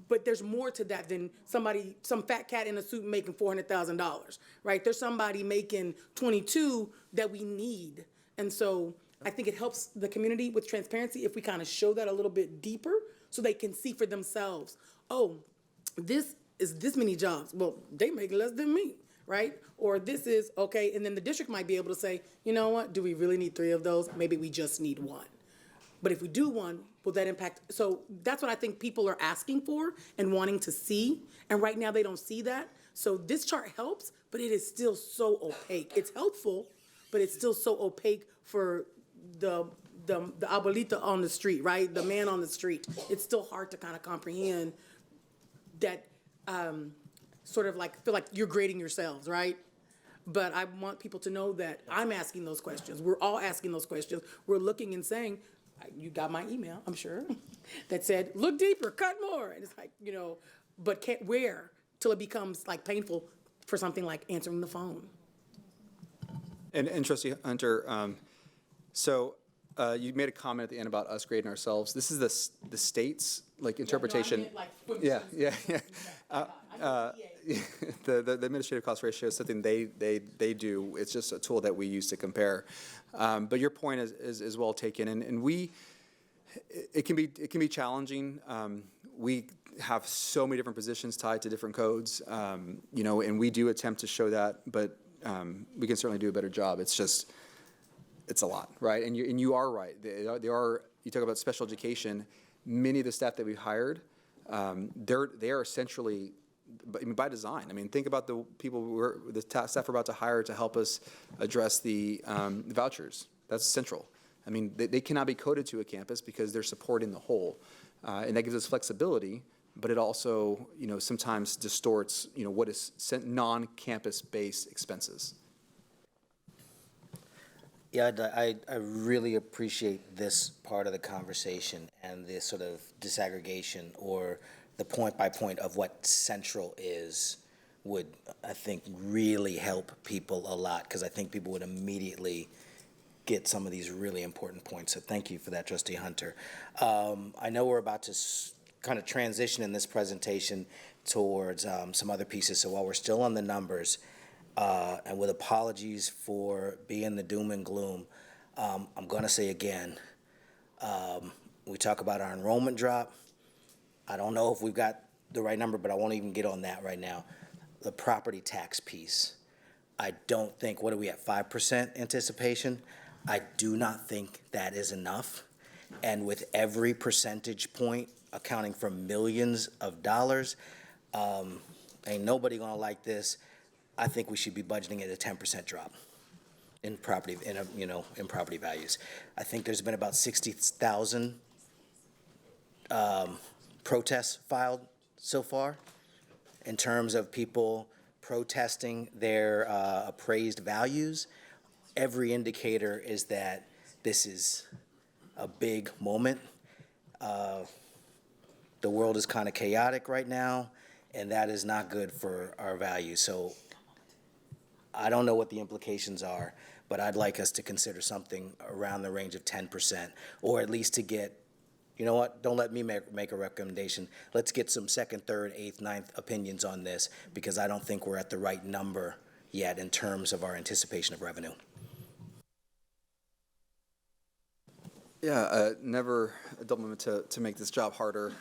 But there's more to that than some fat cat in a suit making $400,000, right? There's somebody making 22 that we need. And so I think it helps the community with transparency if we kind of show that a little bit deeper so they can see for themselves, oh, this is this many jobs. Well, they make less than me, right? Or this is, okay, and then the district might be able to say, you know what, do we really need 3 of those? Maybe we just need 1. But if we do 1, will that impact? So that's what I think people are asking for and wanting to see. And right now they don't see that. So this chart helps, but it is still so opaque. It's helpful, but it's still so opaque for the abuelita on the street, right? The man on the street. It's still hard to kind of comprehend that sort of feel like you're grading yourselves, right? But I want people to know that I'm asking those questions. We're all asking those questions. We're looking and saying, you got my email, I'm sure, that said, look deeper, cut more. And it's but can't where till it becomes painful for something like answering the phone. And Trustee Hunter, so you made a comment at the end about us grading ourselves. This is the state's interpretation. Yeah. The administrative cost ratio is something they do. It's just a tool that we use to compare. But your point is well taken, and it can be challenging. We have so many different positions tied to different codes, and we do attempt to show that, but we can certainly do a better job. It's just it's a lot, right? And you are right. They are, you talk about special education, many of the staff that we hired, they are essentially, by design. I mean, think about the people the staff we're about to hire to help us address the vouchers. That's central. I mean, they cannot be coded to a campus because they're supporting the whole. And that gives us flexibility, but it also, sometimes distorts, what is non-campus-based expenses. Yeah, I really appreciate this part of the conversation and this sort of disaggregation or the point by point of what central is would, I think, really help people a lot, because I think people would immediately get some of these really important points. So thank you for that, Trustee Hunter. I know we're about to kind of transition in this presentation towards some other pieces. So while we're still on the numbers, and with apologies for being the doom and gloom, I'm going to say again, we talk about our enrollment drop. I don't know if we've got the right number, but I won't even get on that right now. The property tax piece, I don't think, what are we at, 5% anticipation? I do not think that is enough. And with every percentage point accounting for millions of dollars, ain't nobody gonna like this. I think we should be budgeting at a 10% drop in property, in property values. I think there's been about 60,000 protests filed so far in terms of people protesting their appraised values. Every indicator is that this is a big moment. The world is kind of chaotic right now, and that is not good for our values. So I don't know what the implications are, but I'd like us to consider something around the range of 10%, or at least to get, you know what, don't let me make a recommendation. Let's get some second, third, eighth, ninth opinions on this, because I don't think we're at the right number yet in terms of our anticipation of revenue. Yeah, never a double limit to make this job harder.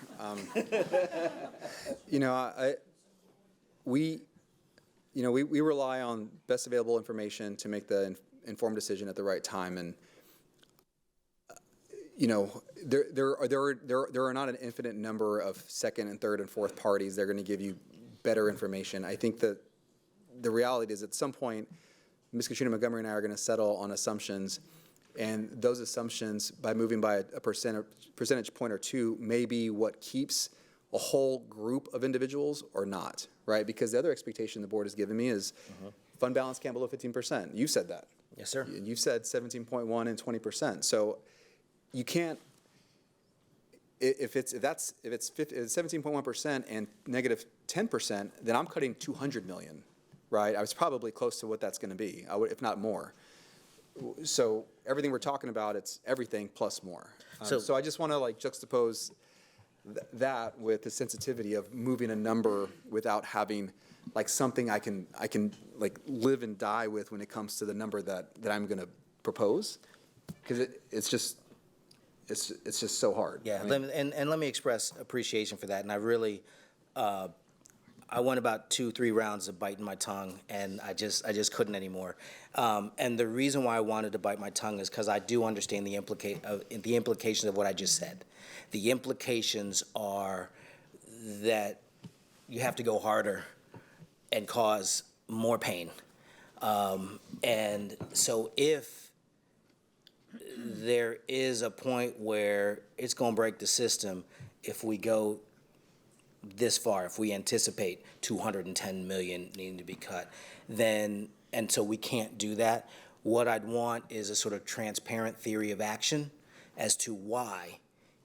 We rely on best available information to make the informed decision at the right time, and there are not an infinite number of second and third and fourth parties that are going to give you better information. I think that the reality is at some point, Ms. Katrina Montgomery and I are going to settle on assumptions, and those assumptions, by moving by a percentage point or two, may be what keeps a whole group of individuals or not, right? Because the other expectation the board has given me is fund balance can't below 15%. You said that. Yes, sir. You said 17.1 and 20%. So you can't, if it's 17.1% and negative 10%, then I'm cutting 200 million, right? I was probably close to what that's going to be, if not more. So everything we're talking about, it's everything plus more. So I just want to juxtapose that with the sensitivity of moving a number without having something I can live and die with when it comes to the number that I'm going to propose, because it's just so hard. Yeah, and let me express appreciation for that. And I really, I went about 2-3 rounds of biting my tongue, and I just couldn't anymore. And the reason why I wanted to bite my tongue is because I do understand the implications of what I just said. The implications are that you have to go harder and cause more pain. And so if there is a point where it's going to break the system, if we go this far, if we anticipate 210 million needing to be cut, then, and so we can't do that, what I'd want is a sort of transparent theory of action as to why,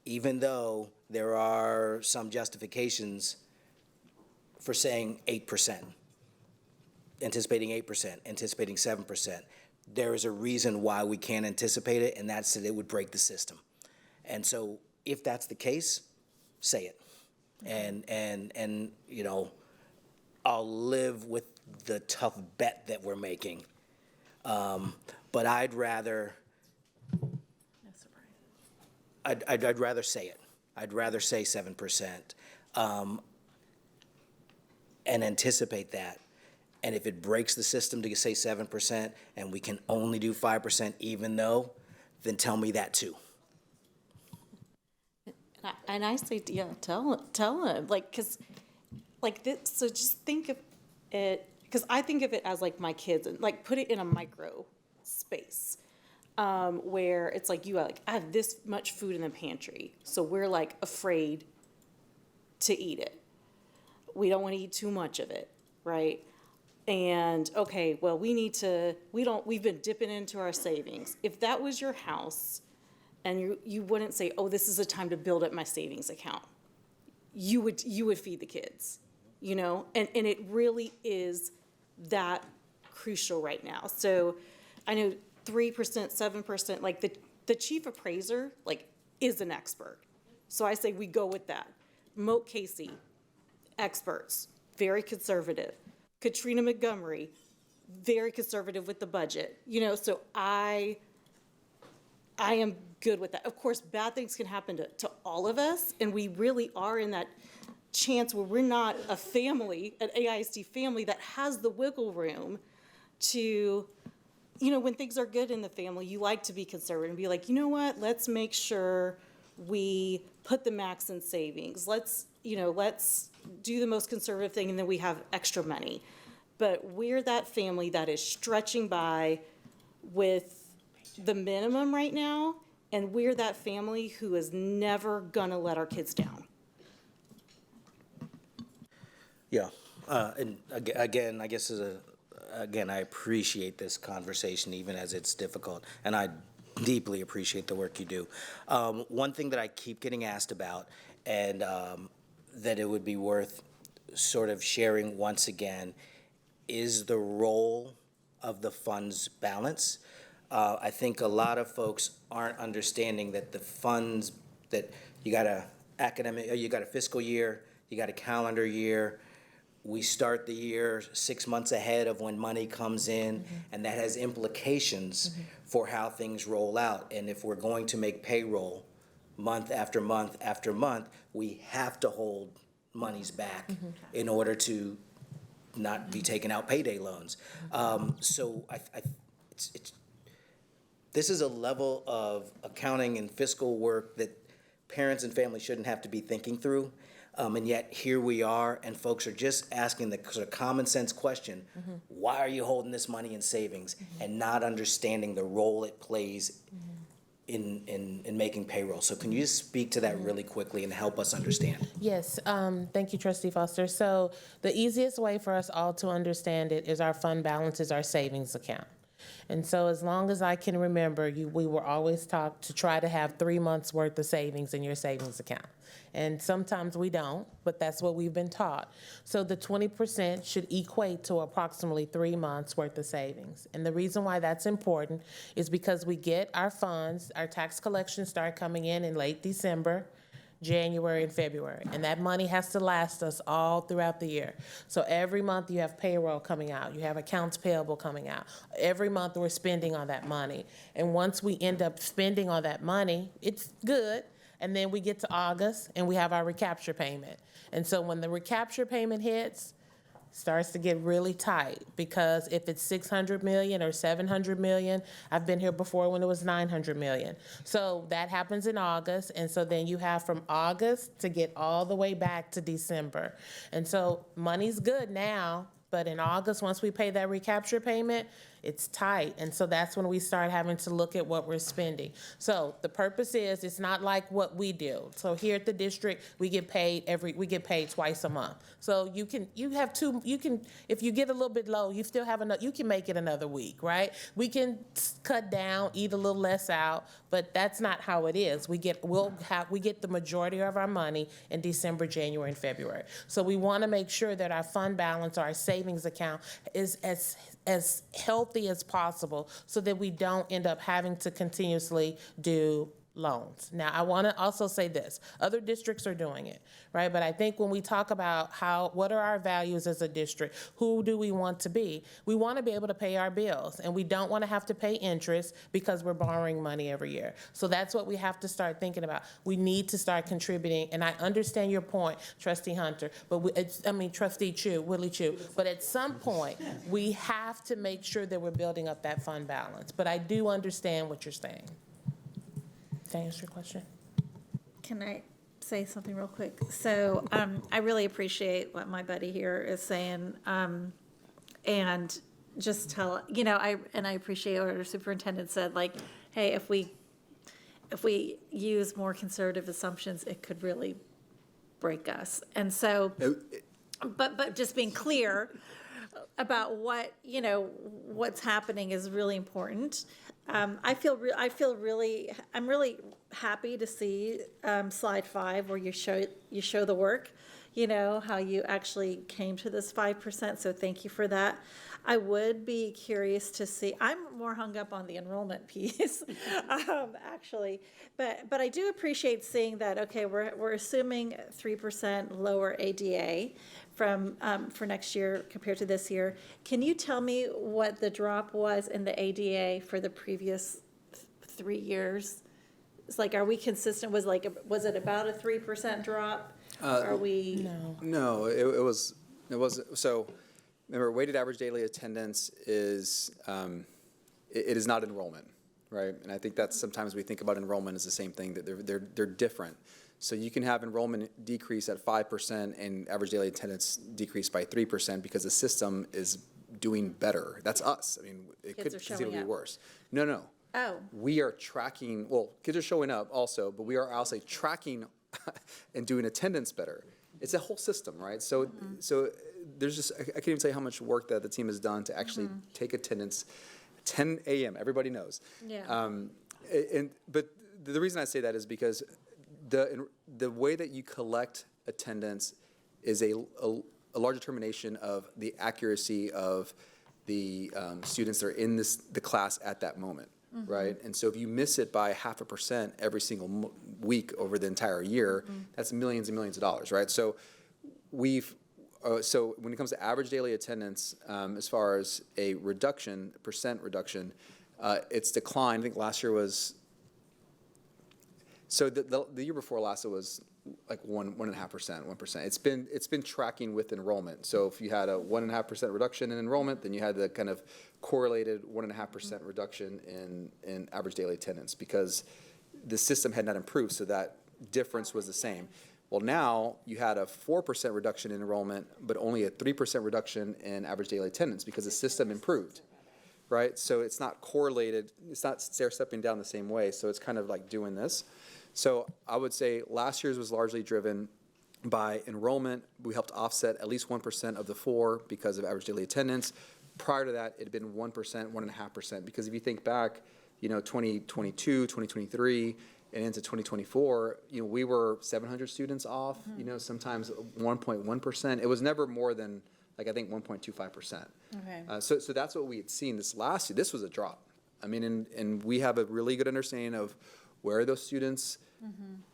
even though there are some justifications for saying 8%, anticipating 8%, anticipating 7%, there is a reason why we can't anticipate it, and that's that it would break the system. And so if that's the case, say it. And I'll live with the tough bet that we're making. But I'd rather I'd rather say it. I'd rather say 7%, and anticipate that, And if it breaks the system to say 7% and we can only do 5% even though, then tell me that too. And I say, yeah, tell him, like, because, like, this, so just think of it, because I think of it as, like, my kids, and, like, put it in a micro space, where it's like, I have this much food in the pantry, so we're, like, afraid to eat it. We don't want to eat too much of it, right? And, okay, well, we've been dipping into our savings. If that was your house, and you wouldn't say, oh, this is a time to build up my savings account. You would feed the kids, you know? And it really is that crucial right now. So I know 3%, 7%, like the chief appraiser, like, is an expert. So I say we go with that. Moat Casey, experts, very conservative. Katrina Montgomery, very conservative with the budget. You know, so I am good with that. Of course, bad things can happen to all of us, and we really are in that chance where we're not a family, an AISD family that has the wiggle room to, you know, when things are good in the family, you like to be conservative and be like, you know what, let's make sure we put the max in savings. Let's do the most conservative thing, and then we have extra money. But we're that family that is stretching by with the minimum right now, and we're that family who is never gonna let our kids down. Yeah, and again, I guess I appreciate this conversation, even as it's difficult, and I deeply appreciate the work you do. One thing that I keep getting asked about, and that it would be worth sort of sharing once again, is the role of the funds balance. I think a lot of folks aren't understanding that the funds, that you got a fiscal year, you got a calendar year. We start the year 6 months ahead of when money comes in, and that has implications for how things roll out. And if we're going to make payroll month after month after month, we have to hold monies back in order to not be taking out payday loans. So this is a level of accounting and fiscal work that parents and families shouldn't have to be thinking through. And yet here we are, and folks are just asking the sort of common sense question, why are you holding this money in savings, and not understanding the role it plays in making payroll. So can you just speak to that really quickly and help us understand? Yes, thank you, Trustee Foster. So the easiest way for us all to understand it is our fund balance is our savings account. And so as long as I can remember, we were always taught to try to have 3 months worth of savings in your savings account. And sometimes we don't, but that's what we've been taught. So the 20% should equate to approximately 3 months worth of savings. And the reason why that's important is because we get our funds, our tax collections start coming in late December, January, and February. And that money has to last us all throughout the year. So every month you have payroll coming out, you have accounts payable coming out. Every month we're spending on that money. And once we end up spending on that money, it's good. And then we get to August and we have our recapture payment. And so when the recapture payment hits, starts to get really tight, because if it's 600 million or 700 million, I've been here before when it was 900 million. So that happens in August, and so then you have from August to get all the way back to December. And so money's good now, but in August, once we pay that recapture payment, it's tight. And so that's when we start having to look at what we're spending. So the purpose is, it's not like what we do. So here at the district, we get paid twice a month. So if you get a little bit low, you still have enough, you can make it another week, right? We can cut down, eat a little less out, but that's not how it is. We get the majority of our money in December, January, and February. So we want to make sure that our fund balance, or our savings account, is as healthy as possible, so that we don't end up having to continuously do loans. Now, I want to also say this, other districts are doing it, right? But I think when we talk about what are our values as a district, who do we want to be? We want to be able to pay our bills, and we don't want to have to pay interest because we're borrowing money every year. So that's what we have to start thinking about. We need to start contributing, and I understand your point, Trustee Hunter, but Trustee Chu, Willie Chu, but at some point, we have to make sure that we're building up that fund balance. But I do understand what you're saying. Did I answer your question? Can I say something real quick? So I really appreciate what my buddy here is saying, and just tell, I appreciate what our superintendent said, like, hey, if we use more conservative assumptions, it could really break us. And so, but just being clear about what's happening is really important. I'm really happy to see slide 5 where you show the work, how you actually came to this 5%. So thank you for that. I would be curious to see. I'm more hung up on the enrollment piece, actually, but I do appreciate seeing that. Okay, we're assuming 3% lower ADA for next year compared to this year. Can you tell me what the drop was in the ADA for the previous 3 years? It's like, are we consistent? Was it about a 3% drop? Are we? No, it was. So remember, weighted average daily attendance is it is not enrollment, right? And I think that's sometimes we think about enrollment as the same thing, that they're different. So you can have enrollment decrease at 5% and average daily attendance decrease by 3% because the system is doing better. That's us. I mean, it could conceivably be worse. No. Oh. We are tracking, well, kids are showing up also, but we are also tracking and doing attendance better. It's a whole system, right? So so there's just, I can't even tell you how much work that the team has done to actually take attendance. 10 a.m., everybody knows. Yeah. But the reason I say that is because the way that you collect attendance is a large determination of the accuracy of the students that are in the class at that moment, right? And so if you miss it by 0.5% every single week over the entire year, that's millions and millions of dollars, right? So so when it comes to average daily attendance, as far as a percent reduction, it's declined. I think last year was. So the year before last, it was like 1.5%, 1%. It's been tracking with enrollment. So if you had a 1.5% reduction in enrollment, then you had the kind of correlated 1.5% reduction in average daily attendance because the system had not improved, so that difference was the same. Well, now you had a 4% reduction in enrollment, but only a 3% reduction in average daily attendance because the system improved, right? So it's not correlated. It's not stair-stepping down the same way. So it's kind of like doing this. So I would say last year's was largely driven by enrollment. We helped offset at least 1% of the 4 because of average daily attendance. Prior to that, it had been 1%, 1.5%. Because if you think back, 2022, 2023, and into 2024, we were 700 students off. Sometimes 1.1%. It was never more than I think 1.25%. Okay. So that's what we had seen this last year. This was a drop. I mean, and we have a really good understanding of where those students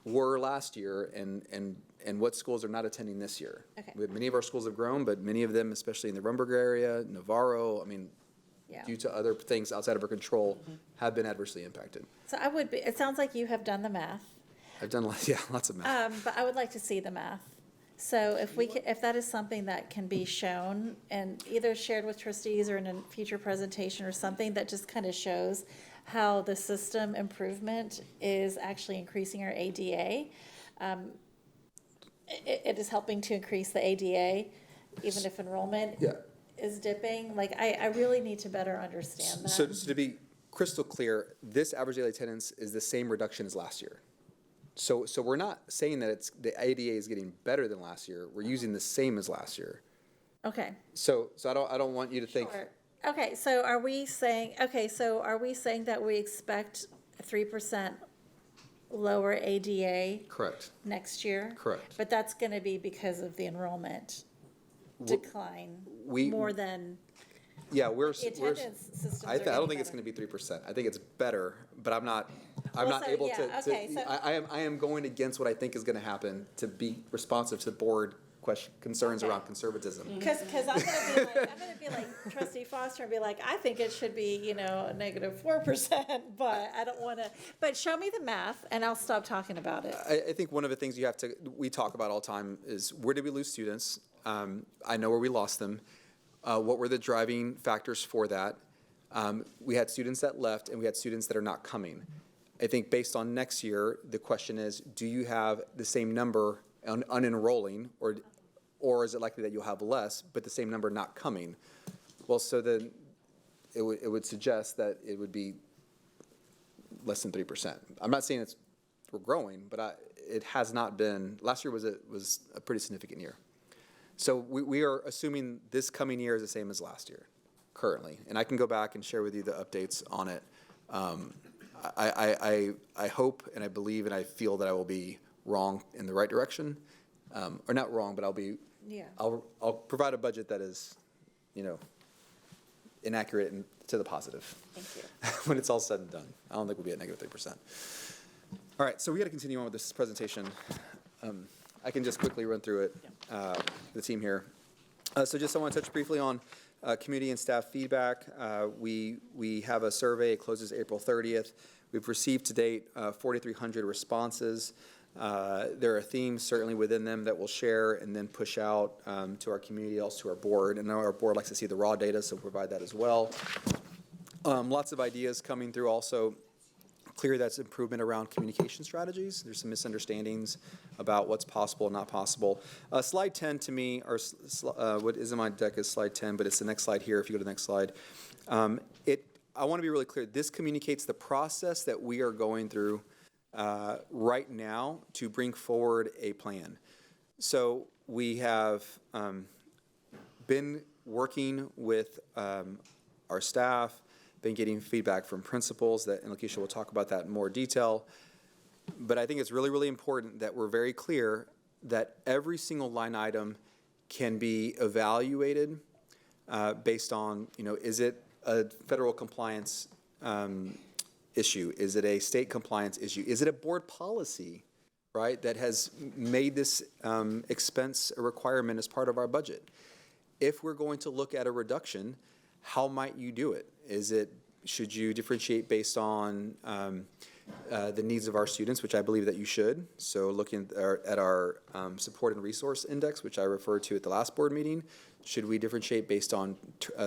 were last year and what schools are not attending this year. Okay. Many of our schools have grown, but many of them, especially in the Rumberg area, Navarro, due to other things outside of our control, have been adversely impacted. So it sounds like you have done the math. I've done lots of math. But I would like to see the math. So if that is something that can be shown and either shared with trustees or in a future presentation or something that just kind of shows how the system improvement is actually increasing our ADA. It is helping to increase the ADA, even if enrollment is dipping. Like, I really need to better understand that. So to be crystal clear, this average daily attendance is the same reduction as last year. So we're not saying that the ADA is getting better than last year. We're using the same as last year. Okay. So I don't want you to think. Sure. Okay, so are we saying that we expect a 3% lower ADA Correct. next year? Correct. But that's going to be because of the enrollment decline more than Yeah, we're. the attendance system. I don't think it's going to be 3%. I think it's better, but I'm not I'm Well, not so, able yeah, to, okay, so- I am going against what I think is going to happen to be responsive to the board concerns Okay. around conservatism. Because I'm gonna be like Trustee Foster and be like, I think it should be, a -4%, but I don't want to, but show me the math and I'll stop talking about it. I think one of the things we talk about all the time is where did we lose students? I know where we lost them. What were the driving factors for that? We had students that left and we had students that are not coming. I think based on next year, the question is, do you have the same number unenrolling, or is it likely that you'll have less, but the same number not coming? Well, so then it would suggest that it would be less than 3%. I'm not saying we're growing, but it has not been. Last year was a pretty significant year. So we are assuming this coming year is the same as last year, currently. And I can go back and share with you the updates on it. I hope and I believe and I feel that I will be wrong in the right direction, or not wrong, but I'll provide a budget that is, inaccurate and to the positive. Thank you. When it's all said and done, I don't think we'll be at -3%. All right, so we got to continue on with this presentation. I can just quickly run through it. The team here. So just I want to touch briefly on community and staff feedback. We have a survey. It closes April 30th. We've received to date 4,300 responses. There are themes certainly within them that we'll share and then push out to our community, also to our board. And our board likes to see the raw data, so we'll provide that as well. Lots of ideas coming through also. Clear that's improvement around communication strategies. There's some misunderstandings about what's possible and not possible. Slide 10 to me, or what is in my deck is slide 10, but it's the next slide here if you go to the next slide. I want to be really clear. This communicates the process that we are going through right now to bring forward a plan. So we have been working with our staff, been getting feedback from principals, and Lakeisha will talk about that in more detail. But I think it's really, really important that we're very clear that every single line item can be evaluated based on, is it a federal compliance issue? Is it a state compliance issue? Is it a board policy, right, that has made this expense a requirement as part of our budget? If we're going to look at a reduction, how might you do it? Should you differentiate based on the needs of our students, which I believe that you should? So looking at our support and resource index, which I referred to at the last board meeting, should we differentiate based on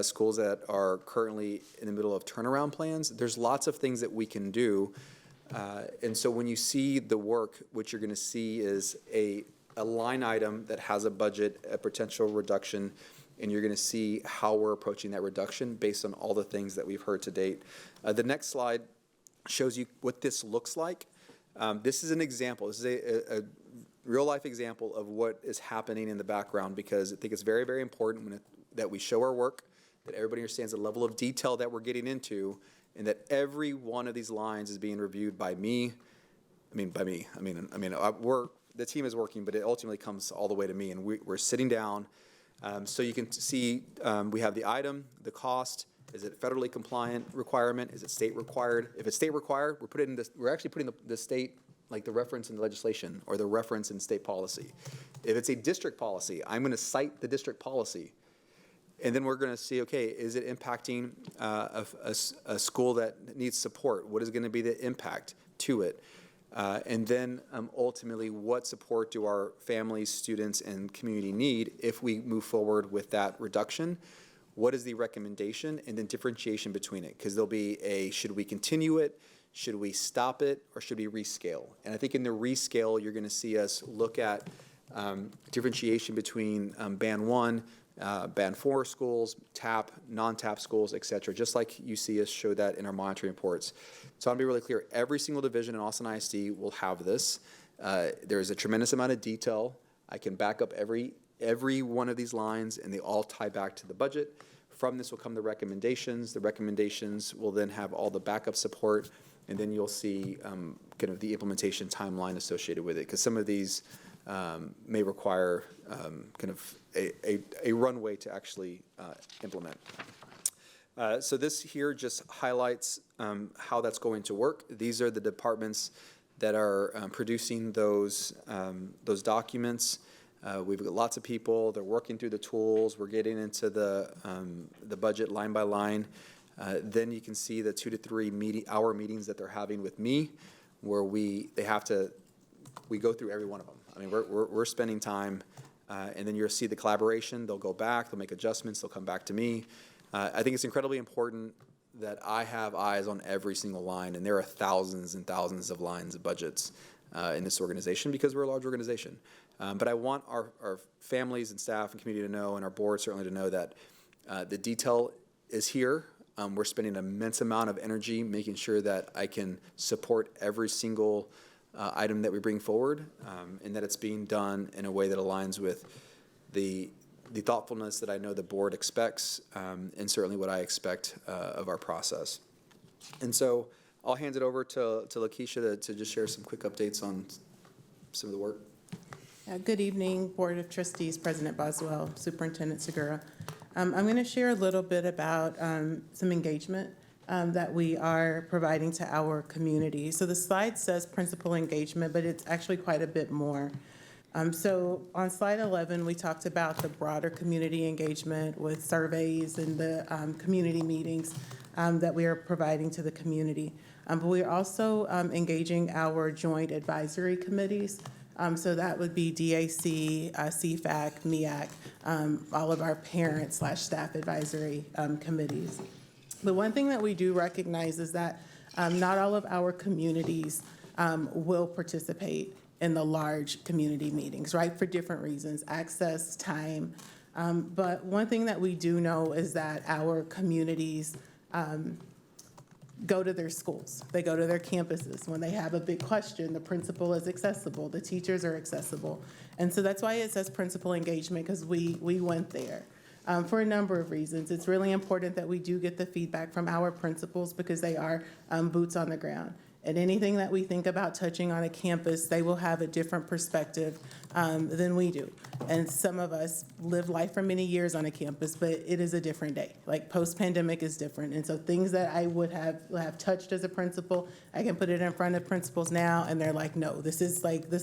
schools that are currently in the middle of turnaround plans? There's lots of things that we can do. And so when you see the work, what you're going to see is a line item that has a budget, a potential reduction, and you're going to see how we're approaching that reduction based on all the things that we've heard to date. The next slide shows you what this looks like. This is an example. This is a real-life example of what is happening in the background, because I think it's very, very important that we show our work, that everybody understands the level of detail that we're getting into, and that every one of these lines is being reviewed by me. The team is working, but it ultimately comes all the way to me, and we're sitting down. So you can see we have the item, the cost. Is it federally compliant requirement? Is it state required? If it's state required, we're actually putting the state, like the reference in the legislation or the reference in state policy. If it's a district policy, I'm going to cite the district policy. And then we're going to see, okay, is it impacting a school that needs support? What is going to be the impact to it? And then ultimately, what support do our families, students, and community need if we move forward with that reduction? What is the recommendation? And then differentiation between it, because there'll be should we continue it, should we stop it, or should we rescale? And I think in the rescale, you're going to see us look at differentiation between Band 1, Band 4 schools, TAP, non-TAP schools, et cetera, just like you see us show that in our monitoring reports. So I want to be really clear. Every single division in Austin ISD will have this. There is a tremendous amount of detail. I can back up every one of these lines, and they all tie back to the budget. From this will come the recommendations. The recommendations will then have all the backup support, and then you'll see kind of the implementation timeline associated with it, because some of these may require kind of a runway to actually implement. So this here just highlights how that's going to work. These are the departments that are producing those documents. We've got lots of people. They're working through the tools. We're getting into the budget line by line. Then you can see the 2 to 3 hour meetings that they're having with me, where we go through every one of them. I mean, we're spending time, and then you'll see the collaboration. They'll go back. They'll make adjustments. They'll come back to me. I think it's incredibly important that I have eyes on every single line, and there are thousands and thousands of lines of budgets in this organization because we're a large organization. But I want our families and staff and community to know, and our board certainly to know, that the detail is here. We're spending an immense amount of energy making sure that I can support every single item that we bring forward, and that it's being done in a way that aligns with the thoughtfulness that I know the board expects, and certainly what I expect of our process. And so I'll hand it over to Lakeisha to just share some quick updates on some of the work. Good evening, Board of Trustees, President Boswell, Superintendent Segura. I'm going to share a little bit about some engagement that we are providing to our community. So the slide says principal engagement, but it's actually quite a bit more. So on slide 11, we talked about the broader community engagement with surveys and the community meetings that we are providing to the community. But we are also engaging our joint advisory committees. So that would be DAC, CFAC, MEAC, all of our parent/staff advisory committees. The one thing that we do recognize is that not all of our communities will participate in the large community meetings, right, for different reasons, access, time. But one thing that we do know is that our communities go to their schools. They go to their campuses. When they have a big question, the principal is accessible, the teachers are accessible. And so that's why it says principal engagement, because we went there. For a number of reasons. It's really important that we do get the feedback from our principals because they are boots on the ground. And anything that we think about touching on a campus, they will have a different perspective than we do. And some of us live life for many years on a campus, but it is a different day. Like post-pandemic is different. And so things that I would have touched as a principal, I can put it in front of principals now, and they're like, no, this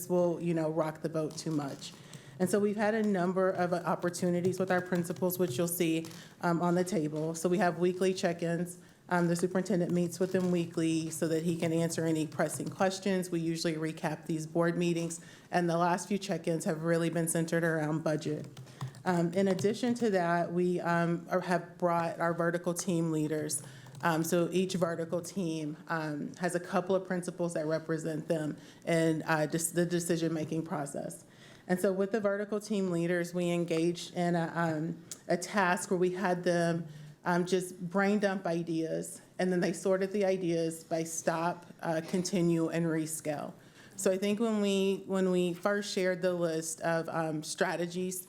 will, rock the boat too much. And so we've had a number of opportunities with our principals, which you'll see on the table. So we have weekly check-ins. The superintendent meets with them weekly so that he can answer any pressing questions. We usually recap these board meetings, and the last few check-ins have really been centered around budget. In addition to that, we have brought our vertical team leaders. So each vertical team has a couple of principals that represent them in the decision-making process. And so with the vertical team leaders, we engaged in a task where we had them just brain dump ideas, and then they sorted the ideas by stop, continue, and rescale. So I think when we first shared the list of strategies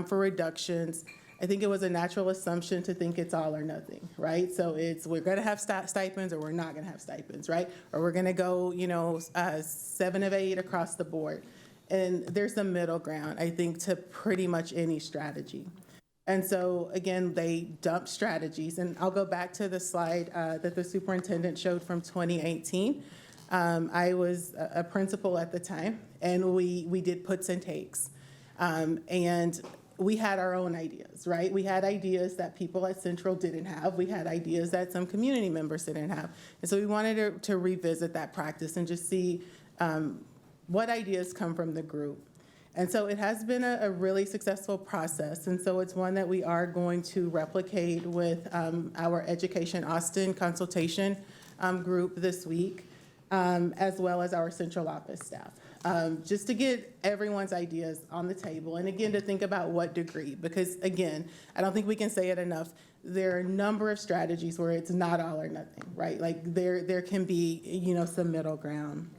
for reductions, I think it was a natural assumption to think it's all or nothing, right? So we're going to have stipends or we're not going to have stipends, right? Or we're going to go, 7 of 8 across the board. And there's a middle ground, I think, to pretty much any strategy. And so, again, they dumped strategies. And I'll go back to the slide that the superintendent showed from 2018. I was a principal at the time, and we did puts and takes. And we had our own ideas, right? We had ideas that people at Central didn't have. We had ideas that some community members didn't have. And so we wanted to revisit that practice and just see what ideas come from the group. And so it has been a really successful process. And so it's one that we are going to replicate with our Education Austin consultation group this week, as well as our central office staff, just to get everyone's ideas on the table. And again, to think about what degree, because again, I don't think we can say it enough. There are a number of strategies where it's not all or nothing, right? Like there can be, some middle ground.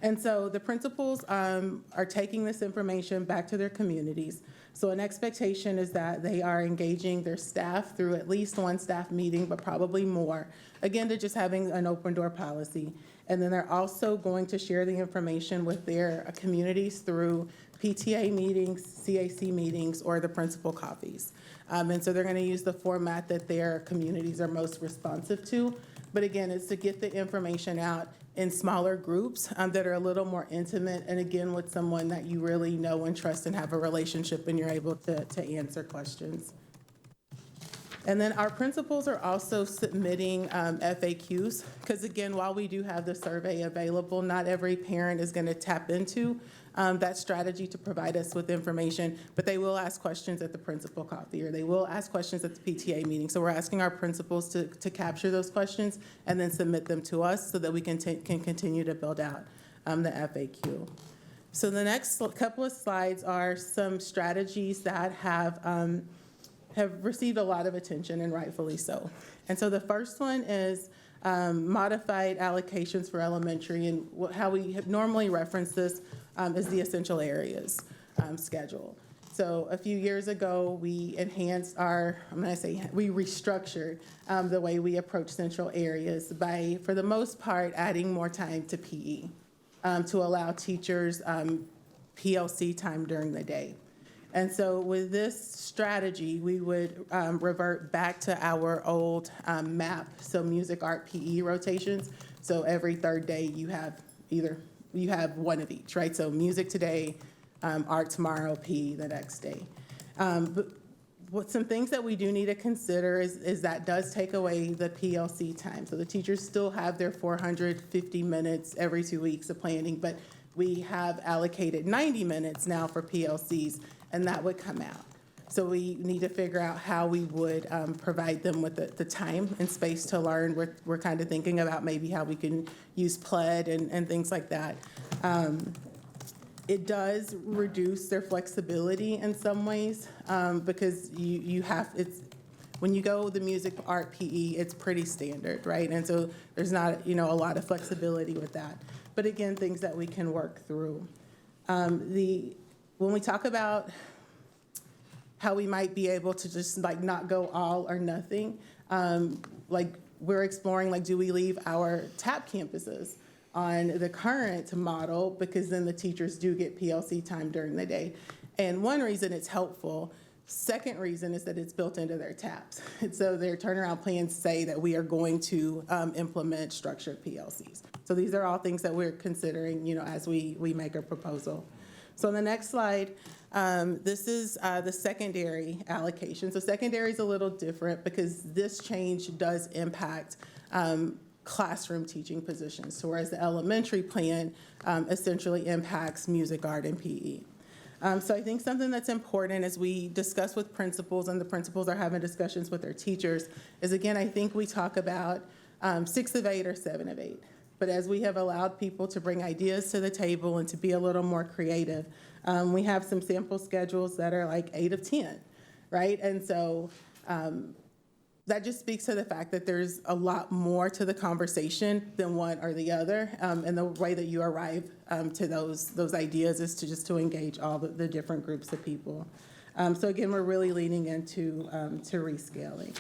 And so the principals are taking this information back to their communities. So an expectation is that they are engaging their staff through at least one staff meeting, but probably more. Again, they're just having an open door policy. And then they're also going to share the information with their communities through PTA meetings, CAC meetings, or the principal coffees. And so they're going to use the format that their communities are most responsive to. But again, it's to get the information out in smaller groups that are a little more intimate, and again, with someone that you really know and trust and have a relationship, and you're able to answer questions. And then our principals are also submitting FAQs, because again, while we do have the survey available, not every parent is going to tap into that strategy to provide us with information, but they will ask questions at the principal coffee, or they will ask questions at the PTA meeting. So we're asking our principals to capture those questions and then submit them to us so that we can continue to build out the FAQ. So the next couple of slides are some strategies that have received a lot of attention, and rightfully so. And so the first one is modified allocations for elementary, and how we have normally reference this is the essential areas schedule. So a few years ago, we enhanced we restructured the way we approach central areas by, for the most part, adding more time to PE to allow teachers PLC time during the day. And so with this strategy, we would revert back to our old MAP, so music, art, PE rotations. So every third day you have one of each, right? So music today, art tomorrow, PE the next day. But some things that we do need to consider is that does take away the PLC time. So the teachers still have their 450 minutes every 2 weeks of planning, but we have allocated 90 minutes now for PLCs, and that would come out. So we need to figure out how we would provide them with the time and space to learn. We're kind of thinking about maybe how we can use PLED and things like that. It does reduce their flexibility in some ways because when you go the music, art, PE, it's pretty standard, right? And so there's not a lot of flexibility with that. But again, things that we can work through. When we talk about how we might be able to just not go all or nothing, we're exploring, do we leave our TAP campuses on the current model, because then the teachers do get PLC time during the day. And one reason it's helpful, second reason is that it's built into their TAPs. And so their turnaround plans say that we are going to implement structured PLCs. So these are all things that we're considering, as we make a proposal. So on the next slide, this is the secondary allocation. So secondary is a little different because this change does impact classroom teaching positions. So whereas the elementary plan essentially impacts music, art, and PE. So I think something that's important as we discuss with principals, and the principals are having discussions with their teachers, is again, I think we talk about 6 of 8 or 7 of 8. But as we have allowed people to bring ideas to the table and to be a little more creative, we have some sample schedules that are 8 of 10, right? And so that just speaks to the fact that there's a lot more to the conversation than one or the other. And the way that you arrive to those ideas is to engage all the different groups of people. So again, we're really leaning into to rescaling.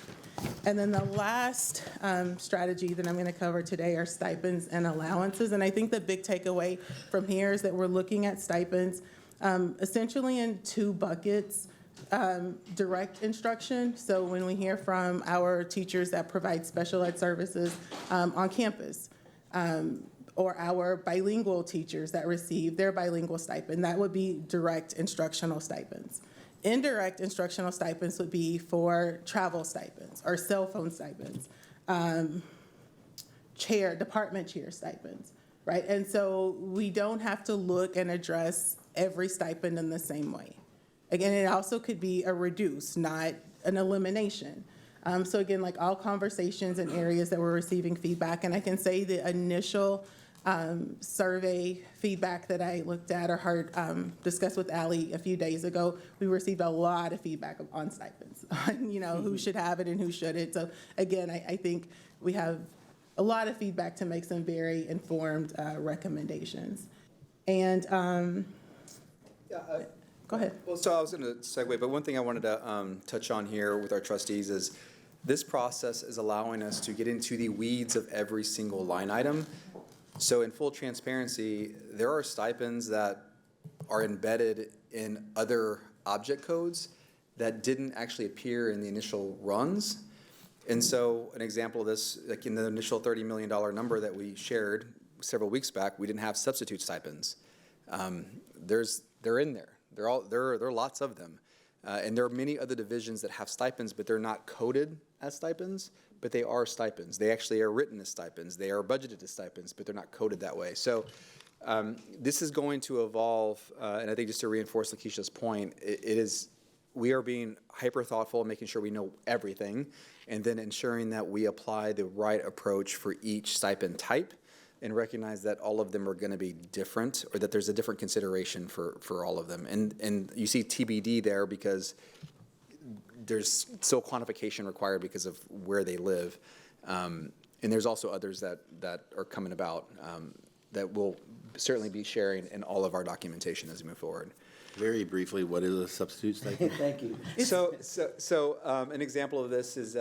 And then the last strategy that I'm going to cover today are stipends and allowances. And I think the big takeaway from here is that we're looking at stipends essentially in 2 buckets. Direct instruction. So when we hear from our teachers that provide special ed services on campus, or our bilingual teachers that receive their bilingual stipend, that would be direct instructional stipends. Indirect instructional stipends would be for travel stipends or cell phone stipends, department chair stipends, right? And so we don't have to look and address every stipend in the same way. Again, it also could be a reduce, not an elimination. So again, all conversations and areas that we're receiving feedback, and I can say the initial survey feedback that I looked at or heard discussed with Allie a few days ago, we received a lot of feedback on stipends, on who should have it and who shouldn't. So again, I think we have a lot of feedback to make some very informed recommendations. And go ahead. Well, so I was going to segue, but one thing I wanted to touch on here with our trustees is this process is allowing us to get into the weeds of every single line item. So in full transparency, there are stipends that are embedded in other object codes that didn't actually appear in the initial runs. And so an example of this, like in the initial $30 million number that we shared several weeks back, we didn't have substitute stipends. They're in there. There are lots of them. And there are many other divisions that have stipends, but they're not coded as stipends, but they are stipends. They actually are written as stipends. They are budgeted as stipends, but they're not coded that way. So this is going to evolve, and I think just to reinforce Lakeisha's point, we are being hyper thoughtful, making sure we know everything, and then ensuring that we apply the right approach for each stipend type and recognize that all of them are going to be different, or that there's a different consideration for all of them. And you see TBD there because there's still quantification required because of where they live. And there's also others that are coming about that we'll certainly be sharing in all of our documentation as we move forward. Very briefly, what is a substitute stipend? Thank you. So an example of this is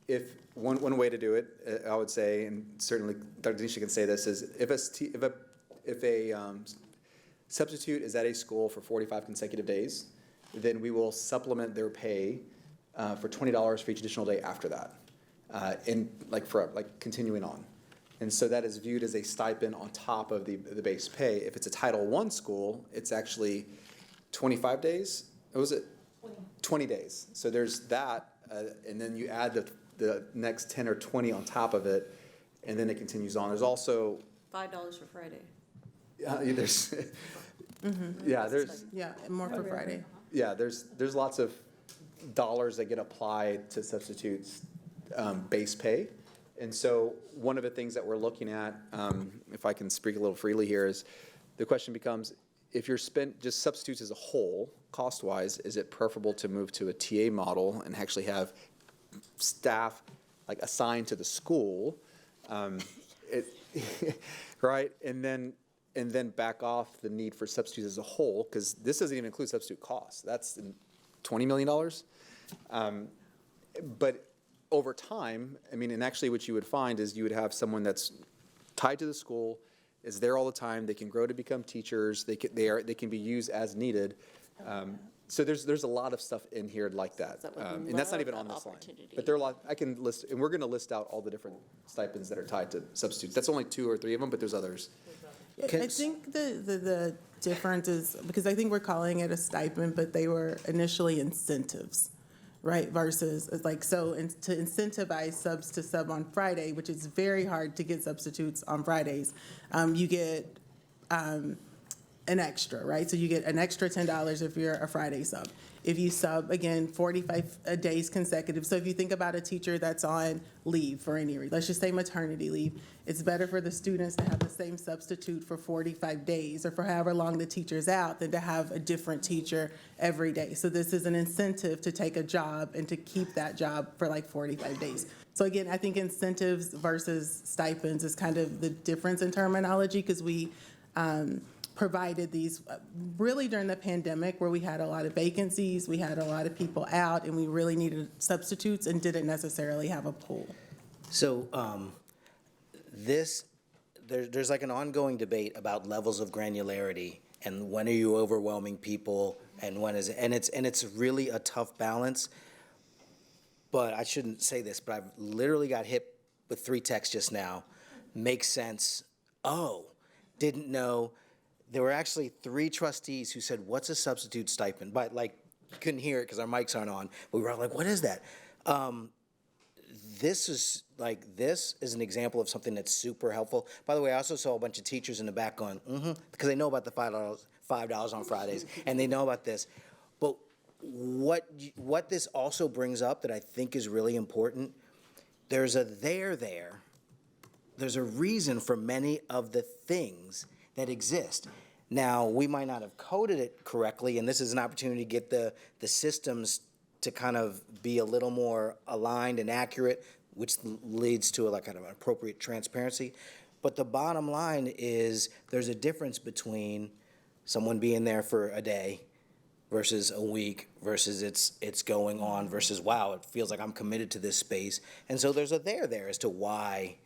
if one way to do it, I would say, and certainly Dr. Denisha can say this, is if a substitute is at a school for 45 consecutive days, then we will supplement their pay for $20 for each additional day after that, and continuing on. And so that is viewed as a stipend on top of the base pay. If it's a Title I school, it's actually 25 days. What was it? 20 days. So there's that, and then you add the next 10 or 20 on top of it, and then it continues on. There's also $5 for Friday. there's more for Friday. Yeah, there's lots of dollars that get applied to substitutes base pay. And so one of the things that we're looking at, if I can speak a little freely here, is the question becomes, if you're spent just substitutes as a whole, cost-wise, is it preferable to move to a TA model and actually have staff like assigned to the school, right? And then back off the need for substitutes as a whole, because this doesn't even include substitute costs. That's $20 million. But over time, I mean, and actually what you would find is you would have someone that's tied to the school, is there all the time. They can grow to become teachers. They can be used as needed. So there's a lot of stuff in here like that, and that's not even on this line. But there are a lot. I can list, and we're going to list out all the different stipends that are tied to substitutes. That's only 2 or 3 of them, but there's others. I think the difference is, because I think we're calling it a stipend, but they were initially incentives, right? Versus to incentivize subs to sub on Friday, which is very hard to get substitutes on Fridays. You get an extra, right? So you get an extra $10 if you're a Friday sub. If you sub, again, 45 days consecutive. So if you think about a teacher that's on leave for any reason, let's just say maternity leave, it's better for the students to have the same substitute for 45 days or for however long the teacher's out than to have a different teacher every day. So this is an incentive to take a job and to keep that job for like 45 days. So again, I think incentives versus stipends is kind of the difference in terminology, because we provided these really during the pandemic where we had a lot of vacancies, we had a lot of people out, and we really needed substitutes and didn't necessarily have a pool. So there's like an ongoing debate about levels of granularity and when are you overwhelming people and when is it, and it's really a tough balance. But I shouldn't say this, but I've literally got hit with 3 texts just now. Makes sense. Oh, didn't know. There were actually 3 trustees who said, "What's a substitute stipend?" But couldn't hear it because our mics aren't on. But we were all like, "What is that?" This is an example of something that's super helpful. By the way, I also saw a bunch of teachers in the back going, because they know about the $5 on Fridays, and they know about this. But what this also brings up that I think is really important, there's a there. There's a reason for many of the things that exist. Now, we might not have coded it correctly, and this is an opportunity to get the systems to kind of be a little more aligned and accurate, which leads to kind of an appropriate transparency. But the bottom line is there's a difference between someone being there for a day versus a week versus it's going on versus, wow, it feels like I'm committed to this space. And so there's a there as to why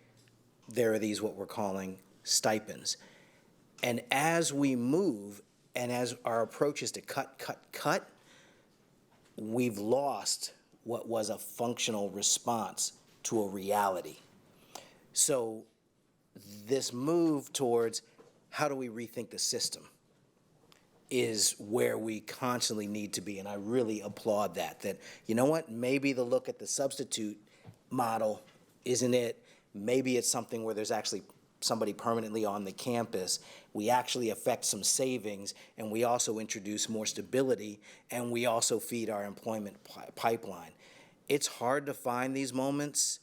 there are these what we're calling stipends. And as we move, And as our approach is to cut, we've lost what was a functional response to a reality. So this move towards how do we rethink the system is where we constantly need to be. And I really applaud that, you know what, maybe the look at the substitute model isn't it. Maybe it's something where there's actually somebody permanently on the campus. We actually affect some savings, and we also introduce more stability, and we also feed our employment pipeline. It's hard to find these moments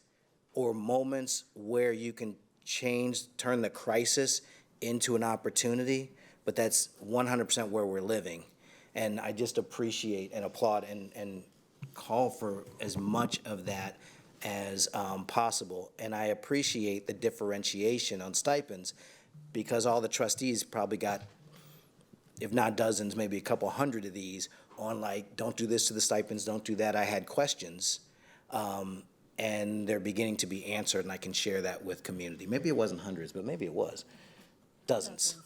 or moments where you can turn the crisis into an opportunity, but that's 100% where we're living. And I just appreciate and applaud and call for as much of that as possible. And I appreciate the differentiation on stipends, because all the trustees probably got, if not dozens, maybe a couple hundred of these on like, don't do this to the stipends, don't do that. I had questions, and they're beginning to be answered, and I can share that with community. Maybe it wasn't hundreds, but maybe it was dozens.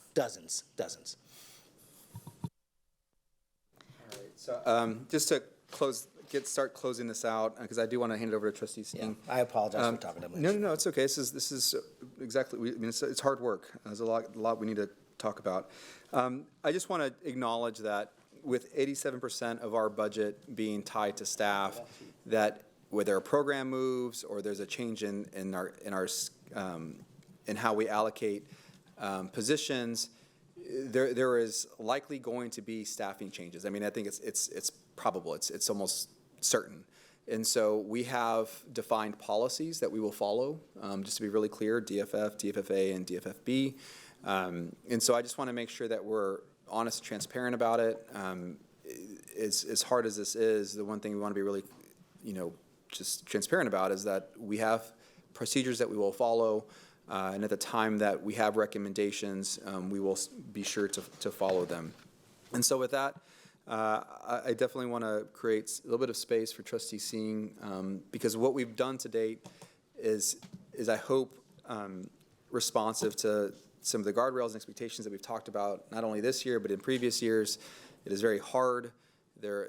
So just to start closing this out, because I do want to hand it over to Trustee Singh. I apologize for talking that much. No, it's okay. This is exactly. I mean, it's hard work. There's a lot we need to talk about. I just want to acknowledge that with 87% of our budget being tied to staff, that whether a program moves or there's a change in how we allocate positions, there is likely going to be staffing changes. I mean, I think it's probable. It's almost certain. And so we have defined policies that we will follow, just to be really clear, DFF, DFFA, and DFFB. And so I just want to make sure that we're honest and transparent about it. As hard as this is, the one thing we want to be really, just transparent about is that we have procedures that we will follow. And at the time that we have recommendations, we will be sure to follow them. And so with that, I definitely want to create a little bit of space for Trustee Singh, because what we've done to date is I hope, responsive to some of the guardrails and expectations that we've talked about, not only this year, but in previous years. It is very hard. There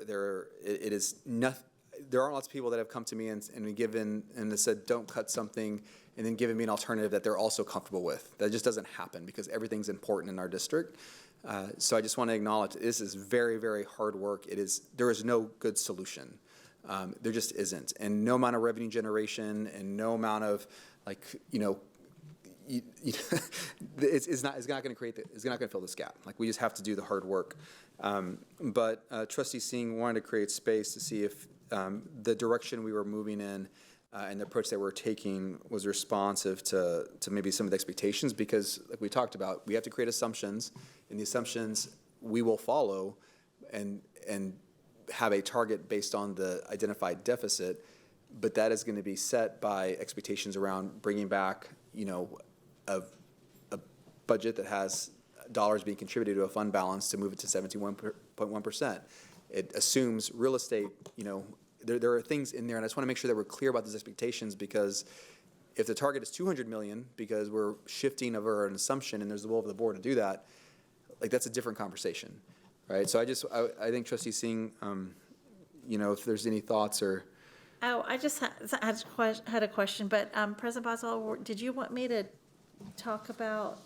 aren't lots of people that have come to me and they said, don't cut something, and then given me an alternative that they're also comfortable with. That just doesn't happen, because everything's important in our district. So I just want to acknowledge this is very, very hard work. There is no good solution. There just isn't. And no amount of revenue generation and no amount of it's not going to fill this gap. Like, we just have to do the hard work. But Trustee Singh wanted to create space to see if the direction we were moving in and the approach that we're taking was responsive to maybe some of the expectations, because like we talked about, we have to create assumptions, and the assumptions we will follow and have a target based on the identified deficit, but that is going to be set by expectations around bringing back, a budget that has dollars being contributed to a fund balance to move it to 71.1%. It assumes real estate, there are things in there, and I just want to make sure that we're clear about those expectations, because if the target is $200 million, because we're shifting over an assumption and there's the will of the board to do that, like, that's a different conversation, right? So I think Trustee Singh, if there's any thoughts or. Oh, I just had a question, but President Boswell, did you want me to talk about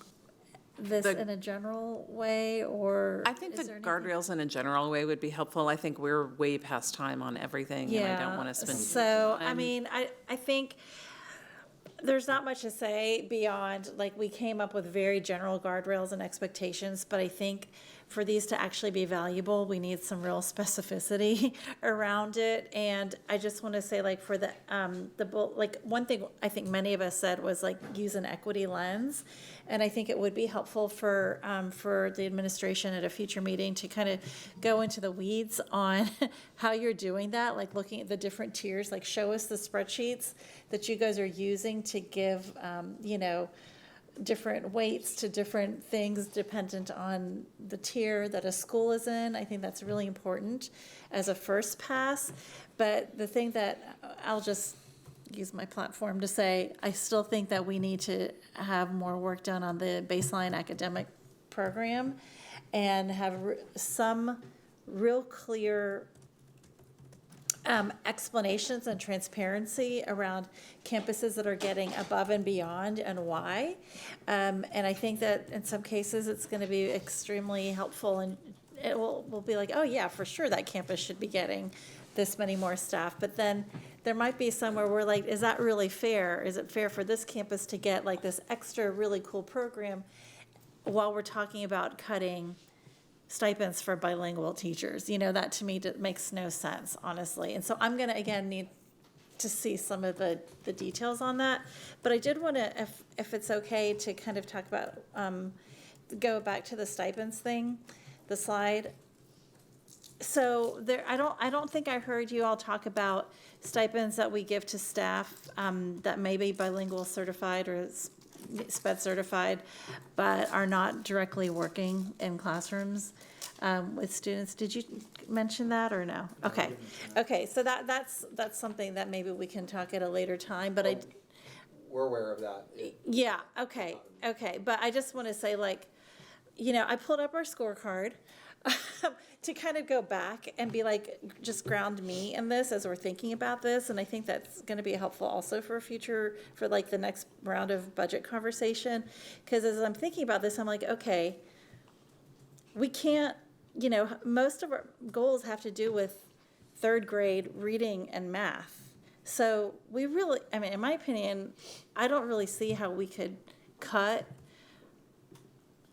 this in a general way, or? I think the guardrails in a general way would be helpful. I think we're way past time on everything, and I don't want to spend. So, I mean, I think there's not much to say beyond, like, we came up with very general guardrails and expectations, but I think for these to actually be valuable, we need some real specificity around it. And I just want to say, like, for the one thing I think many of us said was, like, use an equity lens. And I think it would be helpful for the administration at a future meeting to kind of go into the weeds on how you're doing that, like looking at the different tiers, like show us the spreadsheets that you guys are using to give, different weights to different things dependent on the tier that a school is in. I think that's really important as a first pass. But the thing that I'll just use my platform to say, I still think that we need to have more work done on the baseline academic program. and have some real clear explanations and transparency around campuses that are getting above and beyond and why. And I think that in some cases it's going to be extremely helpful, and it will be like, oh yeah, for sure that campus should be getting this many more staff. But then there might be somewhere where like, is that really fair? Is it fair for this campus to get like this extra really cool program while we're talking about cutting stipends for bilingual teachers? You know, that to me makes no sense, honestly. And so I'm going to, again, need to see some of the details on that. But I did want to, if it's okay, to kind of talk about, go back to the stipends thing, the slide. So there, I don't think I heard you all talk about stipends that we give to staff that may be bilingual certified or SPED certified, but are not directly working in classrooms with students. Did you mention that or no? Okay. Okay, so that's something that maybe we can talk at a later time, but We're aware of that. yeah, okay, okay. But I just want to say, like, you know, I pulled up our scorecard to kind of go back and be like, just ground me in this as we're thinking about this. And I think that's going to be helpful also for for like the next round of budget conversation. Because as I'm thinking about this, I'm like, okay, we can't, you know, most of our goals have to do with third grade reading and math. So we really, I mean, in my opinion, I don't really see how we could cut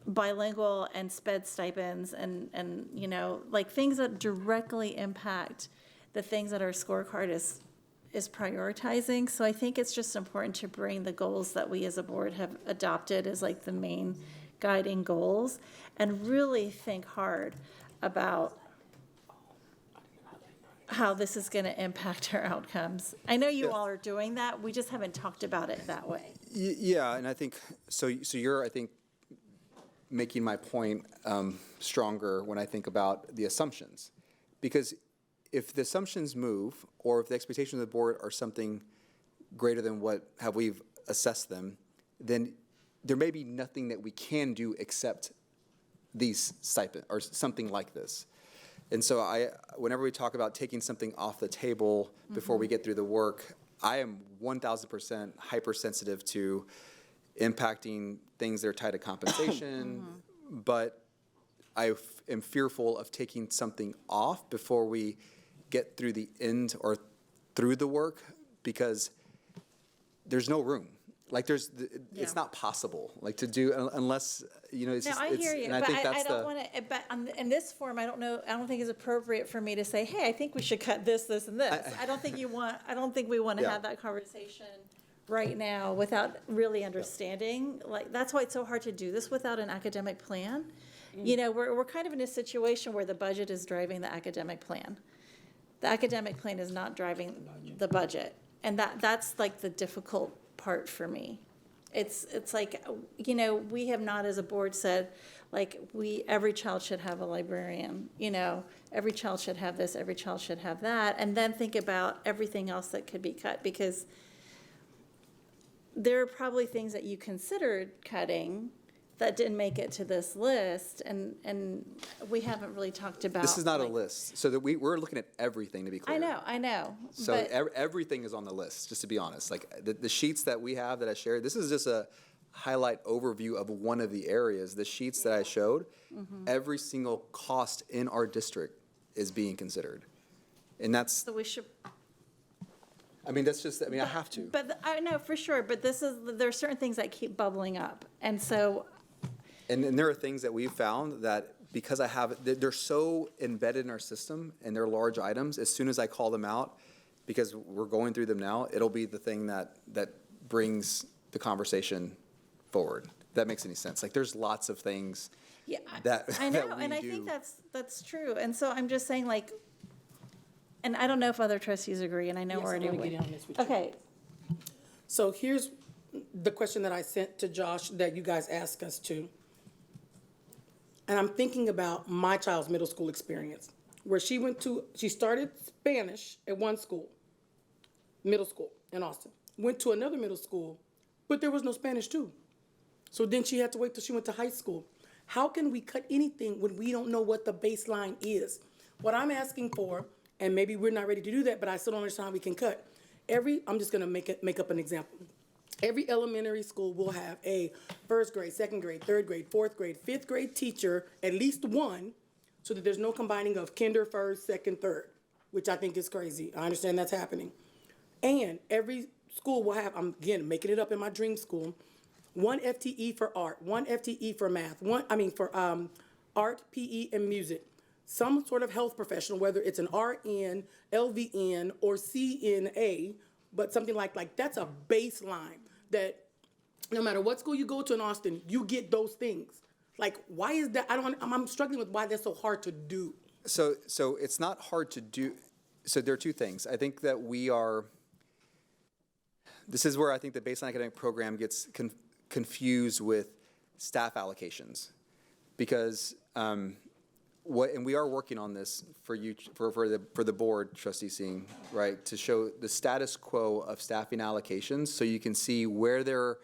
bilingual and SPED stipends and you know, like things that directly impact the things that our scorecard is prioritizing. So I think it's just important to bring the goals that we as a board have adopted as like the main guiding goals and really think hard about how this is going to impact our outcomes. I know you all are doing that. We just haven't talked about it that way. Yeah, and I think, so you're, I think, making my point stronger when I think about the assumptions. Because if the assumptions move, or if the expectations of the board are something greater than what have we've assessed them, then there may be nothing that we can do except these stipend or something like this. And so whenever we talk about taking something off the table before we get through the work, I am 1,000% hypersensitive to impacting things that are tied to compensation, but I am fearful of taking something off before we get through the end or through the work, because there's no room. Like it's not possible, like to do unless, you know, it's just, I hear you, and I but think that's I don't want to, but in this form, I don't think it's appropriate for me to say, hey, I think we should cut this, this, and this. I don't think we want to have that conversation right now without really understanding. Like, that's why it's so hard to do this without an academic plan. You know, we're kind of in a situation where the budget is driving the academic plan. The academic plan is not driving the budget. And that's like the difficult part for me. It's like, you know, we have not as a board said, like, every child should have a librarian, you know, every child should have this, every child should have that, and then think about everything else that could be cut, because there are probably things that you considered cutting that didn't make it to this list, and we haven't really talked about. This is not a list, so that we're looking at everything, to be clear. I know. So everything is on the list, just to be honest. Like the sheets that we have that I shared, this is just a highlight overview of one of the areas. The sheets that I showed, every single cost in our district is being considered, and that's. So we should. I mean, that's just, I mean, I have to. But I know for sure, but there are certain things that keep bubbling up. And so. And there are things that we've found that because they're so embedded in our system and they're large items, as soon as I call them out, because we're going through them now, it'll be the thing that brings the conversation forward. If that makes any sense. Like, there's lots of things that I know, that we and I do. think that's true. And so I'm just saying, like, and I don't know if other trustees agree, and I know we're doing. Okay. So here's the question that I sent to Josh that you guys asked us to. And I'm thinking about my child's middle school experience, where she started Spanish at one school, middle school in Austin, went to another middle school, but there was no Spanish too. So then she had to wait till she went to high school. How can we cut anything when we don't know what the baseline is? What I'm asking for, and maybe we're not ready to do that, but I still don't understand how we can cut. I'm just gonna make up an example. Every elementary school will have a first grade, second grade, third grade, fourth grade, fifth grade teacher, at least one, so that there's no combining of kinder, first, second, third, which I think is crazy. I understand that's happening. And every school will have, I'm again making it up in my dream school, one FTE for art, one FTE for math, for art, PE, and music. Some sort of health professional, whether it's an RN, LVN, or CNA, but something like that's a baseline that no matter what school you go to in Austin, you get those things. Like, why is that? I'm struggling with why that's so hard to do. So it's not hard to do. So there are two things. I think that this is where I think the baseline academic program gets confused with staff allocations, because and we are working on this for you for the board, Trustee Singh, right, to show the status quo of staffing allocations, so you can see where there are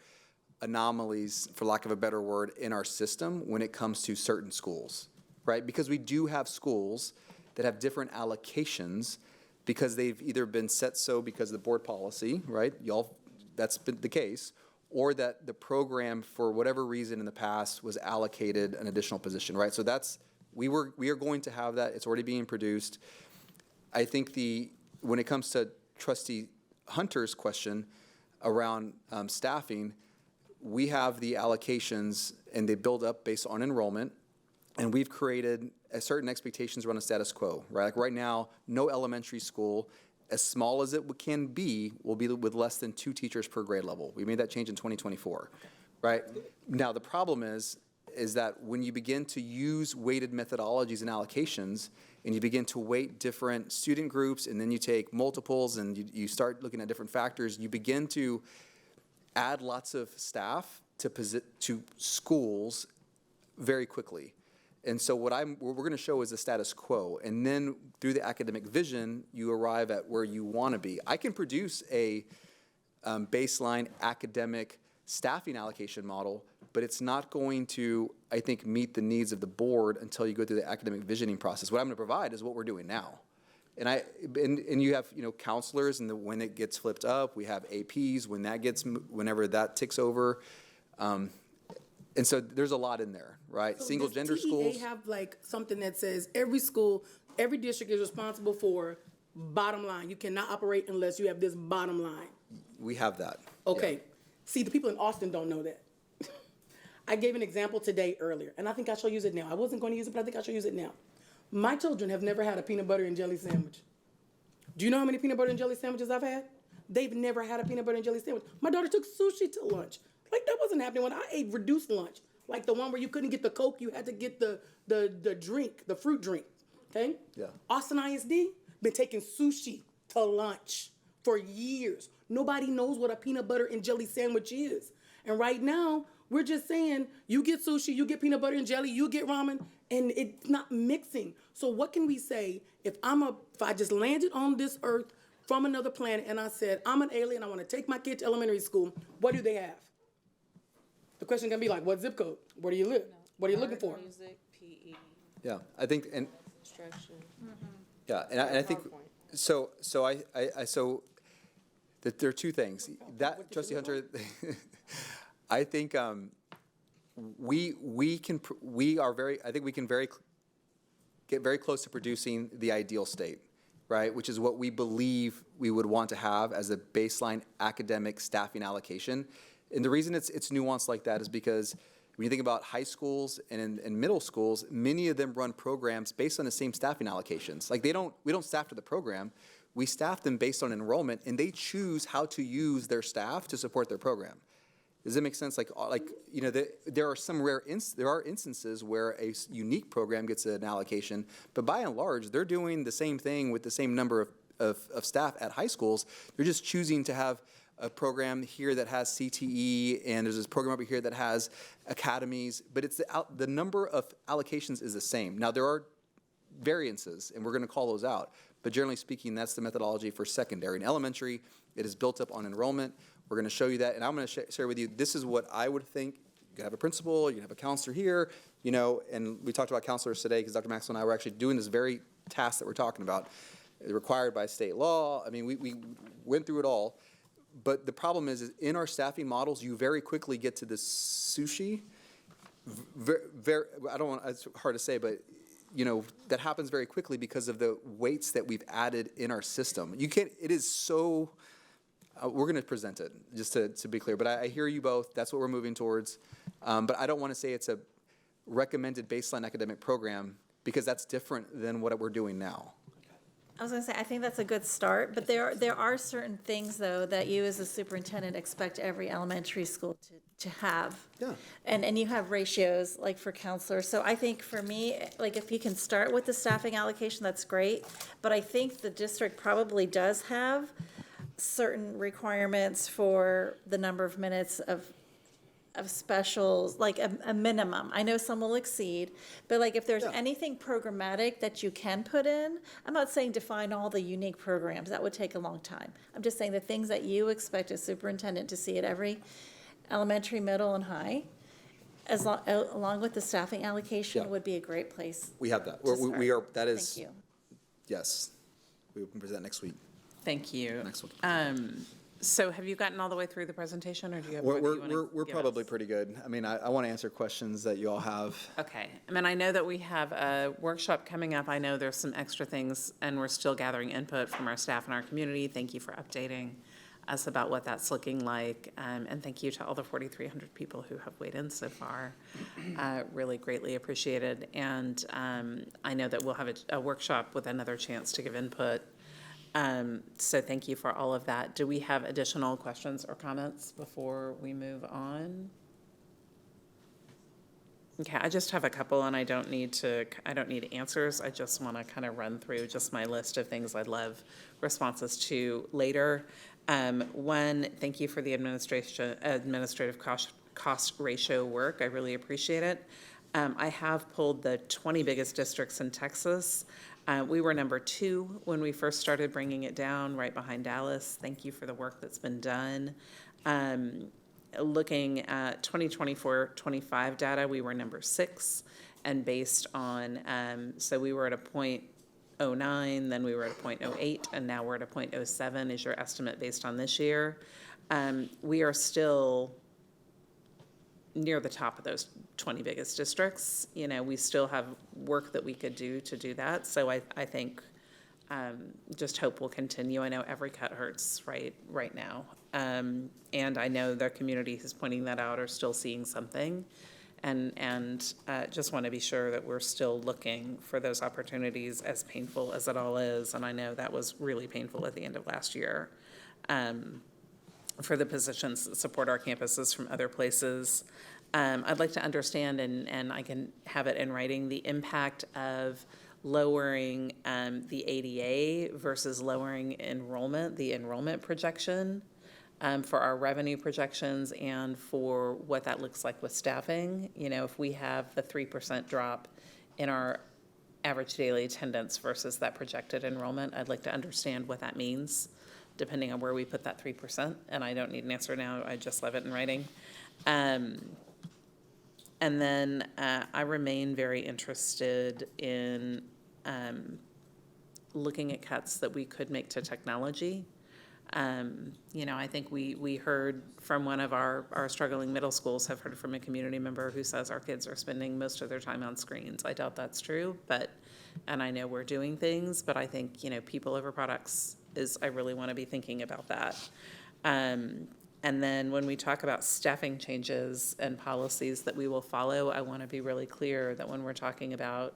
anomalies, for lack of a better word, in our system when it comes to certain schools, right? Because we do have schools that have different allocations because they've either been set so because of the board policy, right? That's been the case, or that the program, for whatever reason in the past, was allocated an additional position, right? So we are going to have that. It's already being produced. I think when it comes to Trustee Hunter's question around staffing, we have the allocations and they build up based on enrollment, and we've created certain expectations around a status quo, right? Like right now, no elementary school, as small as it can be, will be with less than 2 teachers per grade level. We made that change in 2024, right? Now, the problem is that when you begin to use weighted methodologies and allocations, and you begin to weight different student groups, and then you take multiples and you start looking at different factors, you begin to add lots of staff to schools very quickly. And so what we're going to show is the status quo, and then through the academic vision, you arrive at where you want to be. I can produce a baseline academic staffing allocation model, but it's not going to, I think, meet the needs of the board until you go through the academic visioning process. What I'm going to provide is what we're doing now. And you have counselors, and when it gets flipped up, we have APs whenever that ticks over, and so there's a lot in there, right? So Single gender TEA schools. Have like something that says every school, every district is responsible for bottom line. You cannot operate unless you have this bottom line. We have that. Okay. Yeah. See, the people in Austin don't know that. I gave an example today earlier, and I think I shall use it now. I wasn't going to use it, but I think I shall use it now. My children have never had a peanut butter and jelly sandwich. Do you know how many peanut butter and jelly sandwiches I've had? They've never had a peanut butter and jelly sandwich. My daughter took sushi to lunch. Like, that wasn't happening when I ate reduced lunch. Like the one where you couldn't get the Coke, you had to get the drink, the fruit drink, okay? Yeah. Austin ISD, been taking sushi to lunch for years. Nobody knows what a peanut butter and jelly sandwich is. And right now, we're just saying, you get sushi, you get peanut butter and jelly, you get ramen, and it's not mixing. So what can we say if I just landed on this earth from another planet and I said, I'm an alien, I want to take my kid to elementary school, what do they have? The question can be like, what zip code? Where do you live? What are you looking for? Music, PE, Yeah, I think, and instruction. yeah, and I think so that there are two things. That, Trustee Hunter, I think we can get very close to producing the ideal state, right? Which is what we believe we would want to have as a baseline academic staffing allocation. And the reason it's nuanced like that is because when you think about high schools and middle schools, many of them run programs based on the same staffing allocations. Like we don't staff to the program, we staff them based on enrollment, and they choose how to use their staff to support their program. Does it make sense? There are instances where a unique program gets an allocation, but by and large, they're doing the same thing with the same number of staff at high schools. They're just choosing to have a program here that has CTE, and there's this program over here that has academies, but it's the number of allocations is the same. Now, there are variances, and we're going to call those out, but generally speaking, that's the methodology for secondary. In elementary, it is built up on enrollment. We're going to show you that, and I'm going to share with you, this is what I would think. could have a principal, you can have a counselor here, you know, and we talked about counselors today because Dr. Maxwell and I were actually doing this very task that we're talking about, required by state law. I mean, we went through it all. But the problem is in our staffing models, you very quickly get to this sushi. Very, I don't want, it's hard to say, but you know, that happens very quickly because of the weights that we've added in our system. You can't, it is so, we're going to present it, just to be clear. But I hear you both. That's what we're moving towards. But I don't want to say it's a recommended baseline academic program because that's different than what we're doing now. I was going to say, I think that's a good start, but there are certain things, though, that you as a superintendent expect every elementary school to have. Yeah. And you have ratios, like for counselors. So I think for me, like if you can start with the staffing allocation, that's great. But I think the district probably does have certain requirements for the number of minutes of specials, like a minimum. I know some will exceed, but like if there's anything programmatic that you can put in, I'm not saying define all the unique programs, that would take a long time. I'm just saying the things that you expect a superintendent to see at every elementary, middle, and high, along with the staffing allocation, would be a great place. We have that. We are, that is, thank you. Yes, we will present next week. Thank you. Next week. So have you gotten all the way through the presentation, or do you have more that you want to We're probably pretty good. I mean, I want to answer questions that you all have. Okay. I mean, I know that we have a workshop coming up. I know there's some extra things, and we're still gathering input from our staff and our community. Thank you for updating us about what that's looking like. And thank you to all the 4,300 people who have weighed in so far. Really greatly appreciated. And I know that we'll have a workshop with another chance to give input. So thank you for all of that. Do we have additional questions or comments before we move on? Okay, I just have a couple, and I don't need answers. I just want to kind of run through just my list of things I'd love responses to later. One, thank you for the administrative cost ratio work. I really appreciate it. I have pulled the 20 biggest districts in Texas. We were number 2 when we first started bringing it down, right behind Dallas. Thank you for the work that's been done. Looking at 2024-25 data, we were number 6, and based on, so we were at a 0.09, then we were at a 0.08, and now we're at a 0.07 is your estimate based on this year. We are still near the top of those 20 biggest districts. You know, we still have work that we could do to do that. So I think just hope will continue. I know every cut hurts right now. And I know the community who's pointing that out are still seeing something. And just want to be sure that we're still looking for those opportunities, as painful as it all is. And I know that was really painful at the end of last year. For the positions that support our campuses from other places. I'd like to understand, and I can have it in writing, the impact of lowering the ADA versus lowering enrollment, the enrollment projection for our revenue projections and for what that looks like with staffing. You know, if we have the 3% drop in our average daily attendance versus that projected enrollment, I'd like to understand what that means, depending on where we put that 3%. And I don't need an answer now, I just love it in writing. And then I remain very interested in looking at cuts that we could make to technology. You know, I think we heard from one of our struggling middle schools, have heard from a community member who says our kids are spending most of their time on screens. I doubt that's true, and I know we're doing things, but I think, you know, people over products I really want to be thinking about that. And then when we talk about staffing changes and policies that we will follow, I want to be really clear that when we're talking about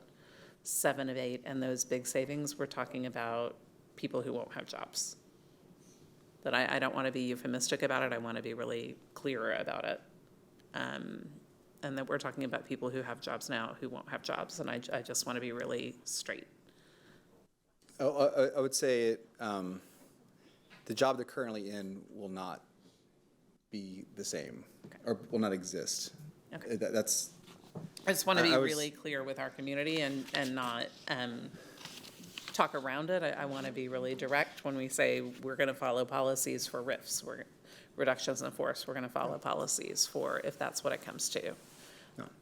7 of 8 and those big savings, we're talking about people who won't have jobs. That I don't want to be euphemistic about it. I want to be really clearer about it. And that we're talking about people who have jobs now who won't have jobs. And I just want to be really straight. I would say the job they're currently in will not be the same, or will not exist. Okay. That's. I just want to be really clear with our community and not talk around it. I want to be really direct when we say we're going to follow policies for RIFs. reductions in force. We're going to follow policies for if that's what it comes to.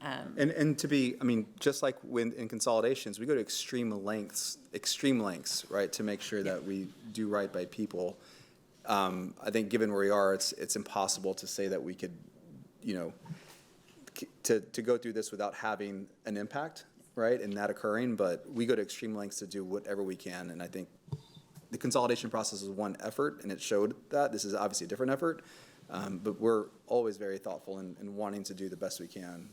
And to be, I mean, just like when in consolidations, we go to extreme lengths, right, to make sure that we do right by people. I think given where we are, it's impossible to say that we could, you know, to go through this without having an impact, right, and that occurring. But we go to extreme lengths to do whatever we can, and I think the consolidation process is one effort, and it showed that. This is obviously a different effort, but we're always very thoughtful in wanting to do the best we can.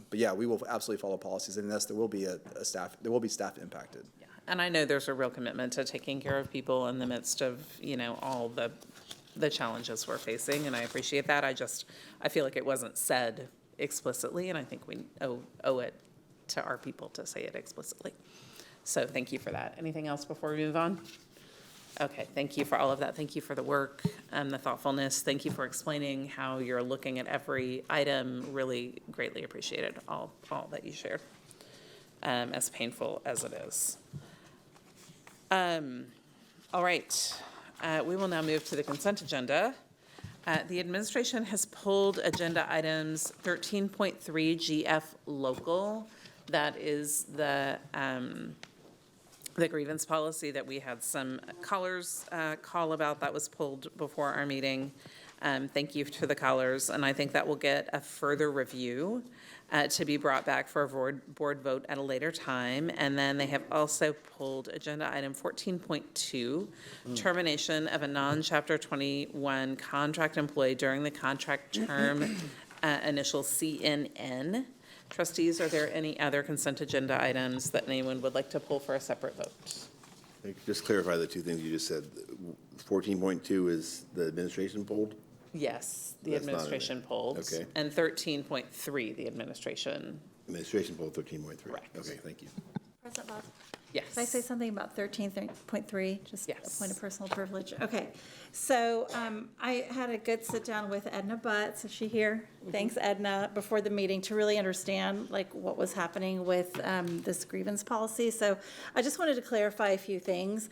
But yeah, we will absolutely follow policies, and yes, there will be staff impacted. Yeah. And I know there's a real commitment to taking care of people in the midst of, you know, all the challenges we're facing, and I appreciate that. I feel like it wasn't said explicitly, and I think we owe it to our people to say it explicitly. So thank you for that. Anything else before we move on? Okay, thank you for all of that. Thank you for the work and the thoughtfulness. Thank you for explaining how you're looking at every item. Really greatly appreciated all that you shared, as painful as it is. All right, we will now move to the consent agenda. The administration has pulled agenda items 13.3 GF local. That is the grievance policy that we had some callers call about. That was pulled before our meeting. Thank you to the callers, and I think that will get a further review to be brought back for a board vote at a later time. And then they have also pulled agenda item 14.2, termination of a non-Chapter 21 contract employee during the contract term, initial CNN. Trustees, are there any other consent agenda items that anyone would like to pull for a separate vote? Just clarify the two things you just said. 14.2 is the administration pulled? Yes, the That's not in administration there. pulled. Okay. And 13.3, the administration. Administration pulled 13.3. Correct. Okay, thank you. President Bob? Yes. Can I say something about 13.3, just a Yes. point of personal privilege? Okay, so I had a good sit-down with Edna Butts, is she here? Thanks, Edna, before the meeting to really understand like what was happening with this grievance policy. So I just wanted to clarify a few things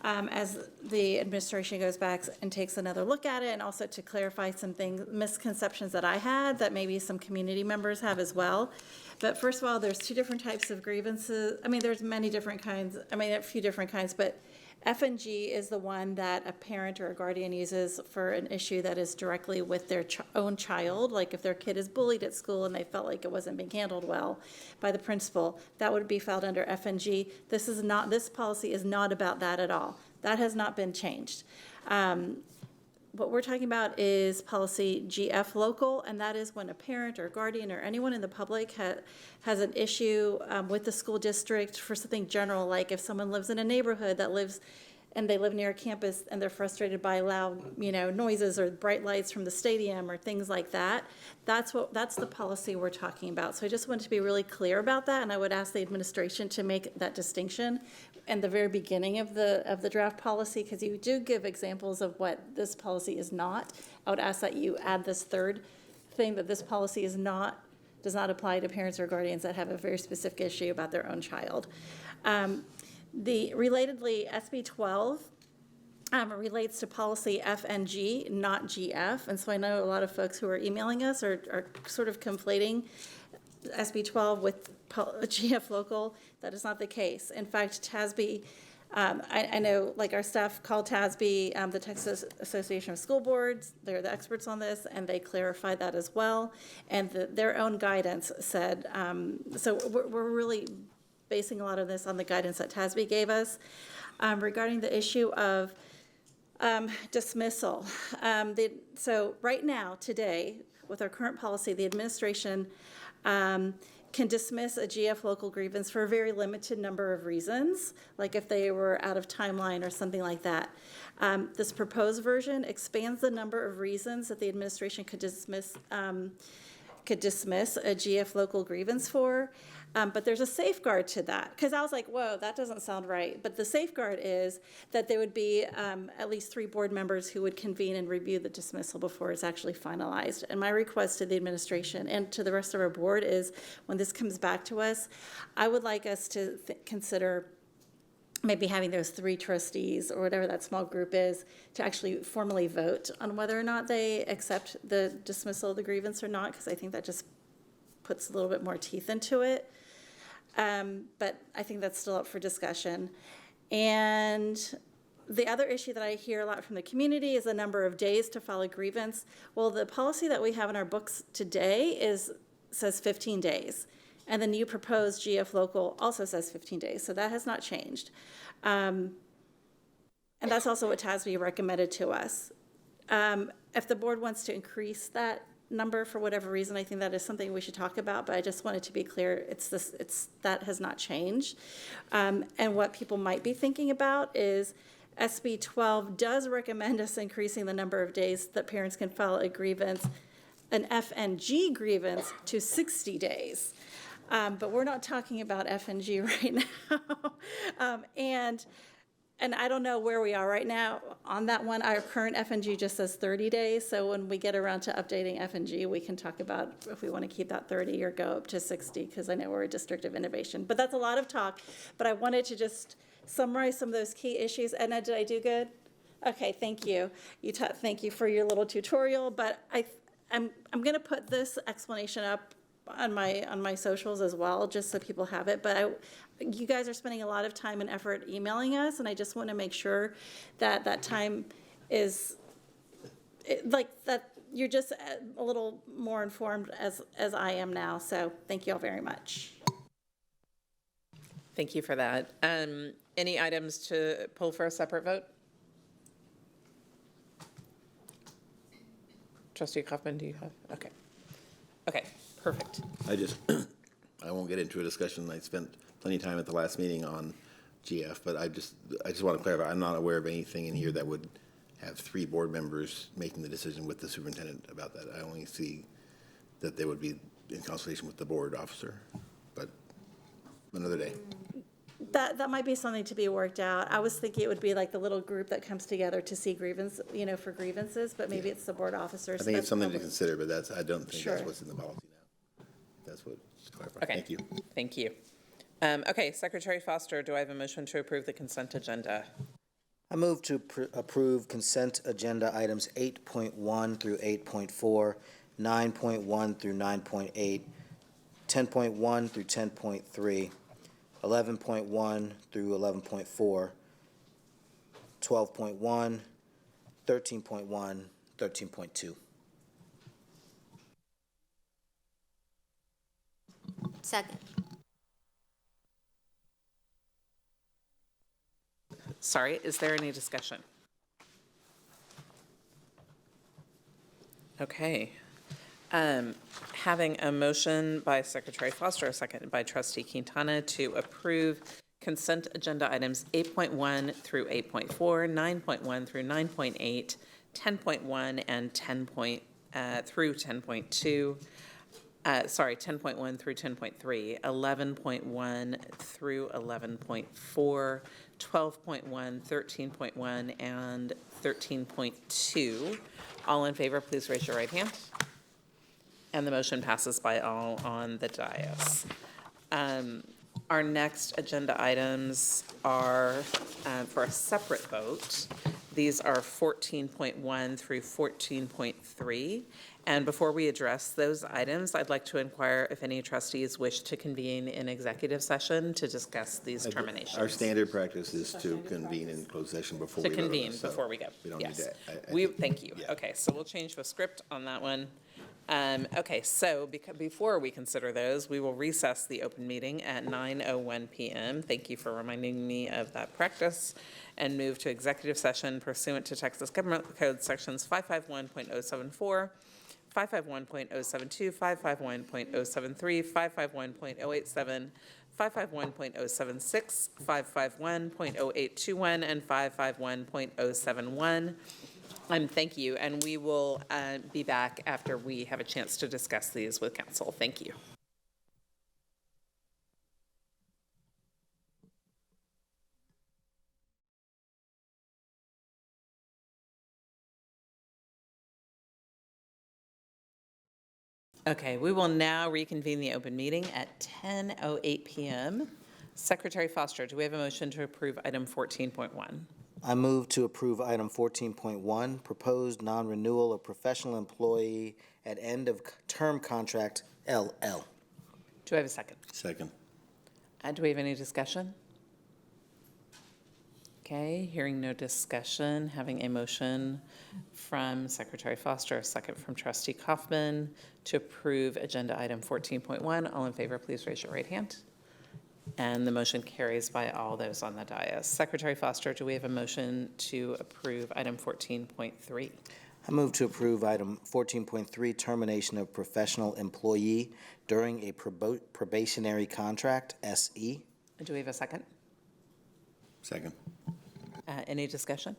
as the administration goes back and takes another look at it, and also to clarify some things, misconceptions that I had that maybe some community members have as well. But first of all, there's two different types of grievances. I mean, there's many different kinds, a few different kinds, but F&G is the one that a parent or a guardian uses for an issue that is directly with their own child. Like if their kid is bullied at school and they felt like it wasn't being handled well by the principal, that would be filed under F&G. This policy is not about that at all. That has not been changed. What we're talking about is policy GF local, and that is when a parent or guardian or anyone in the public has an issue with the school district for something general, like if someone lives in a neighborhood and they live near a campus and they're frustrated by loud, noises or bright lights from the stadium or things like that. That's the policy we're talking about. So I just wanted to be really clear about that, and I would ask the administration to make that distinction in the very beginning of the draft policy, because you do give examples of what this policy is not. I would ask that you add this third thing, that this policy does not apply to parents or guardians that have a very specific issue about their own child. Relatedly, SB 12 relates to policy FNG, not GF. And so I know a lot of folks who are emailing us are sort of conflating SB 12 with GF local. That is not the case. In fact, TASB, I know like our staff called TASB, the Texas Association of School Boards, they're the experts on this, and they clarified that as well. And their own guidance said, so we're really basing a lot of this on the guidance that TASB gave us. Regarding the issue of dismissal. So right now, today, with our current policy, the administration can dismiss a GF local grievance for a very limited number of reasons, like if they were out of timeline or something like that. This proposed version expands the number of reasons that the administration could dismiss a GF local grievance for. But there's a safeguard to that, because I was like, whoa, that doesn't sound right. But the safeguard is that there would be at least 3 board members who would convene and review the dismissal before it's actually finalized. And my request to the administration and to the rest of our board is when this comes back to us, I would like us to consider maybe having those 3 trustees or whatever that small group is to actually formally vote on whether or not they accept the dismissal of the grievance or not, because I think that just puts a little bit more teeth into it. But I think that's still up for discussion. And the other issue that I hear a lot from the community is the number of days to file a grievance. Well, the policy that we have in our books today says 15 days. And the new proposed GF local also says 15 days. So that has not changed. And that's also what TASB recommended to us. If the board wants to increase that number for whatever reason, I think that is something we should talk about, but I just wanted to be clear, that has not changed. And what people might be thinking about is SB 12 does recommend us increasing the number of days that parents can file a grievance, an FNG grievance, to 60 days. But we're not talking about FNG right now. And I don't know where we are right now on that one. Our current FNG just says 30 days. So when we get around to updating FNG, we can talk about if we want to keep that 30 or go up to 60, because I know we're a district of innovation. But that's a lot of talk. But I wanted to just summarize some of those key issues. Edna, did I do good? Okay, thank you. Thank you for your little tutorial. But I'm going to put this explanation up on my socials as well, just so people have it. But you guys are spending a lot of time and effort emailing us, and I just want to make sure that that time is like that you're just a little more informed as I am now. So thank you all very much. Thank you for that. Any items to pull for a separate vote? Trustee Kaufman, do you have? Okay. Okay, perfect. I won't get into a discussion. I spent plenty of time at the last meeting on GF, but I just want to clarify, I'm not aware of anything in here that would have 3 board members making the decision with the superintendent about that. I only see that they would be in consultation with the board officer, but another day. That might be something to be worked out. I was thinking it would be like the little group that comes together to see for grievances, but maybe it's the board officers. I think it's something to consider, but I don't think Sure. that's what's in the policy now. That's what, just clarify. Okay. Thank you. Thank you. Okay, Secretary Foster, do I have a motion to approve the consent agenda? I move to approve consent agenda items 8.1 through 8.4, 9.1 through 9.8, 10.1 through 10.3, 11.1 through 11.4, 12.1, 13.1, 13.2. Second. Sorry, is there any discussion? Okay. Having a motion by Secretary Foster, a second by Trustee Quintana to approve consent agenda items 8.1 through 8.4, 9.1 through 9.8, 10.1 and 10 through 10.2. 10.1 through 10.3, 11.1 through 11.4, 12.1, 13.1, and 13.2. All in favor, please raise your right hand. And the motion passes by all on the dais. Our next agenda items are for a separate vote. These are 14.1 through 14.3. And before we address those items, I'd like to inquire if any trustees wish to convene in executive session to discuss these terminations. Our standard practice is to convene in closed session before we vote. To convene before we go. We don't Yes. need that. Thank you. Yeah. Okay, so we'll change the script on that one. Okay, so before we consider those, we will recess the open meeting at 9:01 p.m. Thank you for reminding me of that practice, and move to executive session pursuant to Texas Government Code sections 551.074, 551.072, 551.073, 551.087, 551.076, 551.0821, and 551.071. Thank you, and we will be back after we have a chance to discuss these with council. Thank you. Okay, we will now reconvene the open meeting at 10:08 p.m. Secretary Foster, do we have a motion to approve item 14.1? I move to approve item 14.1, proposed non-renewal of professional employee at end of term contract LL. Do I have a second? Second. Do we have any discussion? Okay, hearing no discussion, having a motion from Secretary Foster, a second from Trustee Kaufman to approve agenda item 14.1. All in favor, please raise your right hand. And the motion carries by all those on the dais. Secretary Foster, do we have a motion to approve item 14.3? I move to approve item 14.3, termination of professional employee during a probationary contract, SE. Do we have a second? Second. Any discussion?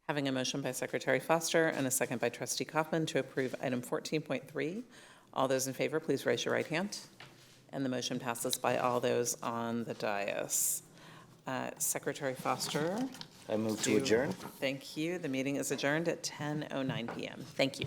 Having a motion by Secretary Foster and a second by Trustee Kaufman to approve item 14.3. All those in favor, please raise your right hand. And the motion passes by all those on the dais. Secretary Foster. I move to adjourn. Thank you. The meeting is adjourned at 10:09 p.m. Thank you.